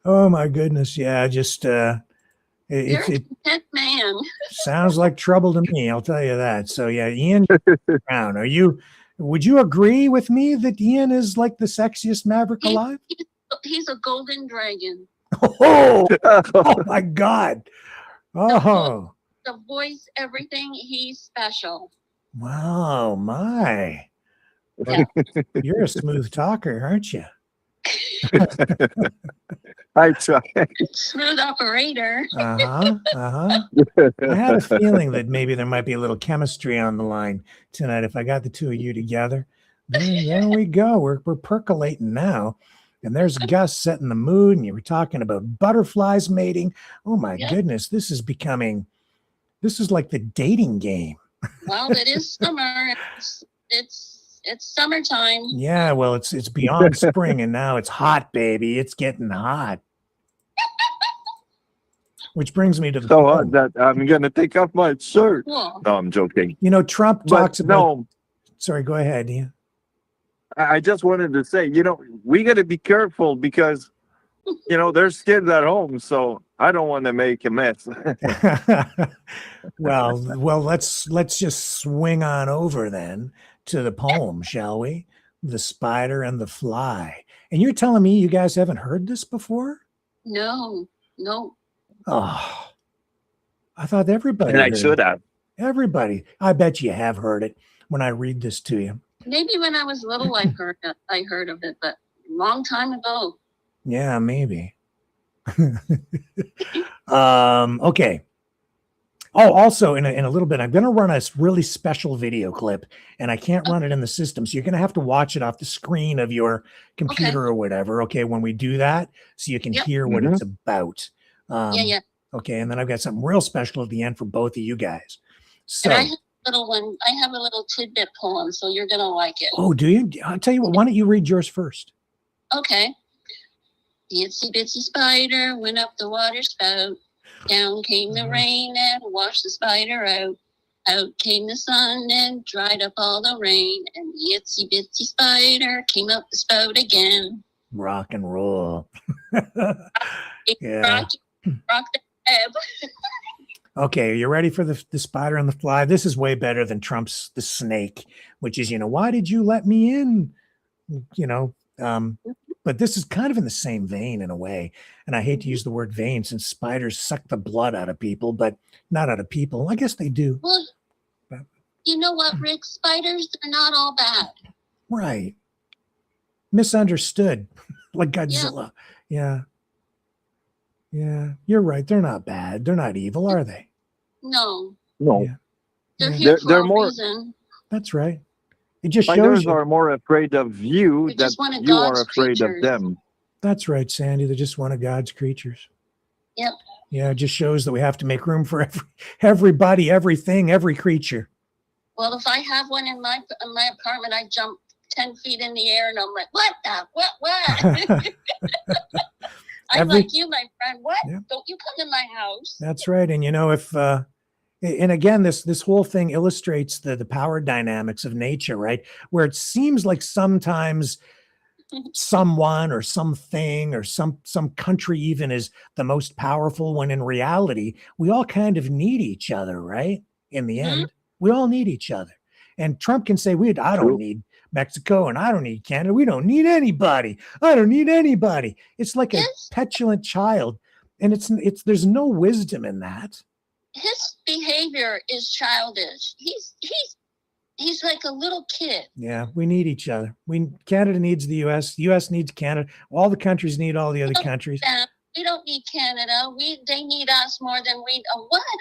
Oh my goodness, yeah, just you're a content man. Sounds like trouble to me, I'll tell you that. So yeah, Ian Brown, would you agree with me that Ian is like the sexiest maverick alive? He's a golden dragon. Oh my God. Oh. The voice, everything, he's special. Wow, my. Yeah. You're a smooth talker, aren't you? I try. Smooth operator. I had a feeling that maybe there might be a little chemistry on the line tonight if I got the two of you together. There we go. We're percolating now. And there's Gus setting the mood, and you were talking about butterflies mating. Oh my goodness, this is like the dating game. Well, it is summer. It's summertime. Yeah, well, it's beyond spring, and now it's hot, baby. It's getting hot. Which brings me to the so hot that I'm gonna take off my shirt. Cool. No, I'm joking. Trump talks about. No, sorry, go ahead. Yeah. I just wanted to say, we got to be careful because, there's kids at home, so I don't want to make a mess. well, let's just swing on over then to the poem, shall we? The Spider and the Fly. And you're telling me you guys haven't heard this before? No. Oh, I thought everybody. And I should have. Everybody. I bet you have heard it when I read this to you. Maybe when I was little, I heard of it, but a long time ago. Yeah, maybe. Okay. Oh, also in a little bit, I'm going to run a really special video clip, and I can't run it in the system. So you're going to have to watch it off the screen of your computer or whatever. Okay. When we do that, so you can hear what it's about. Yeah. Okay. And then I've got something real special at the end for both of you guys. So. And I have a little tidbit poem, so you're going to like it. Oh, do you? I'll tell you what, why don't you read yours first? Okay. The itsy bitsy spider went up the water spout. Down came the rain and washed the spider out. Out came the sun and dried up all the rain, and the itsy bitsy spider came out the spout again. Rock and roll. Yeah. Rock the web. Okay, are you ready for the spider and the fly? This is way better than Trump's the snake, which is, why did you let me in? But this is kind of in the same vein in a way. And I hate to use the word vein since spiders suck the blood out of people, but not out of people. I guess they do. Well, you know what, Rick? Spiders, they're not all bad. Right. Misunderstood. Like Godzilla. Yeah. Yeah, you're right. They're not bad. They're not evil, are they? No. No. They're here for They're a more. reason. That's right. It just Spiders shows you. are more afraid of you They're than just one of you are God's afraid of creatures. them. That's right, Sandy. They're just one of God's creatures. Yep. Yeah, it just shows that we have to make room for everybody, everything, every creature. Well, if I have one in my apartment, I jump 10 feet in the air and I'm like, what? I'm like you, my friend. What? Yeah. Don't you come in my house? That's right. And if and again, this whole thing illustrates the power dynamics of nature, right? Where it seems like sometimes someone or something or some country even is the most powerful, when in reality, we all kind of need each other, right? In the end, we all need each other. And Trump can say, I don't need Mexico and I don't need Canada. We don't need anybody. I don't need anybody. It's like a petulant child. And it's there's no wisdom in that. His behavior is childish. He's like a little kid. Yeah, we need each other. Canada needs the US. The US needs Canada. All the countries need all the other countries. We don't need Canada. They need us more than we.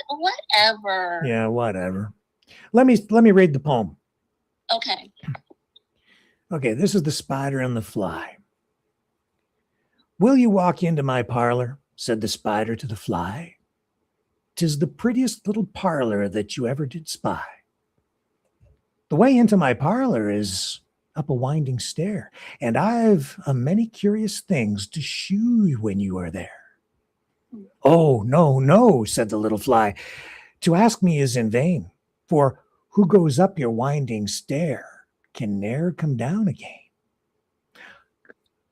Whatever. Yeah, whatever. Let me read the poem. Okay. Okay, this is the spider and the fly. Will you walk into my parlor? Said the spider to the fly. 'Tis the prettiest little parlor that you ever did spy. The way into my parlor is up a winding stair, and I've a many curious things to shew you when you are there. Oh, no, no, said the little fly. To ask me is in vain, for who goes up your winding stair can ne'er come down again.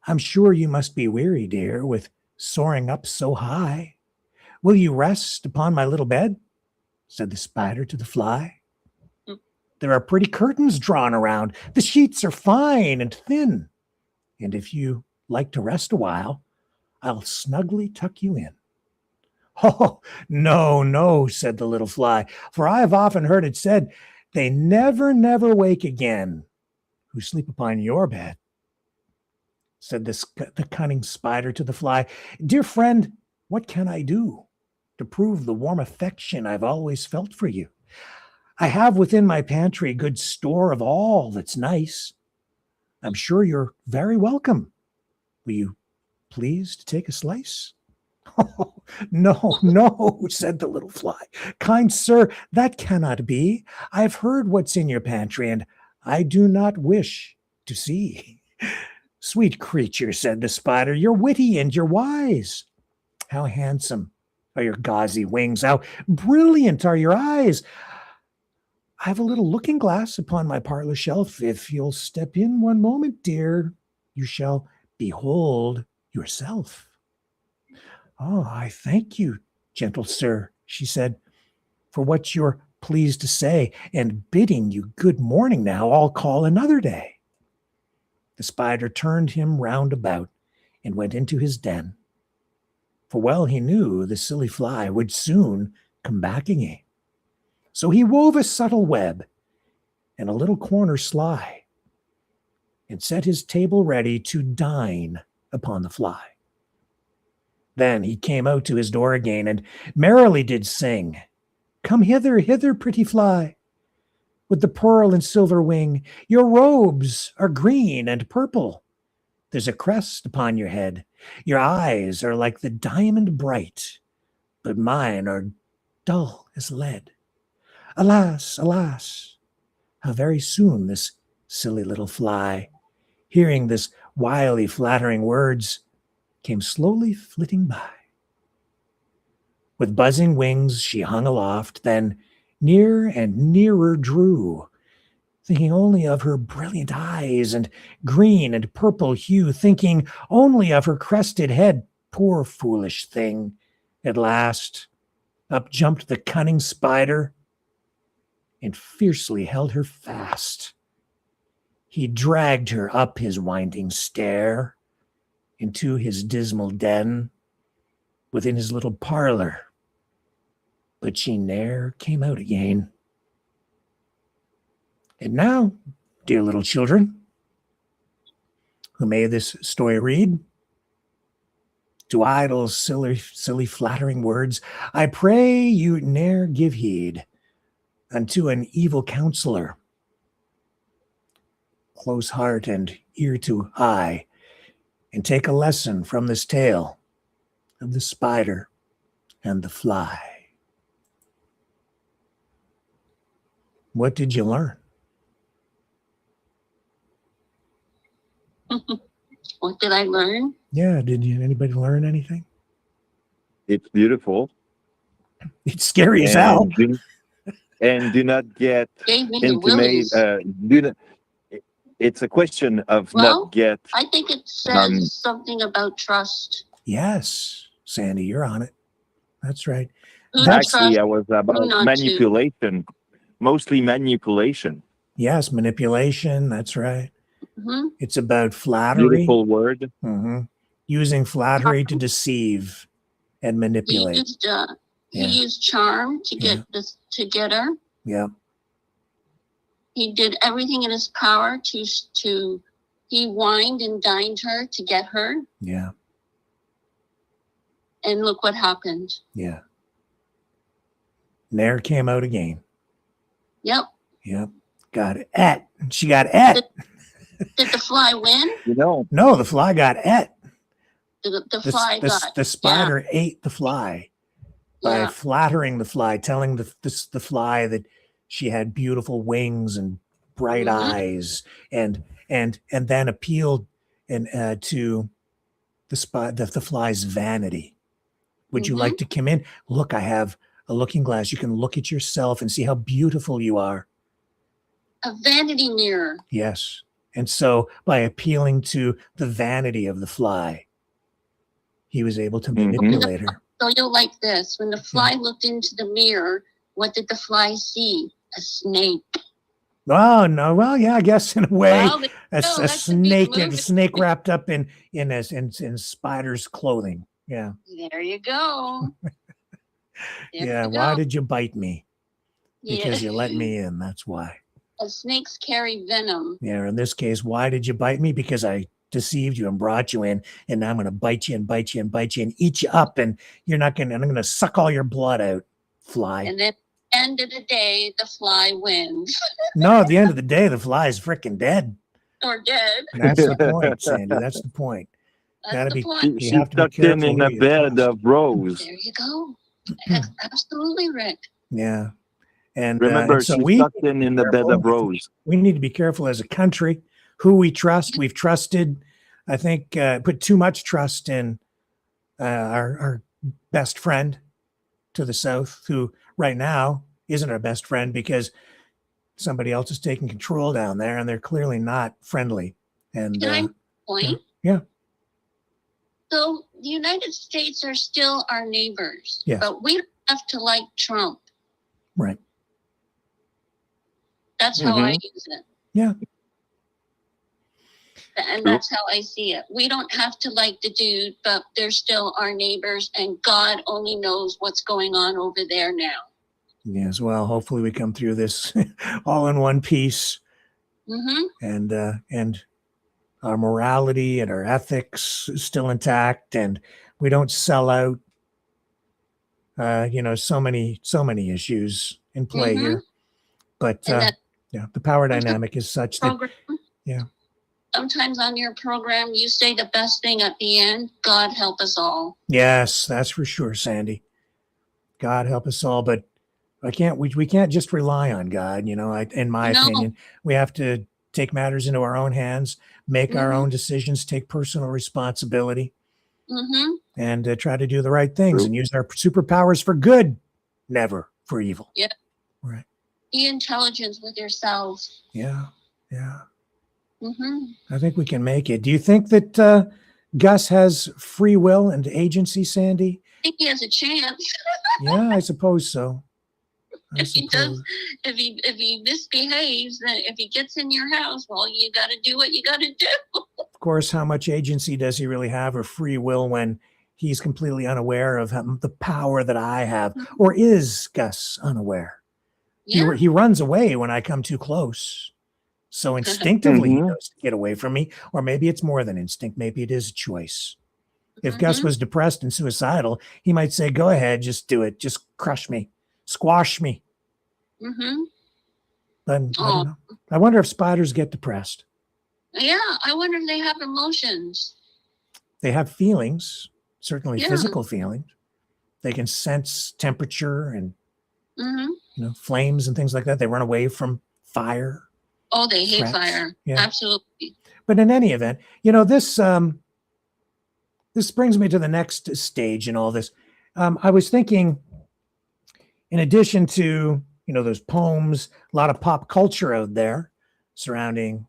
I'm sure you must be weary, dear, with soaring up so high. Will you rest upon my little bed? Said the spider to the fly. There are pretty curtains drawn around. The sheets are fine and thin. And if you like to rest a while, I'll snugly tuck you in. Oh, no, no, said the little fly, for I have often heard it said, they never, never wake again who sleep upon your bed. Said the cunning spider to the fly, dear friend, what can I do to prove the warm affection I've always felt for you? I have within my pantry good store of all that's nice. I'm sure you're very welcome. Will you please to take a slice? Oh, no, no, said the little fly. Kind sir, that cannot be. I've heard what's in your pantry, and I do not wish to see. Sweet creature, said the spider, you're witty and you're wise. How handsome are your gauzy wings. How brilliant are your eyes. I have a little looking glass upon my parlor shelf. If you'll step in one moment, dear, you shall behold yourself. Oh, I thank you, gentle sir, she said, for what you're pleased to say, and bidding you good morning now, I'll call another day. The spider turned him round about and went into his den, for well he knew the silly fly would soon come back again. So he wove a subtle web and a little corner sly, and set his table ready to dine upon the fly. Then he came out to his door again, and merrily did sing, Come hither, hither, pretty fly, with the pearl and silver wing. Your robes are green and purple. There's a crest upon your head. Your eyes are like the diamond bright, but mine are dull as lead. Alas, alas, how very soon this silly little fly, hearing this wily flattering words, came slowly flitting by. With buzzing wings she hung aloft, then near and nearer drew, thinking only of her brilliant eyes and green and purple hue, thinking only of her crested head. Poor foolish thing. At last, up jumped the cunning spider and fiercely held her fast. He dragged her up his winding stair into his dismal den within his little parlor, but she ne'er came out again. And now, dear little children, who may this story read, to idle, silly, flattering words, I pray you ne'er give heed unto an evil counselor. Close heart and ear to eye, and take a lesson from this tale of the spider and the fly. What did you learn? What did I learn? Yeah, anybody learn anything? It's beautiful. It's scary as hell. And do not get Gave me the intimate. It's a question of not get. I think it says something about trust. Yes, Sandy, you're on it. That's right. Actually, I was about manipulation, mostly manipulation. Yes, manipulation. That's right. Mm-hmm. It's about flattery. Beautiful word. Mm-hmm. Using flattery to deceive and manipulate. He used charm to get her. Yeah. He did everything in his power to he wined and dined her to get her. Yeah. And look what happened. Yeah. Ne'er came out again. Yep. Yep. Got it. Et. She got et. Did the fly win? No, the fly got et. The fly got. The spider ate the fly by flattering the fly, telling the fly that she had beautiful wings and bright eyes, and then appealed to the fly's vanity. Would you like to come in? Look, I have a looking glass. You can look at yourself and see how beautiful you are. A vanity mirror. Yes. And so by appealing to the vanity of the fly, he was able to manipulate her. So you'll like this. When the fly looked into the mirror, what did the fly see? A snake. Oh, no. Well, yeah, I guess in a way, Well, a snake wrapped up in spider's clothing. Yeah. There you go. Yeah. Why did you bite me? Because you let me in. That's why. Snakes carry venom. Yeah. In this case, why did you bite me? Because I deceived you and brought you in, and now I'm going to bite you and bite you and bite you and eat you up, and I'm going to suck all your blood out, fly. And then at the end of the day, the fly wins. No, at the end of the day, the fly is freaking dead. Or dead. That's the point, Sandy. That's the point. That's the point. She tucked in a bed of rose. There you go. Absolutely, Rick. Yeah. And remember, so she tucked in the bed of rose. We need to be careful as a country who we trust. We've trusted, I think, put too much trust in our best friend to the south, who right now isn't our best friend because somebody else is taking control down there, and they're clearly not friendly. And can I point? Yeah. So the United States are still our neighbors, yes. But we don't have to like Trump. Right. That's how I use it. Yeah. And that's how I see it. We don't have to like the dude, but they're still our neighbors, and God only knows what's going on over there now. Yes, well, hopefully we come through this all in one piece. And our morality and our ethics is still intact, and we don't sell out, so many issues in play here. But the power dynamic is such that, sometimes on your program, you say the best thing at the end, God help us all. Yes, that's for sure, Sandy. God help us all. But we can't just rely on God, in my opinion. We have to take matters into our own hands, make our own decisions, take personal responsibility, and try to do the right things and use our superpowers for good, never for evil. Yeah. Right. Be intelligent with yourself. Yeah. Yeah. Mm-hmm. I think we can make it. Do you think that Gus has free will and agency, Sandy? I think he has a chance. Yeah, I suppose so. If he misbehaves, then if he gets in your house, well, you got to do what you got to do. Of course, how much agency does he really have, or free will, when he's completely unaware of the power that I have? Or is Gus unaware? Yeah. He runs away when I come too close. So instinctively he knows to get away from me. Or maybe it's more than instinct. Maybe it is a choice. If Gus was depressed and suicidal, he might say, go ahead, just do it. Just crush me. Squash me. But I don't know. I wonder if spiders get depressed. Yeah, I wonder if they have emotions. They have feelings, certainly physical feelings. They can sense temperature and flames and things like that. They run away from fire. Oh, they hate threats. fire. Yeah. Absolutely. But in any event, this this brings me to the next stage in all this. I was thinking, in addition to those poems, a lot of pop culture out there surrounding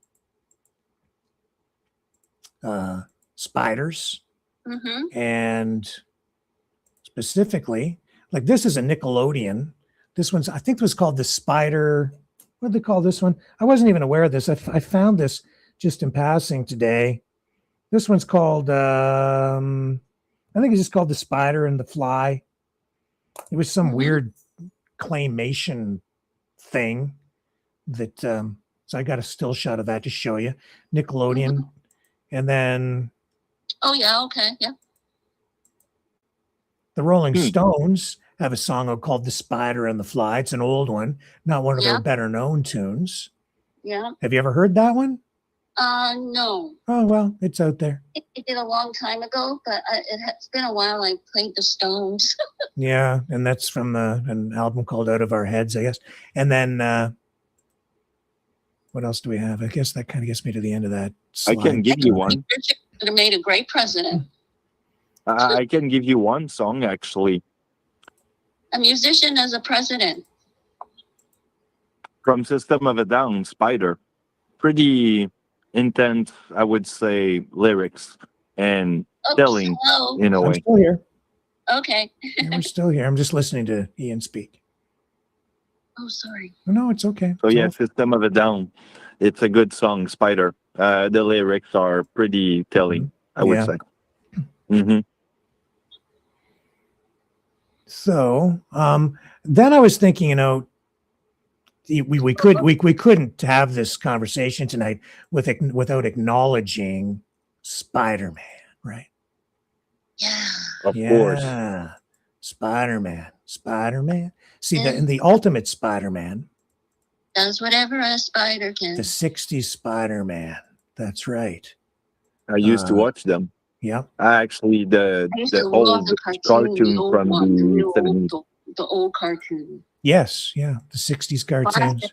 spiders, and specifically, like this is a Nickelodeon. This one's, I think, it was called The Spider. What did they call this one? I wasn't even aware of this. I found this just in passing today. This one's called, I think it's just called The Spider and the Fly. It was some weird claymation thing that, so I got a still shot of that to show you. Nickelodeon. And then. Oh, yeah. Okay. Yeah. The Rolling Stones have a song called The Spider and the Fly. It's an old one, not one of their better known tunes. Yeah. Have you ever heard that one? No. Oh, well, it's out there. It did a long time ago, but it's been a while I played the Stones. Yeah, and that's from an album called Out of Our Heads, I guess. And then what else do we have? I guess that kind of gets me to the end of that slide. I can give you one. Richard would have made a great president. I can give you one song, actually. A musician as a president. From System of a Down, Spider. Pretty intense, I would say, lyrics and telling in a way. I'm still here. Okay. Yeah, we're still here. I'm just listening to Ian speak. Oh, sorry. No, it's okay. So yeah, System of a Down. It's a good song, Spider. The lyrics are pretty telling, I would say. So then I was thinking, we couldn't have this conversation tonight without acknowledging Spider-Man, right? Yeah. Of course. Spider-Man. See, in the Ultimate Spider-Man. Does whatever a spider can. The 60s Spider-Man. That's right. I used to watch them. Yeah. Actually, the old cartoon from the 70s. The old cartoon. Yes, yeah, the 60s cartoons.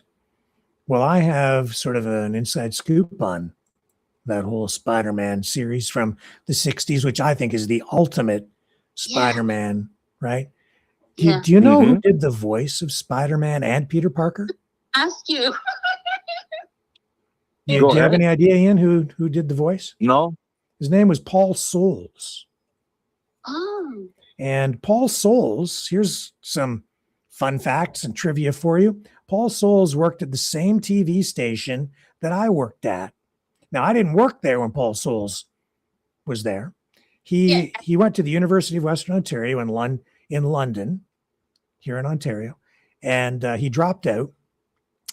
Well, I have sort of an inside scoop on that whole Spider-Man series from the 60s, which I think is the ultimate Spider-Man, right? Do you know who did the voice of Spider-Man and Peter Parker? Ask you. Do you have any idea, Ian, who did the voice? No. His name was Paul Soles. Oh. And Paul Soles, here's some fun facts and trivia for you. Paul Soles worked at the same TV station that I worked at. Now, I didn't work there when Paul Soles was there. He went to the University of Western Ontario in London, here in Ontario, and he dropped out.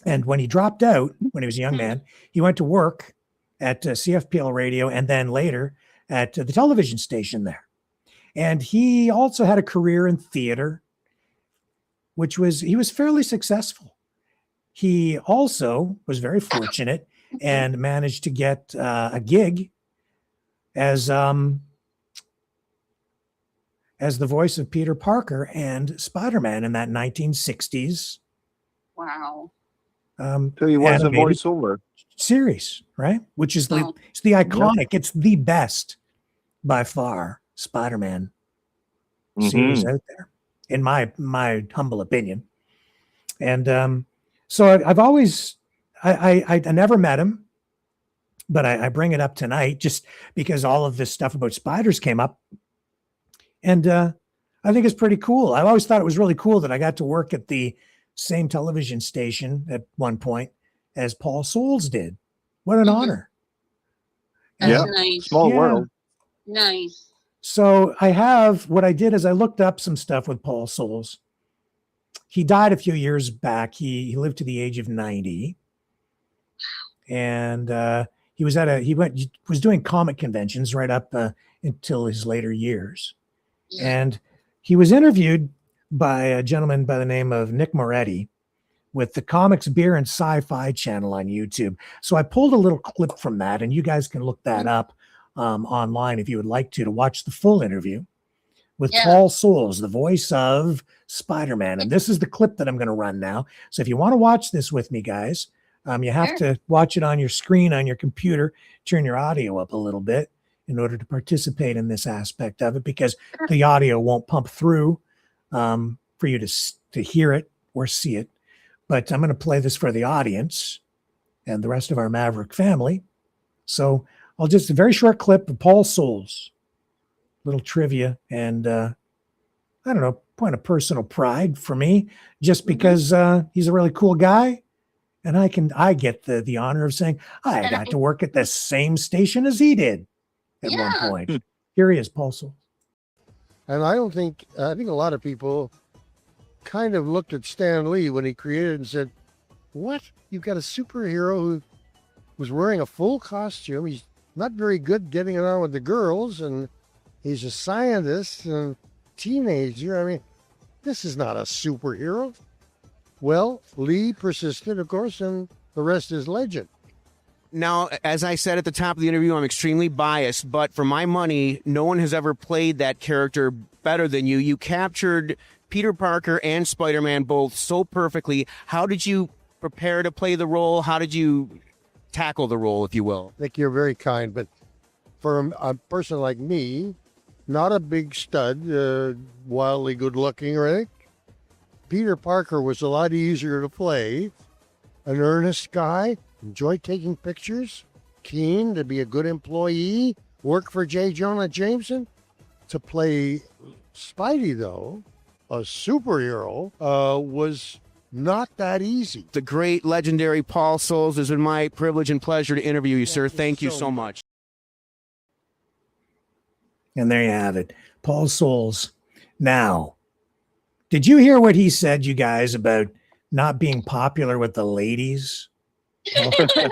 And when he dropped out, when he was a young man, he went to work at CFPL Radio and then later at the television station there. And he also had a career in theater, he was fairly successful. He also was very fortunate and managed to get a gig as the voice of Peter Parker and Spider-Man in that 1960s. Wow. So he was a voiceover series, right? Which is it's the iconic, it's the best by far Spider-Man series out there, in my humble opinion. And so I've always, I never met him, but I bring it up tonight just because all of this stuff about spiders came up. And I think it's pretty cool. I always thought it was really cool that I got to work at the same television station at one point as Paul Soles did. What an honor. That's nice. Small world. Nice. So what I did is I looked up some stuff with Paul Soles. He died a few years back. He lived to the age of 90. And he was was doing comic conventions right up until his later years. Yeah. And he was interviewed by a gentleman by the name of Nick Moretti with the Comics, Beer, and Sci-Fi channel on YouTube. So I pulled a little clip from that, and you guys can look that up online if you would like to watch the full interview with Paul Soles, the voice of Spider-Man. And this is the clip that I'm going to run now. So if you want to watch this with me, guys, you have to watch it on your screen, on your computer, turn your audio up a little bit in order to participate in this aspect of it, because the audio won't pump through for you to hear it or see it. But I'm going to play this for the audience and the rest of our Maverick family. So I'll just a very short clip of Paul Soles, little trivia, and I don't know, point of personal pride for me, just because he's a really cool guy. And I get the honor of saying I got to work at the same station as he did at one point. Here he is, Paul Soles. And I think a lot of people kind of looked at Stan Lee when he created it and said, what? You've got a superhero who was wearing a full costume. He's not very good getting it on with the girls, and he's a scientist and teenager. I mean, this is not a superhero. Well, Lee persisted, of course, and the rest is legend. Now, as I said at the top of the interview, I'm extremely biased, but for my money, no one has ever played that character better than you. You captured Peter Parker and Spider-Man both so perfectly. How did you prepare to play the role? How did you tackle the role, if you will? I think you're very kind, but for a person like me, not a big stud, wildly good-looking or anything, Peter Parker was a lot easier to play. An earnest guy, enjoyed taking pictures, keen to be a good employee, work for J. Jonah Jameson. To play Spidey, though, a superhero, was not that easy. The great, legendary Paul Soles, it's been my privilege and pleasure to interview you, sir. Thank you so much. And there you have it, Paul Soles. Now, did you hear what he said, you guys, about not being popular with the ladies?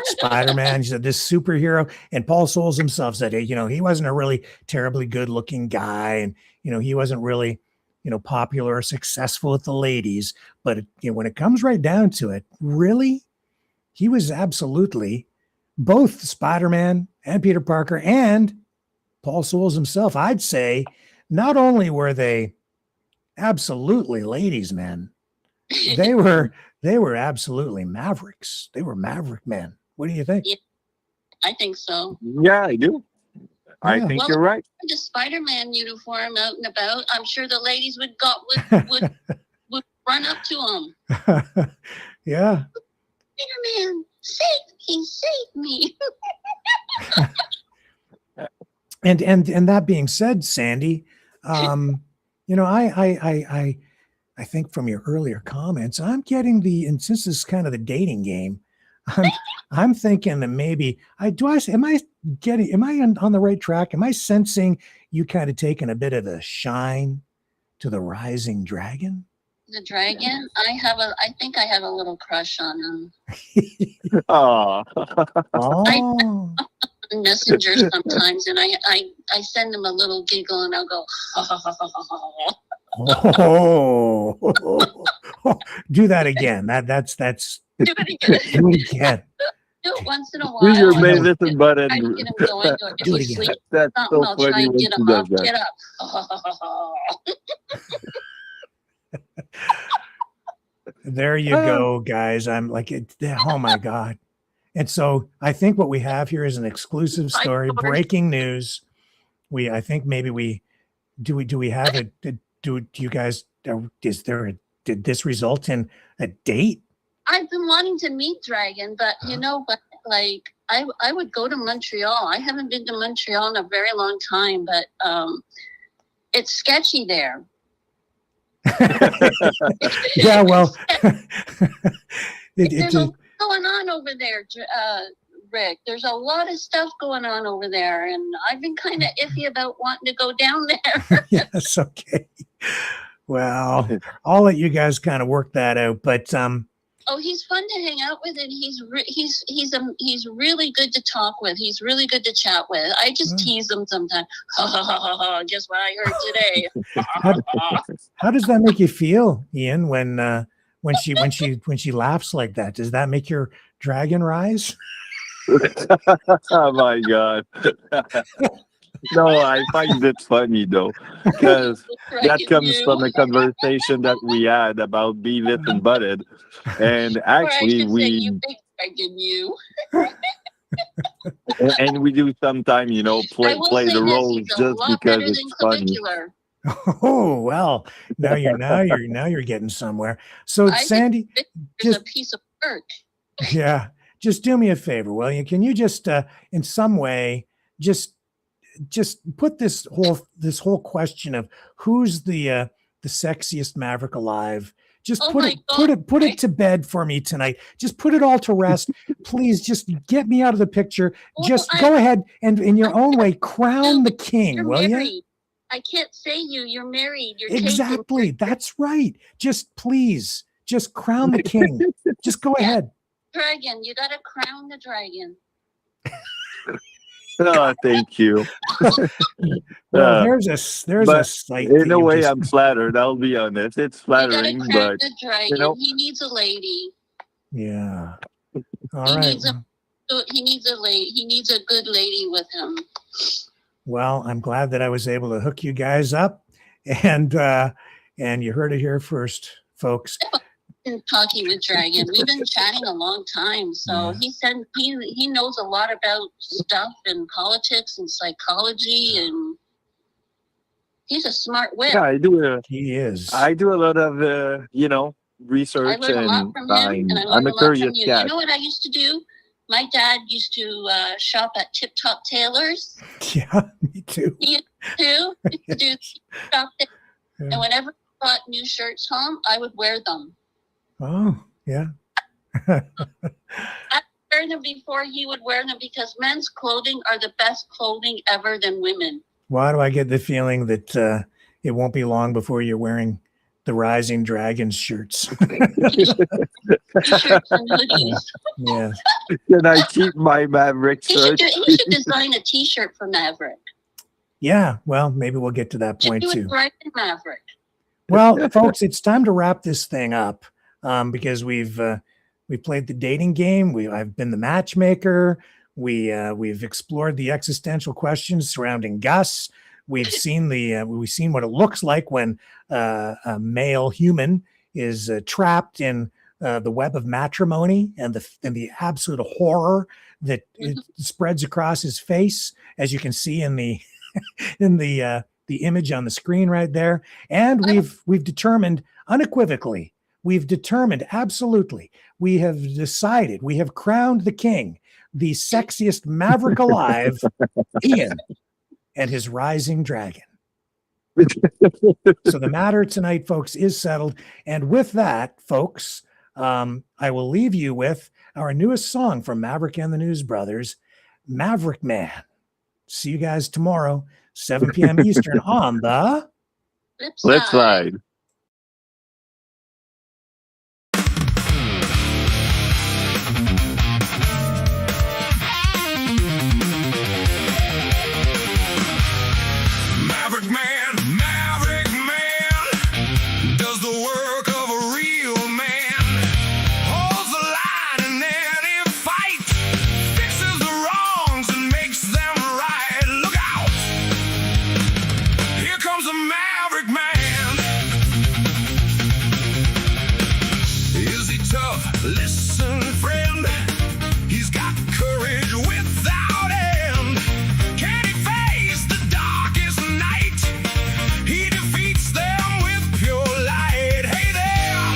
Spider-Man, he said this superhero, and Paul Soles himself said, hey, he wasn't a really terribly good-looking guy, and he wasn't really, popular or successful with the ladies. But when it comes right down to it, really, he was absolutely both Spider-Man and Peter Parker and Paul Soles himself. I'd say not only were they absolutely ladies' men, they were absolutely mavericks. They were maverick men. What do you think? Yeah, I think so. Yeah, I do. I think you're right. The Spider-Man uniform out and about, I'm sure the ladies would would run up to him. Yeah. Spider-Man, save me. And that being said, Sandy, I think from your earlier comments, I'm getting and since this is kind of the dating game, I'm thinking that maybe am I on the right track? Am I sensing you kind of taking a bit of a shine to the rising dragon? The dragon? I think I have a little crush on him. Oh. Messenger sometimes, and I send him a little giggle, and I'll go, ha, ha, ha, ha, ha, ha. Oh, do that again. That's do it again. Do it again. Do it once in a while. Do your medicine button. I get him going. Do it again. That's so I'll funny try and when get she him does up. that. Get up. Ha, ha, ha, ha. There you go, guys. I'm like, oh my God. And so I think what we have here is an exclusive story, breaking news. I think maybe do we have it? Do you guys, is there did this result in a date? I've been wanting to meet Dragon, but like I would go to Montreal. I haven't been to Montreal in a very long time, but it's sketchy there. Yeah, well, there's a lot going on over there, Rick. There's a lot of stuff going on over there, and I've been kind of iffy about wanting to go down there. Yes, okay. Well, I'll let you guys kind of work that out, but oh, he's fun to hang out with, and he's really good to talk with. He's really good to chat with. I just tease him sometimes. Just what I heard today. How does that make you feel, Ian? When she laughs like that, does that make your dragon rise? Oh my God. No, I find it funny though, because that comes from a conversation that we had about Beavis and Butthead, and actually and we do sometimes, play the roles just because it's funny. Oh well, now you're getting somewhere. So Sandy, just a piece of work. Yeah, just do me a favor, will you? Can you just in some way just put this whole question of who's the sexiest Maverick alive, just put it to bed for me tonight. Just put it all to rest. Please just get me out of the picture. Go ahead and in your own way crown the king, will you? I can't say you're married. You're exactly. That's right. Just please, just crown the king. Just go ahead. Dragon, you gotta crown the dragon. Oh, thank you. Well, there's a site. In a way, I'm flattered. I'll be honest. It's flattering, but the dragon. He needs a lady. Yeah. All right. He needs a lady. He needs a good lady with him. Well, I'm glad that I was able to hook you guys up, and you heard it here first, folks. Been talking with Dragon. We've been chatting a long time. So he said he knows a lot about stuff and politics and psychology, and he's a smart wit. Yeah, he is. I do a lot of research, I learn a lot from him, and I learn a lot from you. You know what I used to do? My dad used to shop at Tip Top Tailors. Yeah, me too. He used to do shop there. Yeah. And whenever I brought new shirts home, I would wear them. Oh, yeah. I wear them before he would wear them, because men's clothing are the best clothing ever than women. Why do I get the feeling that it won't be long before you're wearing the Rising Dragons shirts? T-shirts and hoodies. Yeah. Can I keep my Maverick shirt? He should design a T-shirt for Maverick. Yeah, well, maybe we'll get to that point too. Maverick. Well, folks, it's time to wrap this thing up. Because we've played the dating game. I've been the matchmaker. We've explored the existential questions surrounding Gus. We've seen what it looks like when a male human is trapped in the web of matrimony and the absolute horror that it spreads across his face, as you can see in the the image on the screen right there. And we've determined unequivocally. We've determined, absolutely, we have decided, we have crowned the king, the sexiest Maverick alive, Ian, and his rising dragon. So the matter tonight, folks, is settled. And with that, folks, I will leave you with our newest song from Maverick and the News Brothers, Maverick Man. See you guys tomorrow, 7 p.m. Eastern on the Flip Side. He defeats them with pure light. Hey there!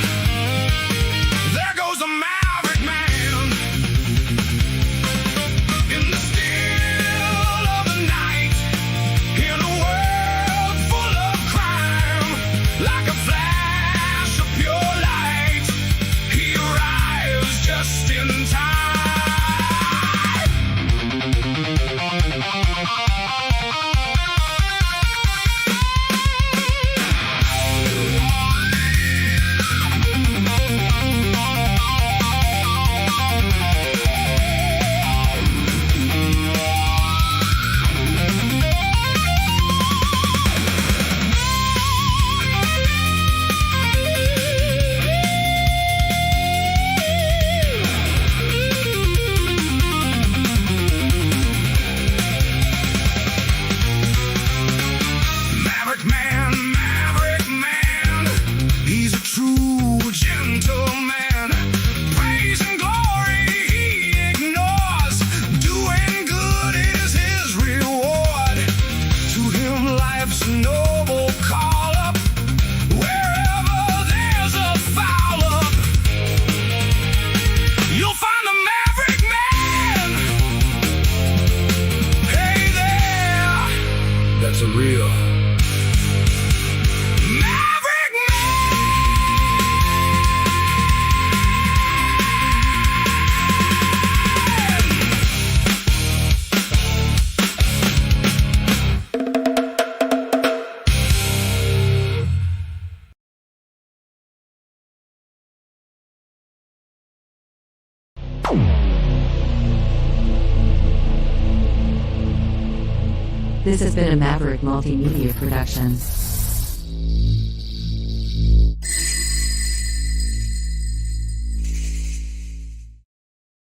Life's a noble call up. Wherever there's a foul up, you'll find the Maverick Man. Hey there, that's a real Maverick This has been a Maverick Multimedia production.